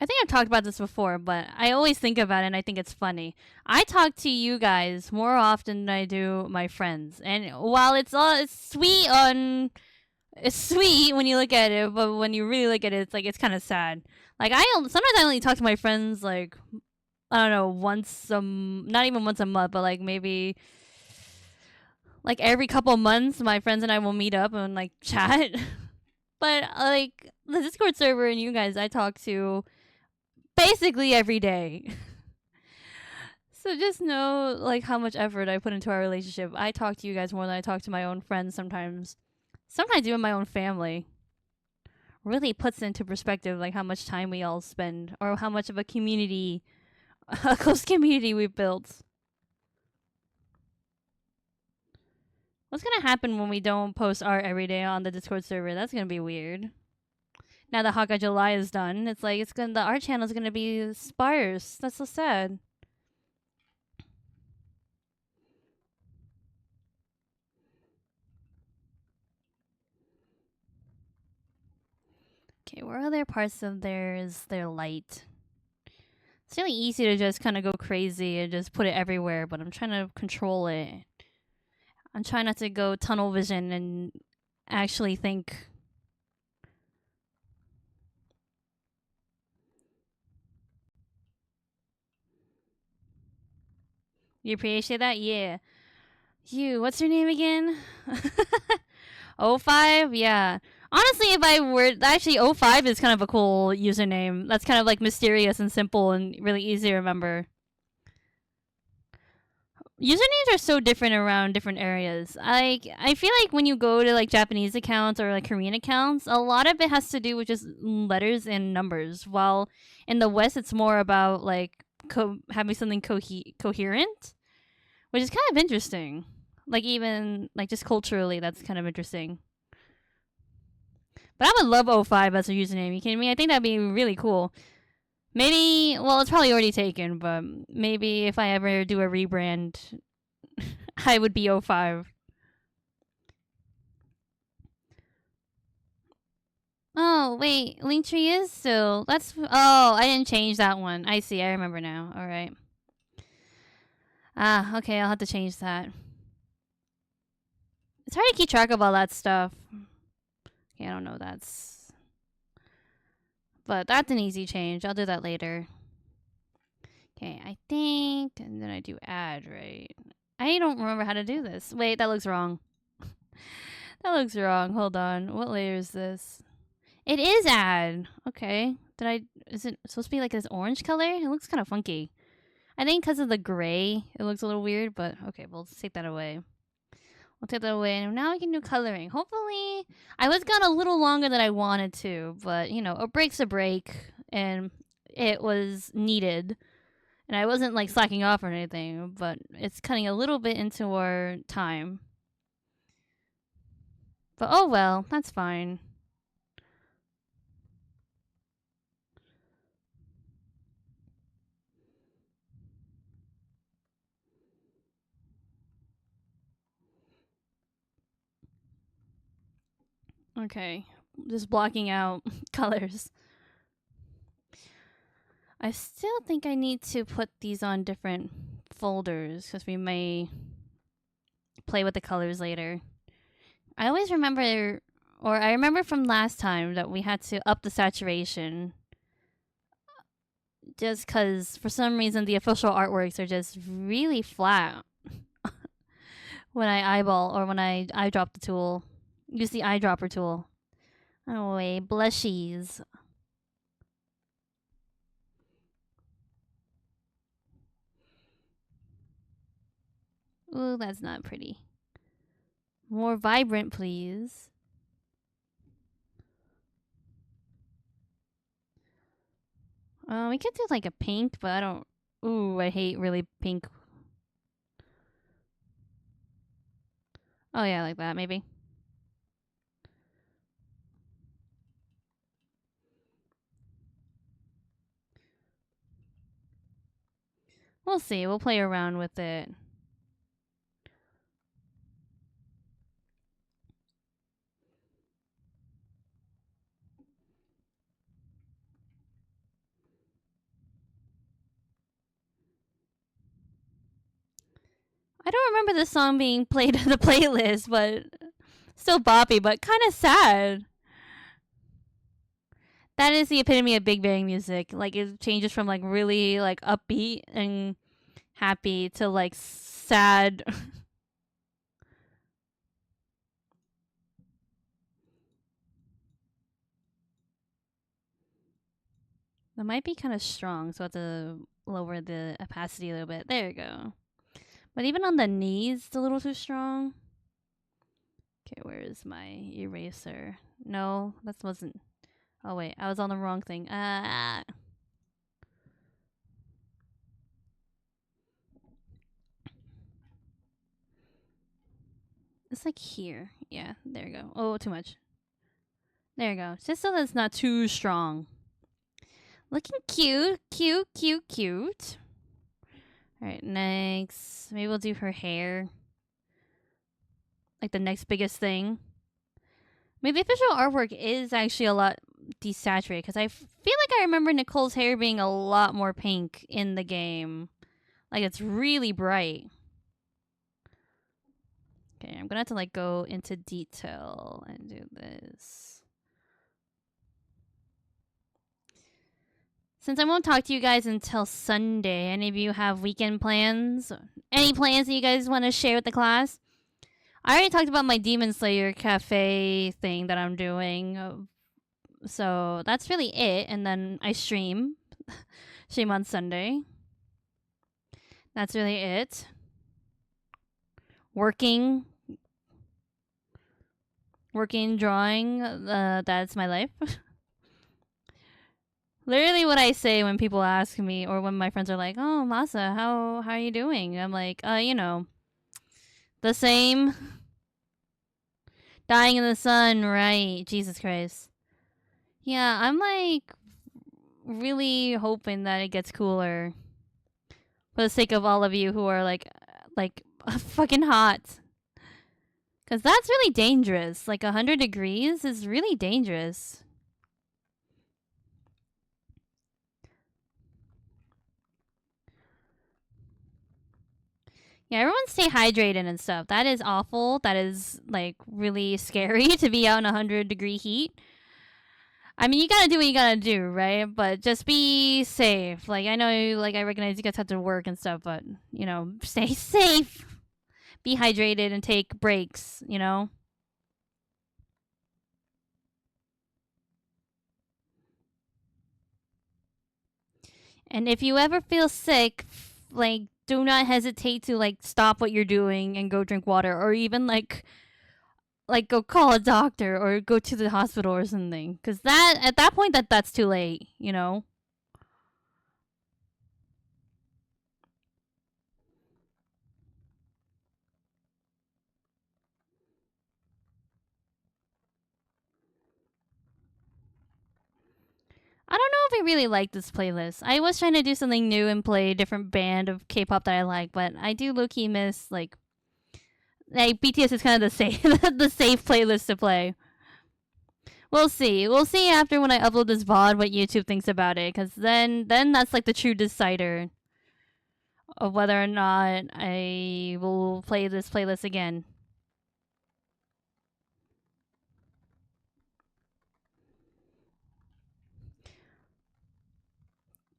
I think I've talked about this before, but I always think about it and I think it's funny. I talk to you guys more often than I do my friends. And while it's sweet it's sweet when you look at it, but when you really look at it, it's like it's kind of sad. Like sometimes I only talk to my friends like I don't know, not even once a month, but like maybe like every couple months my friends and I will meet up and like chat. But like the Discord server and you guys I talk to basically every day. So just know like how much effort I put into our relationship. I talk to you guys more than I talk to my own friends sometimes. Sometimes even my own family. Really puts into perspective like how much time we all spend or how much of a community a close community we've built. What's gonna happen when we don't post art every day on the Discord server? That's gonna be weird. Now that Hawkeye July is done, it's like the art channel is gonna be sparse. That's so sad. Okay, where other parts of their light? It's really easy to just kind of go crazy and just put it everywhere, but I'm trying to control it. I'm trying not to go tunnel vision and actually think. You appreciate that? Yeah. You, what's your name again? 05? Yeah. Honestly, if I were actually 05 is kind of a cool username. That's kind of like mysterious and simple and really easy to remember. Usernames are so different around different areas. I feel like when you go to like Japanese accounts or like Korean accounts, a lot of it has to do with just letters and numbers. While in the West, it's more about like having something coherent, which is kind of interesting. Like even like just culturally, that's kind of interesting. But I would love 05 as a username. You kidding me? I think that'd be really cool. Maybe, well, it's probably already taken, but maybe if I ever do a rebrand, I would be 05. Oh, wait, Linktree is still. Oh, I didn't change that one. I see, I remember now. Alright. Ah, okay, I'll have to change that. It's hard to keep track of all that stuff. Okay, I don't know, but that's an easy change. I'll do that later. Okay, I think, and then I do add, right? I don't remember how to do this. Wait, that looks wrong. That looks wrong. Hold on. What layer is this? It is add. Okay. Is it supposed to be like this orange color? It looks kind of funky. I think because of the gray, it looks a little weird, but okay, we'll take that away. We'll take that away, and now we can do coloring. Hopefully, I was gone a little longer than I wanted to, but, you know, a break's a break, and it was needed. And I wasn't, like, slacking off or anything, but it's cutting a little bit into our time. But, oh well, that's fine. Okay, just blocking out colors. I still think I need to put these on different folders because we may play with the colors later. I always remember, or I remember from last time that we had to up the saturation just because for some reason the official artworks are just really flat when I eyeball or when I eyedrop the tool. Use the eyedropper tool. Oh wait, blushies. Ooh, that's not pretty. More vibrant, please. We could do like a pink, but I don't. Ooh, I hate really pink. Oh yeah, like that maybe. We'll see. We'll play around with it. I don't remember this song being played in the playlist, but still boppy, but kind of sad. That is the epitome of Big Bang music. Like it changes from like really like upbeat and happy to like sad. That might be kind of strong, so I have to lower the opacity a little bit. There you go. But even on the knees, it's a little too strong. Okay, where is my eraser? No, that wasn't. Oh wait, I was on the wrong thing. It's like here. Yeah, there you go. Oh, too much. There you go. Just so that it's not too strong. Looking cute, cute, cute, cute. Alright, next. Maybe we'll do her hair. Like the next biggest thing. I mean, the official artwork is actually a lot desaturated because I feel like I remember Nicole's hair being a lot more pink in the game. Like it's really bright. Okay, I'm gonna have to like go into detail and do this. Since I won't talk to you guys until Sunday, any of you have weekend plans? Any plans that you guys want to share with the class? I already talked about my Demon Slayer cafe thing that I'm doing. So that's really it. And then I stream. Stream on Sunday. That's really it. Working, drawing. That's my life. Literally what I say when people ask me or when my friends are like, "Oh, Masa, how are you doing?" I'm like, you know, the same. Dying in the sun, right? Jesus Christ. Yeah, I'm like really hoping that it gets cooler for the sake of all of you who are like fucking hot. Cause that's really dangerous. Like 100 degrees is really dangerous. Yeah, everyone stay hydrated and stuff. That is awful. That is like really scary to be out in 100-degree heat. I mean, you gotta do what you gotta do, right? But just be safe. Like I know, like I recognize you guys have to work and stuff, but you know, stay safe. Be hydrated and take breaks. You know. And if you ever feel sick, like do not hesitate to like stop what you're doing and go drink water or even like go call a doctor or go to the hospital or something cuz that at that point that's too late, you know. I don't know if I really like this playlist. I was trying to do something new and play a different band of K-pop that I like, but I do low-key miss like BTS is kind of the safe the safe playlist to play. We'll see. We'll see after when I upload this VOD what YouTube thinks about it, because then that's like the true decider of whether or not I will play this playlist again.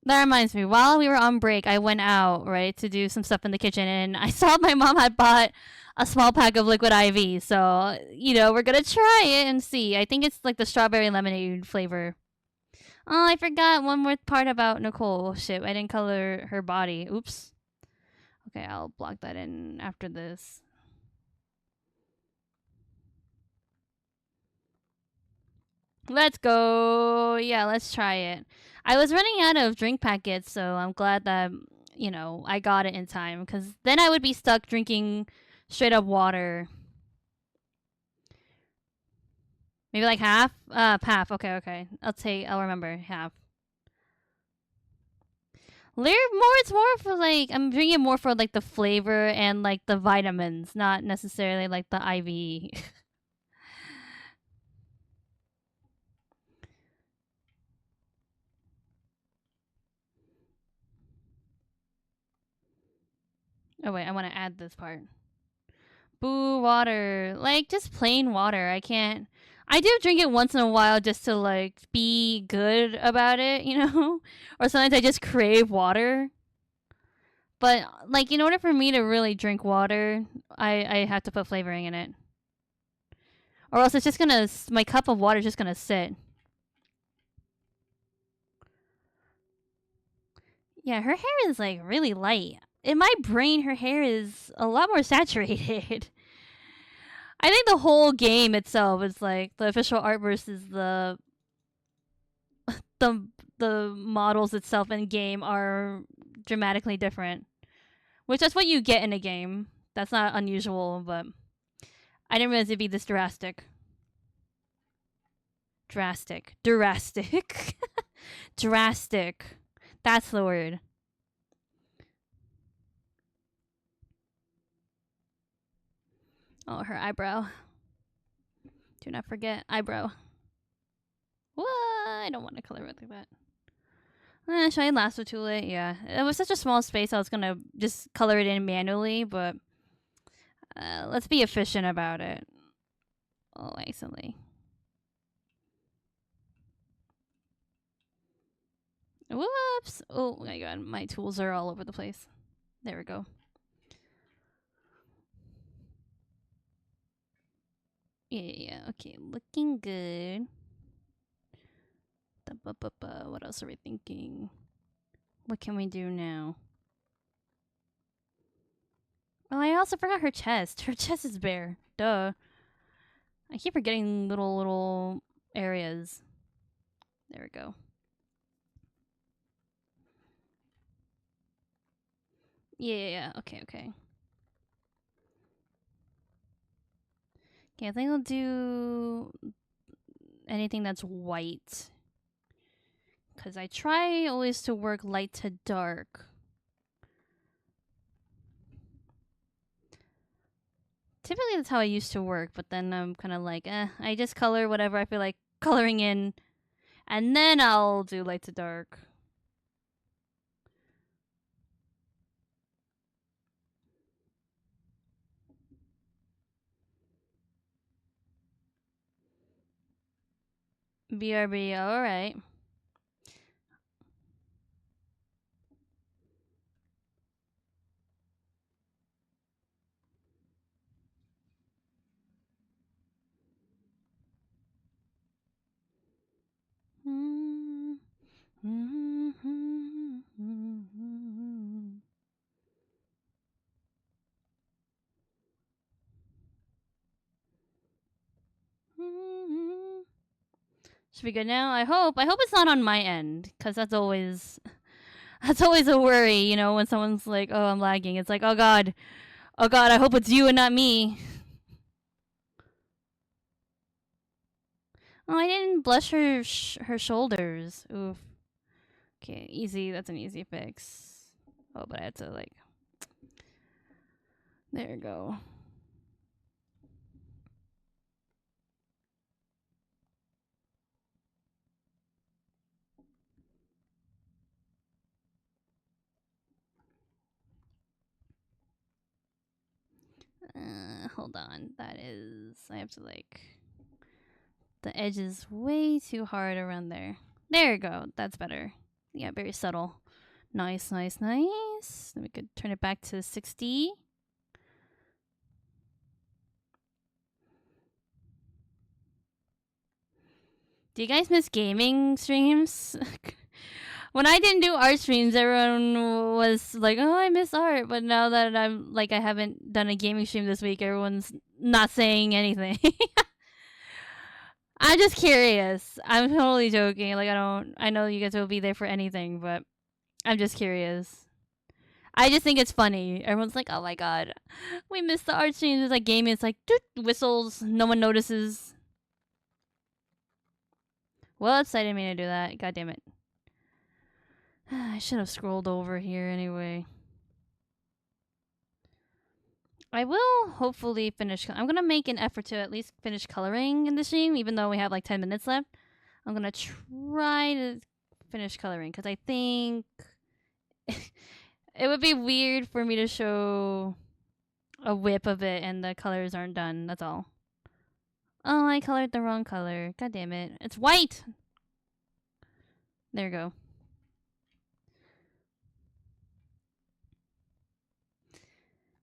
That reminds me, while we were on break, I went out, right, to do some stuff in the kitchen, and I saw my mom had bought a small pack of liquid IV. So, we're gonna try it and see. I think it's like the strawberry lemonade flavor. Oh, I forgot one more part about Nicole. Shit, I didn't color her body. Oops. Okay, I'll block that in after this. Let's go. Yeah, let's try it. I was running out of drink packets, so I'm glad that, I got it in time, because then I would be stuck drinking straight up water. Maybe like half? Half. Okay. I'll remember. Half. It's more for like, I'm drinking it more for like the flavor and like the vitamins, not necessarily like the IV. Oh wait, I want to add this part. Boo, water. Like, just plain water. I can't. I do drink it once in a while just to, like, be good about it, or sometimes I just crave water. But, like, in order for me to really drink water, I have to put flavoring in it. Or else it's just gonna. My cup of water is just gonna sit. Yeah, her hair is, like, really light. In my brain, her hair is a lot more saturated. I think the whole game itself is like the official art versus the the models itself in game are dramatically different, which is what you get in a game. That's not unusual, but I didn't realize it'd be this drastic. Drastic. Drastic. That's the word. Oh, her eyebrow. Do not forget eyebrow. What? I don't want to color it like that. Should I lasso tool it? Yeah. It was such a small space, I was gonna just color it in manually, but let's be efficient about it. Oh, accidentally. Whoops! Oh my god, my tools are all over the place. There we go. Yeah, okay, looking good. What else are we thinking? What can we do now? Oh, I also forgot her chest. Her chest is bare. Duh. I keep forgetting little areas. There we go. Yeah. Okay. Okay, I think I'll do anything that's white. Because I try always to work light to dark. Typically that's how I used to work, but then I'm kind of like, I just color whatever I feel like coloring in, and then I'll do light to dark. BRB, alright. Should be good now. I hope it's not on my end, because that's always a worry, when someone's like, oh, I'm lagging. It's like, oh god, I hope it's you and not me. Oh, I didn't blush her shoulders. Oof. Okay, easy. That's an easy fix. Oh, but I had to like. There we go. hold on. That is, I have to like, the edge is way too hard around there. There you go. That's better. Yeah, very subtle. Nice, nice, nice. Then we could turn it back to 60. Do you guys miss gaming streams? When I didn't do art streams, everyone was like, "Oh, I miss art." But now that I'm like, I haven't done a gaming stream this week, everyone's not saying anything. I'm just curious. I'm totally joking. Like, I know you guys will be there for anything, but I'm just curious. I just think it's funny. Everyone's like, "Oh my god, we missed the art streams." It's like gaming. It's like doot, whistles. No one notices. Whoops, I didn't mean to do that. God damn it. I should have scrolled over here anyway. I will hopefully finish. I'm going to make an effort to at least finish coloring in the stream, even though we have like 10 minutes left. I'm going to try to finish coloring because I think it would be weird for me to show a whip of it and the colors aren't done. That's all. Oh, I colored the wrong color. God damn it. It's white! There you go.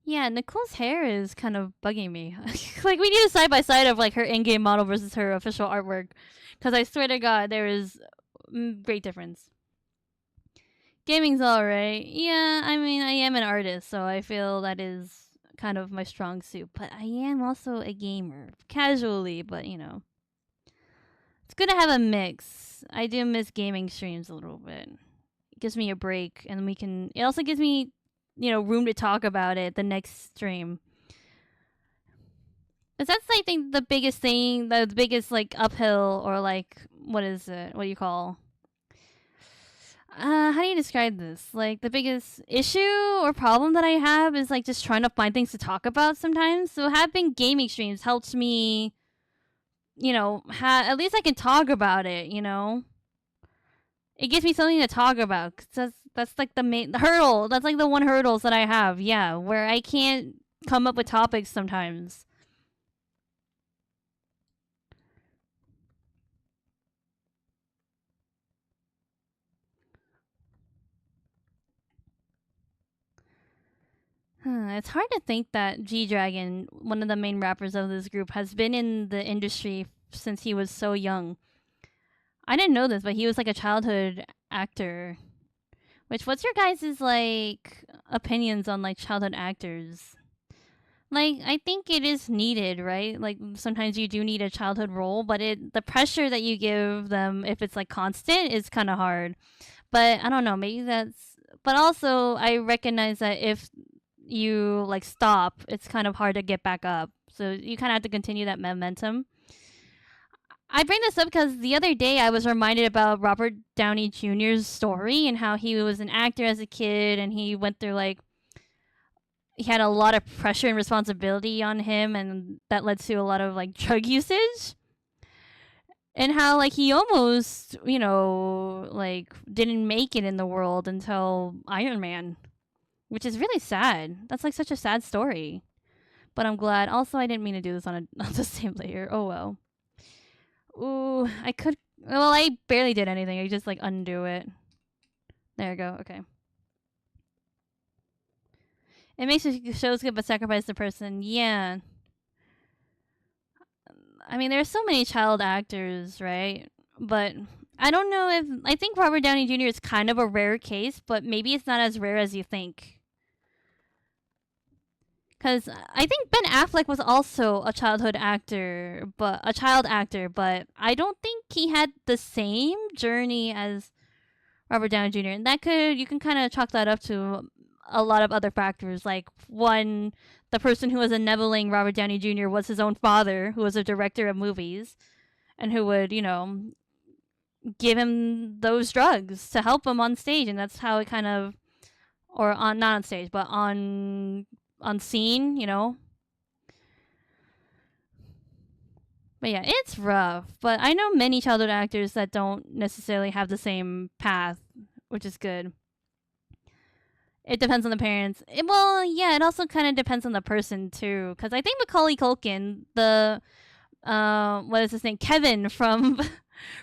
Yeah, Nicole's hair is kind of bugging me. Like, we need a side-by-side of, like, her in-game model versus her official artwork. Because I swear to God, there is great difference. Gaming's alright. Yeah, I mean, I am an artist, so I feel that is kind of my strong suit. But I am also a gamer. Casually, but, you know. It's good to have a mix. I do miss gaming streams a little bit. It gives me a break, and we can... It also gives me, you know, room to talk about it the next stream. Because that's, I think, the biggest thing, the biggest, like, uphill, or, like, what is it? What do you call? How do you describe this? Like, the biggest issue or problem that I have is, like, just trying to find things to talk about sometimes. So having gaming streams helps me, you know, at least I can talk about it, you know? It gives me something to talk about. 'Cause that's like the main hurdle. That's like the one hurdles that I have. Yeah, where I can't come up with topics sometimes. It's hard to think that G-Dragon, one of the main rappers of this group, has been in the industry since he was so young. I didn't know this, but he was like a childhood actor. Which, what's your guys' like opinions on like childhood actors? Like, I think it is needed, right? Like, sometimes you do need a childhood role, but the pressure that you give them, if it's like constant, is kind of hard. But I don't know, maybe that's. But also, I recognize that if you like stop, it's kind of hard to get back up. So you kind of have to continue that momentum. I bring this up because the other day I was reminded about Robert Downey Jr.'s story and how he was an actor as a kid and he went through like he had a lot of pressure and responsibility on him and that led to a lot of like drug usage. And how like he almost, you know, like didn't make it in the world until Iron Man, which is really sad. That's like such a sad story. But I'm glad. Also, I didn't mean to do this on the same layer. Oh well. Ooh, I could. Well, I barely did anything. I just like undo it. There we go. Okay. It makes the shows good, but sacrifice the person. Yeah. I mean, there's so many child actors, right? But I don't know if I think Robert Downey Jr. is kind of a rare case, but maybe it's not as rare as you think. Because I think Ben Affleck was also a childhood actor, but a child actor, but I don't think he had the same journey as Robert Downey Jr. And you can kind of chalk that up to a lot of other factors. Like one, the person who was enabling Robert Downey Jr. was his own father, who was a director of movies, and who would, you know, give him those drugs to help him on stage, and that's how it kind of, or on not on stage, but on scene, you know. But yeah, it's rough. But I know many childhood actors that don't necessarily have the same path, which is good. It depends on the parents. Well, yeah, it also kind of depends on the person too. Because I think Macaulay Culkin, the what is his name, Kevin from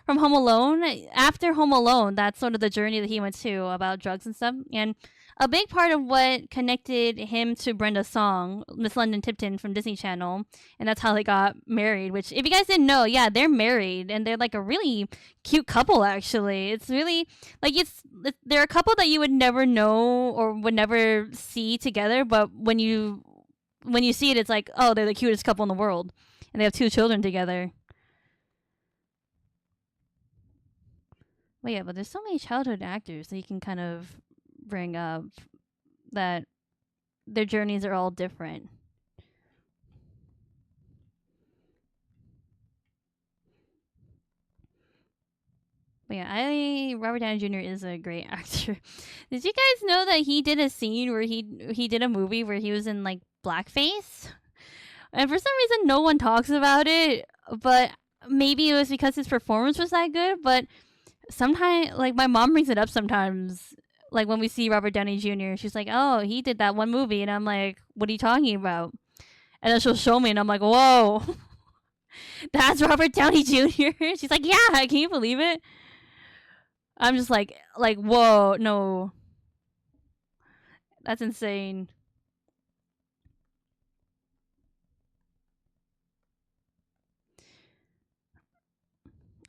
from Home Alone. After Home Alone, that's sort of the journey that he went to about drugs and stuff. And a big part of what connected him to Brenda Song, Miss London Tipton from Disney Channel, and that's how they got married. Which, if you guys didn't know, yeah, they're married and they're like a really cute couple. Actually, it's really like they're a couple that you would never know or would never see together, but when you see it, it's like, oh, they're the cutest couple in the world, and they have 2 children together. Well, yeah, but there's so many childhood actors that you can kind of bring up that their journeys are all different. But yeah, Robert Downey Jr. is a great actor. Did you guys know that he did a scene where he did a movie where he was in like blackface? And for some reason, no one talks about it. But maybe it was because his performance was that good. But sometimes, like, my mom brings it up sometimes. Like, when we see Robert Downey Jr., she's like, oh, he did that one movie. And I'm like, what are you talking about? And then she'll show me, and I'm like, whoa, that's Robert Downey Jr. She's like, yeah, can you believe it? I'm just like, whoa, no. That's insane.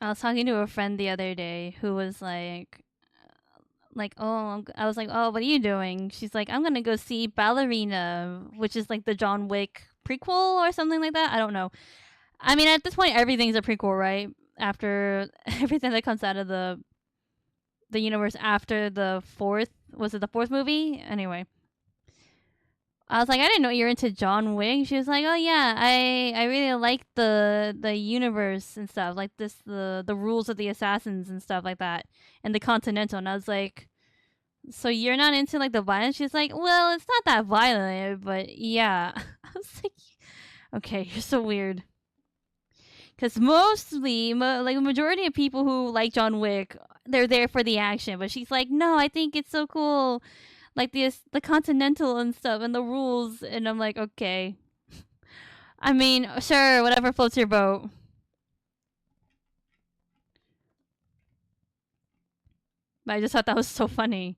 I was talking to a friend the other day who was oh, I was like, oh, what are you doing? She's like, I'm gonna go see Ballerina, which is like the John Wick prequel or something like that. I don't know. I mean, at this point, everything's a prequel, right? After everything that comes out of the universe after the fourth, was it the fourth movie? Anyway, I was like, I didn't know you're into John Wick. She was like, oh yeah, I really like the universe and stuff, like the rules of the assassins and stuff like that, and the Continental. And I was like, so you're not into like the violence? She's like, well, it's not that violent, but yeah. I was like, okay, you're so weird. Because mostly, like a majority of people who like John Wick, they're there for the action. But she's like, no, I think it's so cool, like the Continental and stuff and the rules. And I'm like, okay. I mean, sure, whatever floats your boat. But I just thought that was so funny.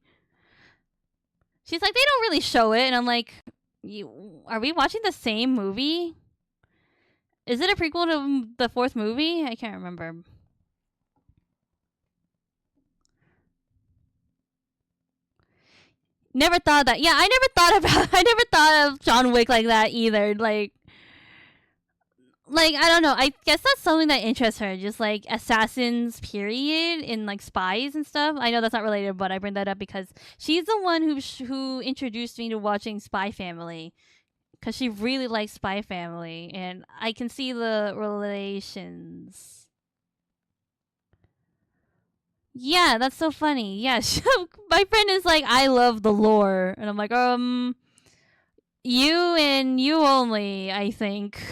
She's like, they don't really show it, and I'm like, are we watching the same movie? Is it a prequel to the fourth movie? I can't remember. Never thought that. Yeah, I never thought about. I never thought of John Wick like that either. Like I don't know. I guess that's something that interests her. Just like assassins, period, and like spies and stuff. I know that's not related, but I bring that up because she's the one who introduced me to watching Spy Family, because she really likes Spy Family, and I can see the relations. Yeah, that's so funny. Yeah, my friend is like, I love the lore, and I'm like, you and you only, I think.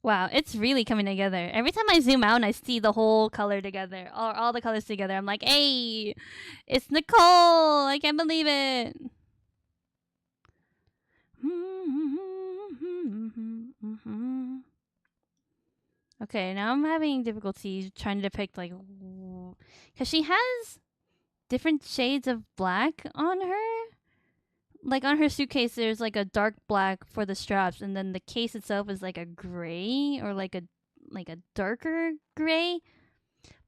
Wow, it's really coming together. Every time I zoom out and I see the whole color together, or all the colors together, I'm like, hey, it's Nicole. I can't believe it. Okay, now I'm having difficulty trying to depict, like, because she has different shades of black on her. Like, on her suitcase, there's like a dark black for the straps, and then the case itself is like a gray, or like a darker gray.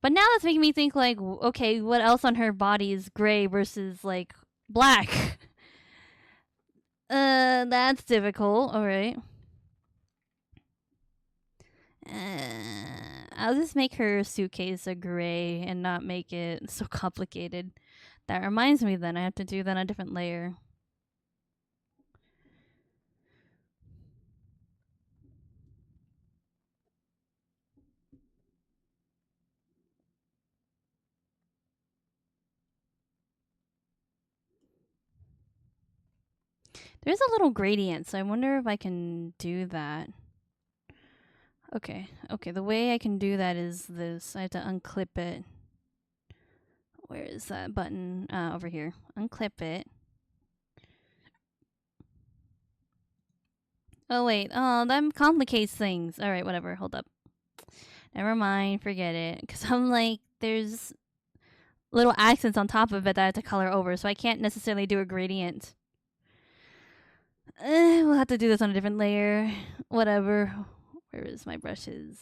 But now that's making me think, like, okay, what else on her body is gray versus like black? That's difficult. All right. I'll just make her suitcase a gray and not make it so complicated. That reminds me, then I have to do that on a different layer. There's a little gradient, so I wonder if I can do that. Okay, the way I can do that is this. I have to unclip it. Where is that button? Over here. Unclip it. Oh, wait. Oh, that complicates things. Alright, whatever. Hold up. Never mind. Forget it. Because I'm like, there's little accents on top of it that I have to color over, so I can't necessarily do a gradient. We'll have to do this on a different layer. Whatever. Where is my brushes?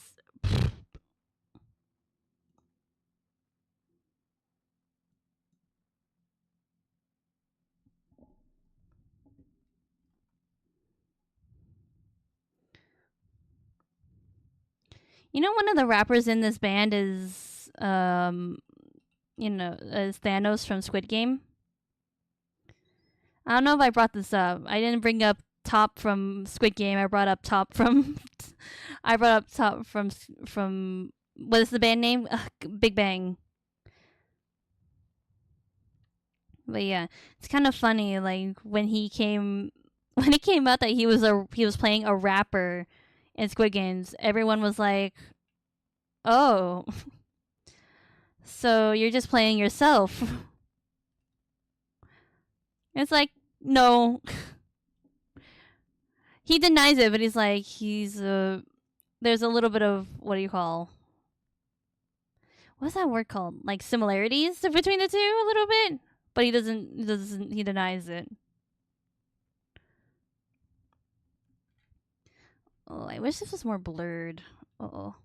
You know, one of the rappers in this band is, is Thanos from Squid Game. I don't know if I brought this up. I didn't bring up Top from Squid Game. I brought up Top from. I brought up Top from. What is the band name? Big Bang. But yeah, it's kind of funny. Like when it came out that he was playing a rapper in Squid Games, everyone was like, "Oh, so you're just playing yourself?" It's like, no. He denies it, but he's like, there's a little bit of, what do you call? What's that word called? Like similarities between the two a little bit, but he denies it. Oh, I wish this was more blurred. Uh-oh.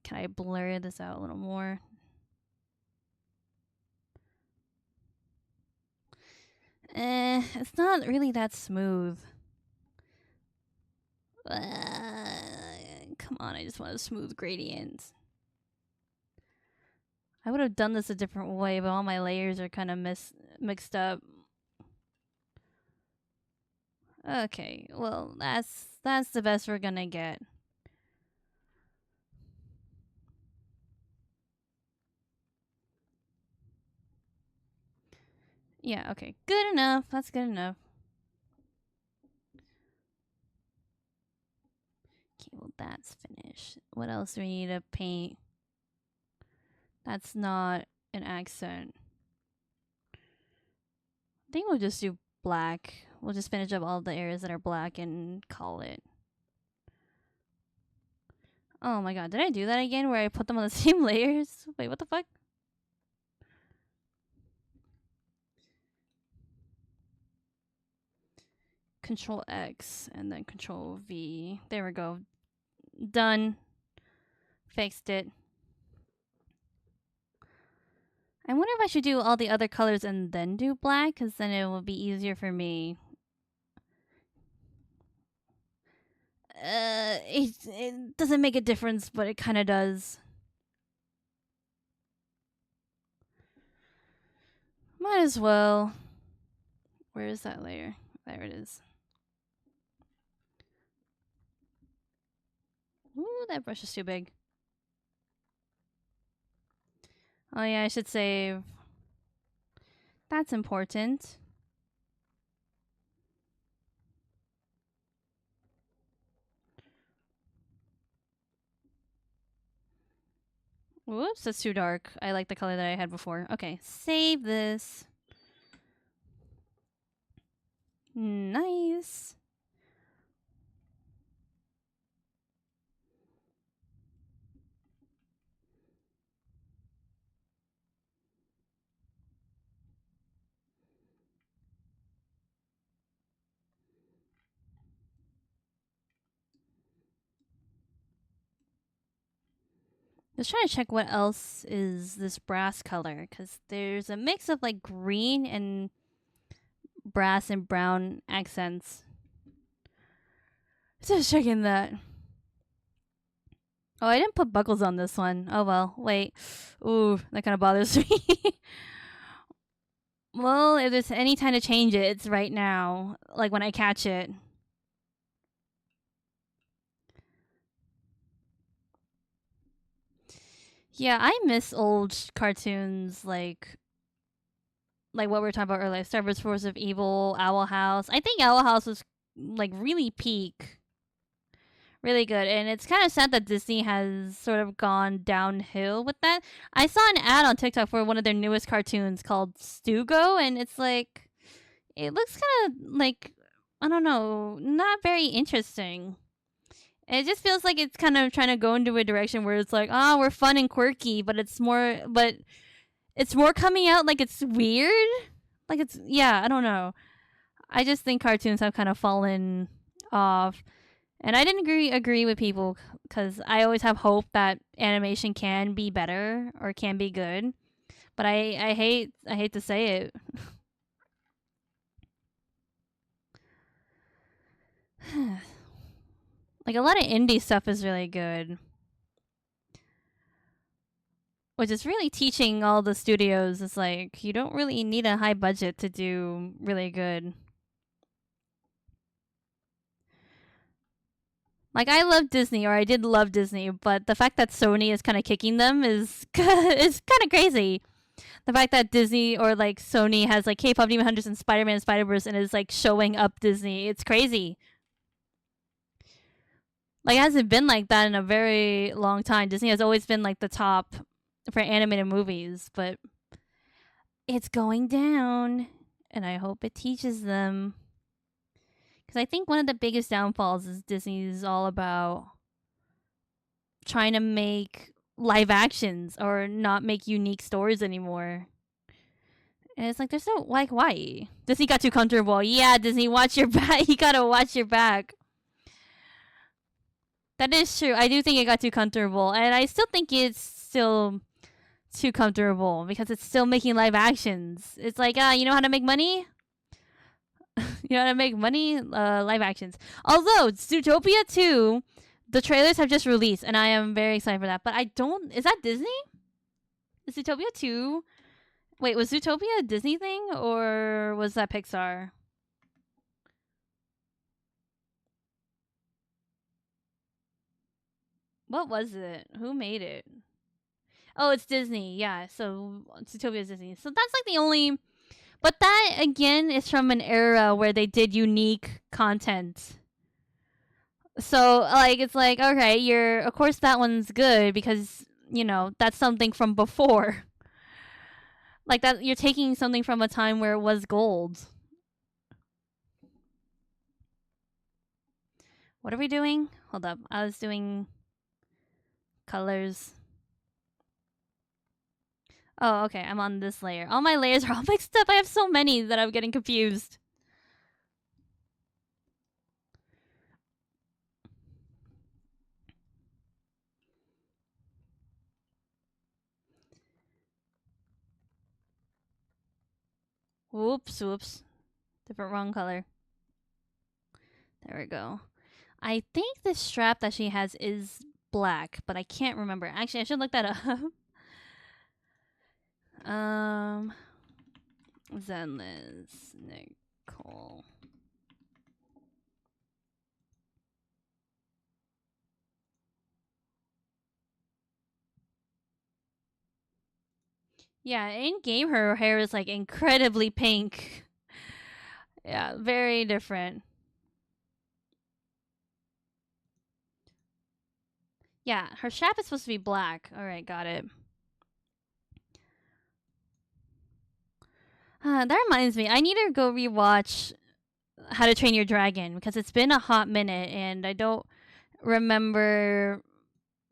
Can I blur this out a little more? It's not really that smooth. Come on, I just want a smooth gradient. I would have done this a different way, but all my layers are kind of mixed up. Okay, well, that's the best we're gonna get. Yeah, okay. Good enough. That's good enough. Okay, well, that's finished. What else do we need to paint? That's not an accent. I think we'll just do black. We'll just finish up all the areas that are black and call it. Oh my god, did I do that again where I put them on the same layers? Wait, what the fuck? Control X and then Control V. There we go. Done. Fixed it. I wonder if I should do all the other colors and then do black, because then it will be easier for me. It doesn't make a difference, but it kind of does. Might as well. Where is that layer? There it is. Ooh, that brush is too big. Oh yeah, I should save. That's important. Whoops, that's too dark. I like the color that I had before. Okay, save this. Nice. Just trying to check what else is this brass color, because there's a mix of like green and brass and brown accents. Just checking that. Oh, I didn't put buckles on this one. Oh well, wait. Ooh, that kind of bothers me. Well, if there's any time to change it, it's right now. Like when I catch it. Yeah, I miss old cartoons like like what we were talking about earlier, Star Wars Force of Evil, Owl House. I think Owl House was like really peak, really good, and it's kind of sad that Disney has sort of gone downhill with that. I saw an ad on TikTok for one of their newest cartoons called Stugo, and it's like it looks kind of like, I don't know, not very interesting. It just feels like it's kind of trying to go into a direction where it's like, oh, we're fun and quirky, but it's more coming out like it's weird. Like it's, yeah, I don't know. I just think cartoons have kind of fallen off. And I didn't agree with people because I always have hope that animation can be better or can be good. But I hate to say it. Like a lot of indie stuff is really good. Which is really teaching all the studios is like you don't really need a high budget to do really good. Like I love Disney, or I did love Disney, but the fact that Sony is kind of kicking them is is kind of crazy. The fact that Disney or like Sony has like K-pop Demon Hunters and Spider-Man and Spider-Verse and is like showing up Disney, it's crazy. Like it hasn't been like that in a very long time. Disney has always been like the top for animated movies, but it's going down, and I hope it teaches them. Because I think one of the biggest downfalls is Disney's all about trying to make live actions or not make unique stories anymore. And it's like, there's no, like, why? Disney got too comfortable. Yeah, Disney, watch your back. You gotta watch your back. That is true. I do think it got too comfortable. And I still think it's still too comfortable because it's still making live actions. It's like, you know how to make money? You know how to make money? Live actions. Although, Zootopia 2, the trailers have just released, and I am very excited for that. But I don't... Is that Disney? Is Zootopia 2... Wait, was Zootopia a Disney thing, or was that Pixar? What was it? Who made it? Oh, it's Disney. Yeah, so Zootopia is Disney. So that's like the only... But that, again, is from an era where they did unique content. So, like, it's like, okay, of course that one's good because, you know, that's something from before. Like, that, you're taking something from a time where it was gold. What are we doing? Hold up. I was doing colors. Oh, okay. I'm on this layer. All my layers are all mixed up. I have so many that I'm getting confused. Whoops. Wrong color. There we go. I think the strap that she has is black, but I can't remember. Actually, I should look that up. Zenless Nicole. Yeah, in game her hair is like incredibly pink. Yeah, very different. Yeah, her strap is supposed to be black. All right, got it. That reminds me, I need to go rewatch How to Train Your Dragon because it's been a hot minute and I don't remember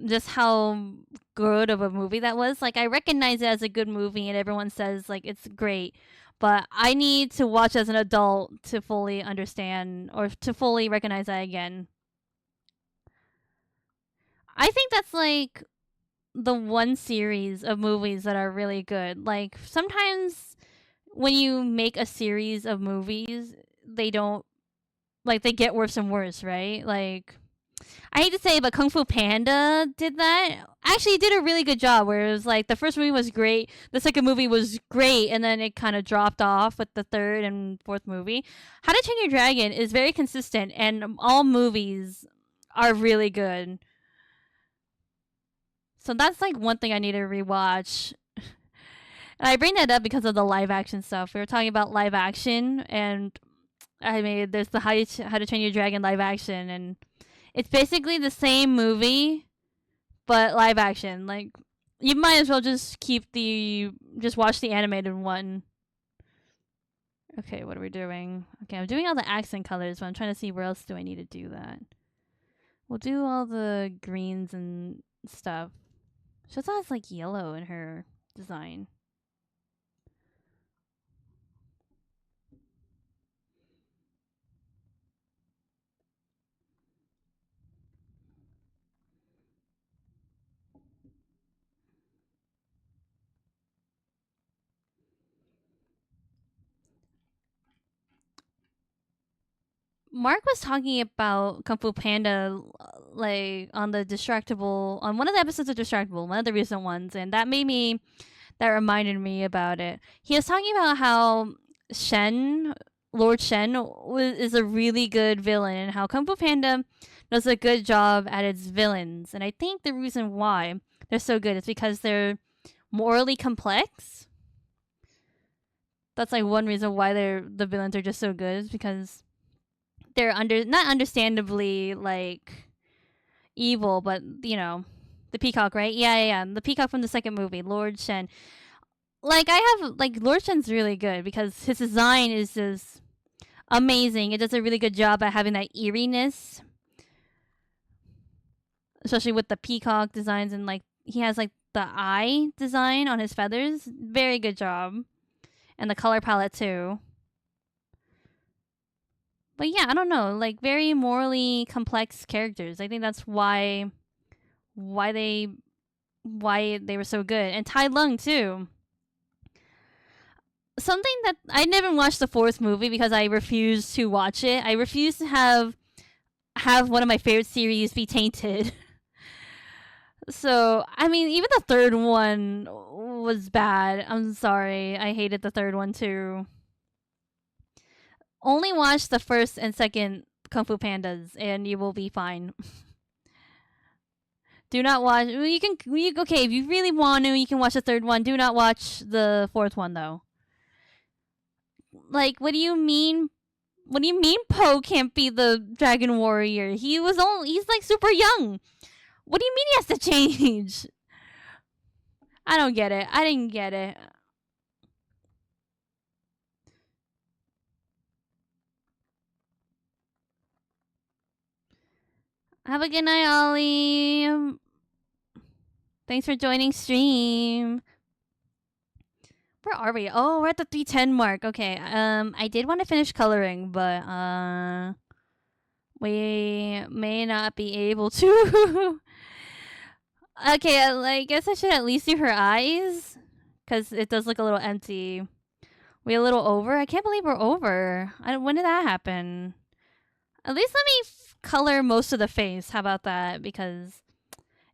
just how good of a movie that was. Like I recognize it as a good movie and everyone says like it's great, but I need to watch as an adult to fully understand or to fully recognize that again. I think that's like the one series of movies that are really good. Like sometimes when you make a series of movies, they don't like they get worse and worse, right? Like I hate to say it, but Kung Fu Panda did that. Actually, did a really good job. Where it was like the first movie was great, the second movie was great, and then it kind of dropped off with the third and fourth movie. How to Train Your Dragon is very consistent, and all movies are really good. So that's like one thing I need to rewatch. And I bring that up because of the live action stuff. We were talking about live action, and I mean, there's the How to Train Your Dragon live action, and it's basically the same movie, but live action. Like, you might as well just watch the animated one. Okay, what are we doing? Okay, I'm doing all the accent colors, but I'm trying to see where else do I need to do that. We'll do all the greens and stuff. She also has like yellow in her design. Mark was talking about Kung Fu Panda, like on the Distractable, on one of the episodes of Distractable, one of the recent ones, and that reminded me about it. He was talking about how Shen, Lord Shen, is a really good villain, and how Kung Fu Panda does a good job at its villains. And I think the reason why they're so good is because they're morally complex. That's like one reason why the villains are just so good, is because they're not understandably like evil, but the peacock, right? Yeah. The peacock from the second movie, Lord Shen. Lord Shen's really good because his design is just amazing. It does a really good job at having that eeriness, especially with the peacock designs, and like he has like the eye design on his feathers. Very good job, and the color palette too. But yeah, I don't know, like very morally complex characters. I think that's why they were so good. And Tai Lung too. Something that I never watched the fourth movie because I refused to watch it. I refused to have one of my favorite series be tainted. So I mean, even the third one was bad. I'm sorry, I hated the third one too. Only watch the first and second Kung Fu Pandas, and you will be fine. Do not watch. Okay, if you really want to, you can watch the third one. Do not watch the fourth one though. Like, what do you mean? What do you mean Poe can't be the Dragon Warrior? He's like super young. What do you mean he has to change? I don't get it. I didn't get it. Have a good night, Ollie. Thanks for joining stream. Where are we? Oh, we're at the 310 mark. Okay. I did want to finish coloring, but we may not be able to. Okay, I guess I should at least do her eyes, because it does look a little empty. We a little over? I can't believe we're over. When did that happen? At least let me color most of the face. How about that? Because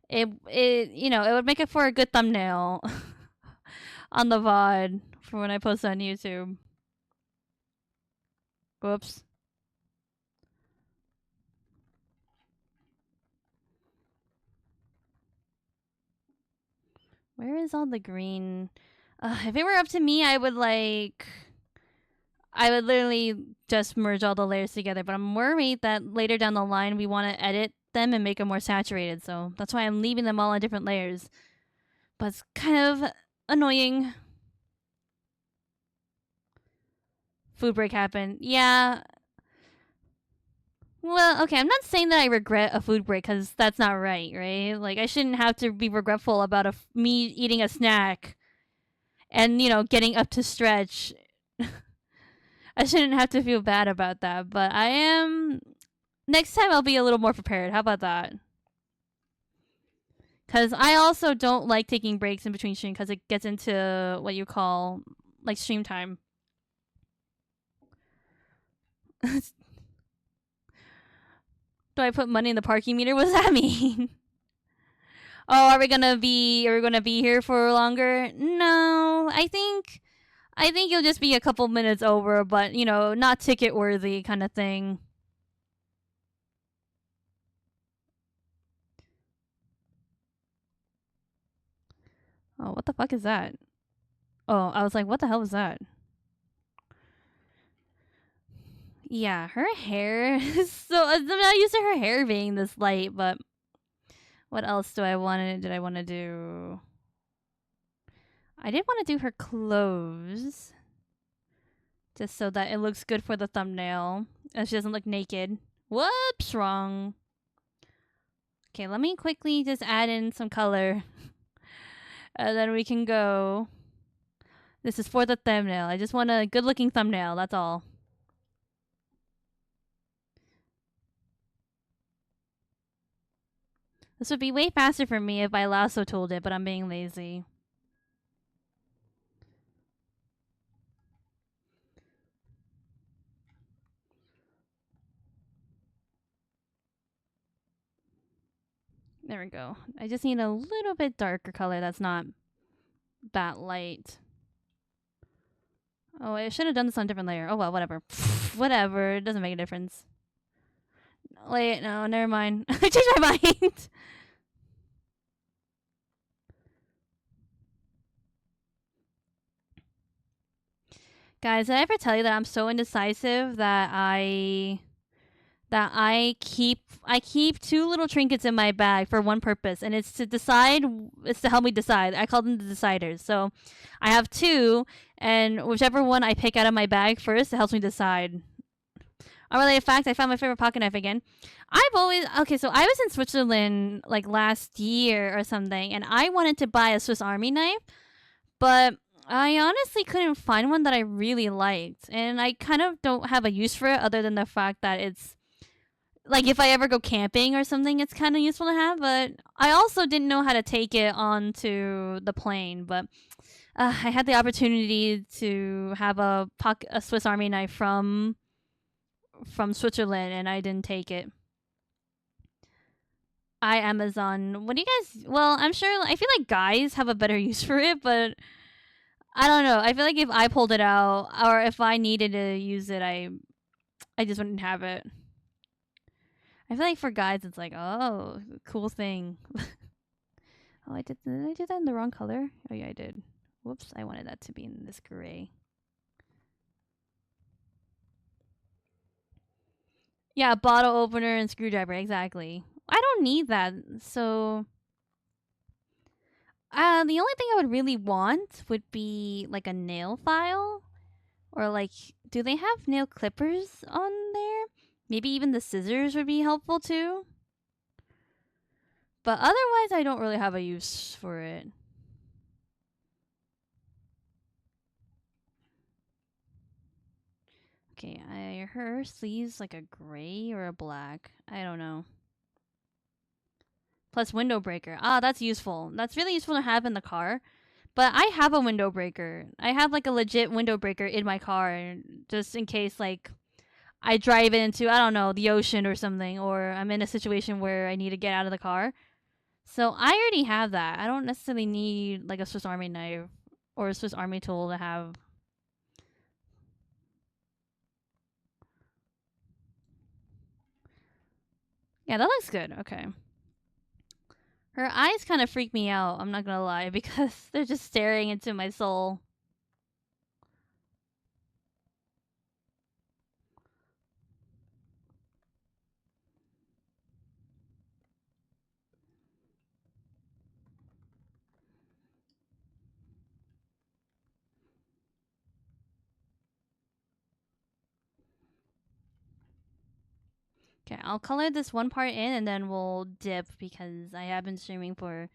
it would make it for a good thumbnail on the VOD for when I post on YouTube. Whoops. Where is all the green? If it were up to me, I would literally just merge all the layers together, but I'm worried that later down the line we want to edit them and make them more saturated, so that's why I'm leaving them all on different layers. But it's kind of annoying. Food break happened. Yeah. Well, okay, I'm not saying that I regret a food break, because that's not right? Like, I shouldn't have to be regretful about me eating a snack and, getting up to stretch. I shouldn't have to feel bad about that, but I am. Next time I'll be a little more prepared. How about that? Because I also don't like taking breaks in between stream, because it gets into what you call like stream time. Do I put money in the parking meter? What does that mean? Oh, are we gonna be here for longer? No, I think you'll just be a couple minutes over, but not ticket worthy kind of thing. Oh, what the fuck is that? Oh, I was like, what the hell was that? Yeah, her hair is so. I'm not used to her hair being this light, but what else did I want to do? I did want to do her clothes. Just so that it looks good for the thumbnail. And she doesn't look naked. Whoops, wrong. Okay, let me quickly just add in some color. And then we can go. This is for the thumbnail. I just want a good looking thumbnail, that's all. This would be way faster for me if I lasso tooled it, but I'm being lazy. There we go. I just need a little bit darker color that's not that light. Oh, I should have done this on a different layer. Oh well, whatever. Whatever, it doesn't make a difference. Wait, no, never mind. I changed my mind. Guys, did I ever tell you that I'm so indecisive that I keep two little trinkets in my bag for one purpose, and it's to help me decide. I call them the deciders. So I have two, and whichever one I pick out of my bag first, it helps me decide. Unrelated fact, I found my favorite pocket knife again. So I was in Switzerland like last year or something, and I wanted to buy a Swiss Army knife, but I honestly couldn't find one that I really liked, and I kind of don't have a use for it other than the fact that it's like if I ever go camping or something, it's kind of useful to have. But I also didn't know how to take it onto the plane. But I had the opportunity to have a Swiss Army knife from Switzerland, and I didn't take it. Amazon. What do you guys? Well, I'm sure. I feel like guys have a better use for it, but I don't know. I feel like if I pulled it out or if I needed to use it, I just wouldn't have it. I feel like for guys, it's like, oh, cool thing. Oh, did I do that in the wrong color? Oh, yeah, I did. Whoops, I wanted that to be in this gray. Yeah, bottle opener and screwdriver, exactly. I don't need that, so... the only thing I would really want would be, like, a nail file. Or, like, do they have nail clippers on there? Maybe even the scissors would be helpful too. But otherwise, I don't really have a use for it. Okay, her sleeves like a gray or a black. I don't know. Plus window breaker. Ah, that's useful. That's really useful to have in the car. But I have a window breaker. I have like a legit window breaker in my car just in case like I drive into, I don't know, the ocean or something, or I'm in a situation where I need to get out of the car. So I already have that. I don't necessarily need like a Swiss Army knife or a Swiss Army tool to have. Yeah, that looks good. Okay. Her eyes kind of freak me out, I'm not gonna lie, because they're just staring into my soul. Okay, I'll color this one part in and then we'll dip because I have been streaming for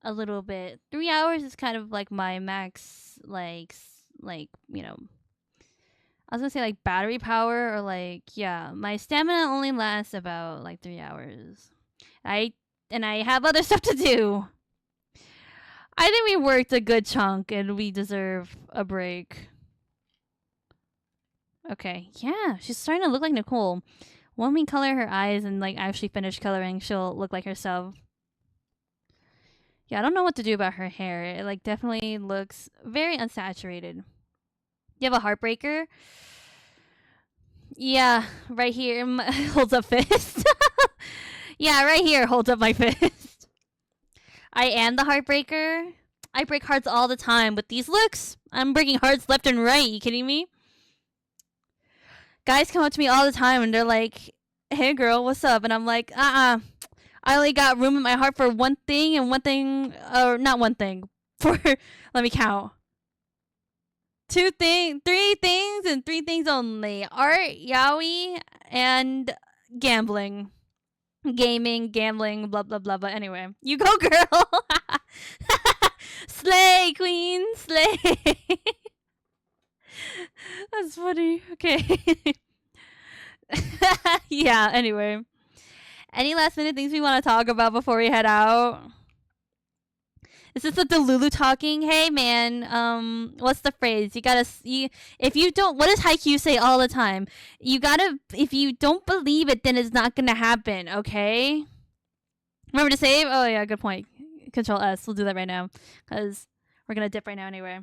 a little bit. 3 hours is kind of like my max, like you know, I was gonna say like battery power or like, yeah, my stamina only lasts about like 3 hours. I have other stuff to do. I think we worked a good chunk and we deserve a break. Okay, yeah, she's starting to look like Nicole. When we color her eyes and like actually finish coloring, she'll look like herself. Yeah, I don't know what to do about her hair. It like definitely looks very unsaturated. You have a heartbreaker? Yeah, right here holds up fist. Yeah, right here holds up my fist. I am the heartbreaker. I break hearts all the time with these looks. I'm breaking hearts left and right. You kidding me? Guys come up to me all the time and they're like, hey girl, what's up? And I'm like, I only got room in my heart for one thing and one thing, or not one thing, for, let me count. Three things and three things only. Art, yaoi, and gambling. Gaming, gambling, blah, blah, blah. But anyway, you go, girl. Slay, queen, slay. That's funny. Okay. Yeah, anyway. Any last minute things we want to talk about before we head out? Is this the Delulu talking? Hey man, what's the phrase? If you don't, what does Haikyuu say all the time? If you don't believe it, then it's not gonna happen, okay? Remember to save? Oh yeah, good point. Control S, we'll do that right now. Because we're gonna dip right now anyway.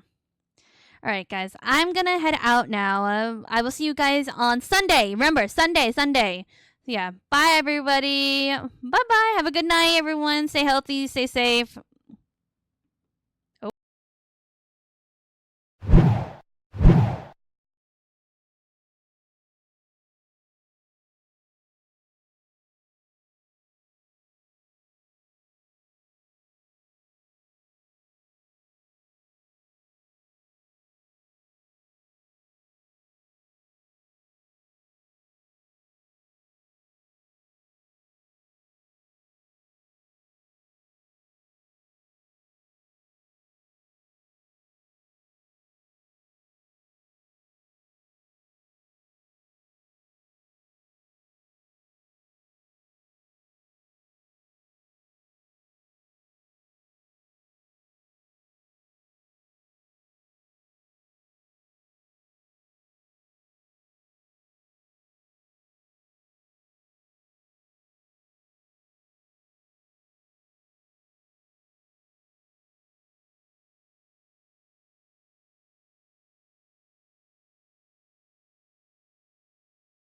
Alright guys, I'm gonna head out now. I will see you guys on Sunday. Remember, Sunday. Yeah, bye everybody. Bye-bye. Have a good night, everyone. Stay healthy, stay safe.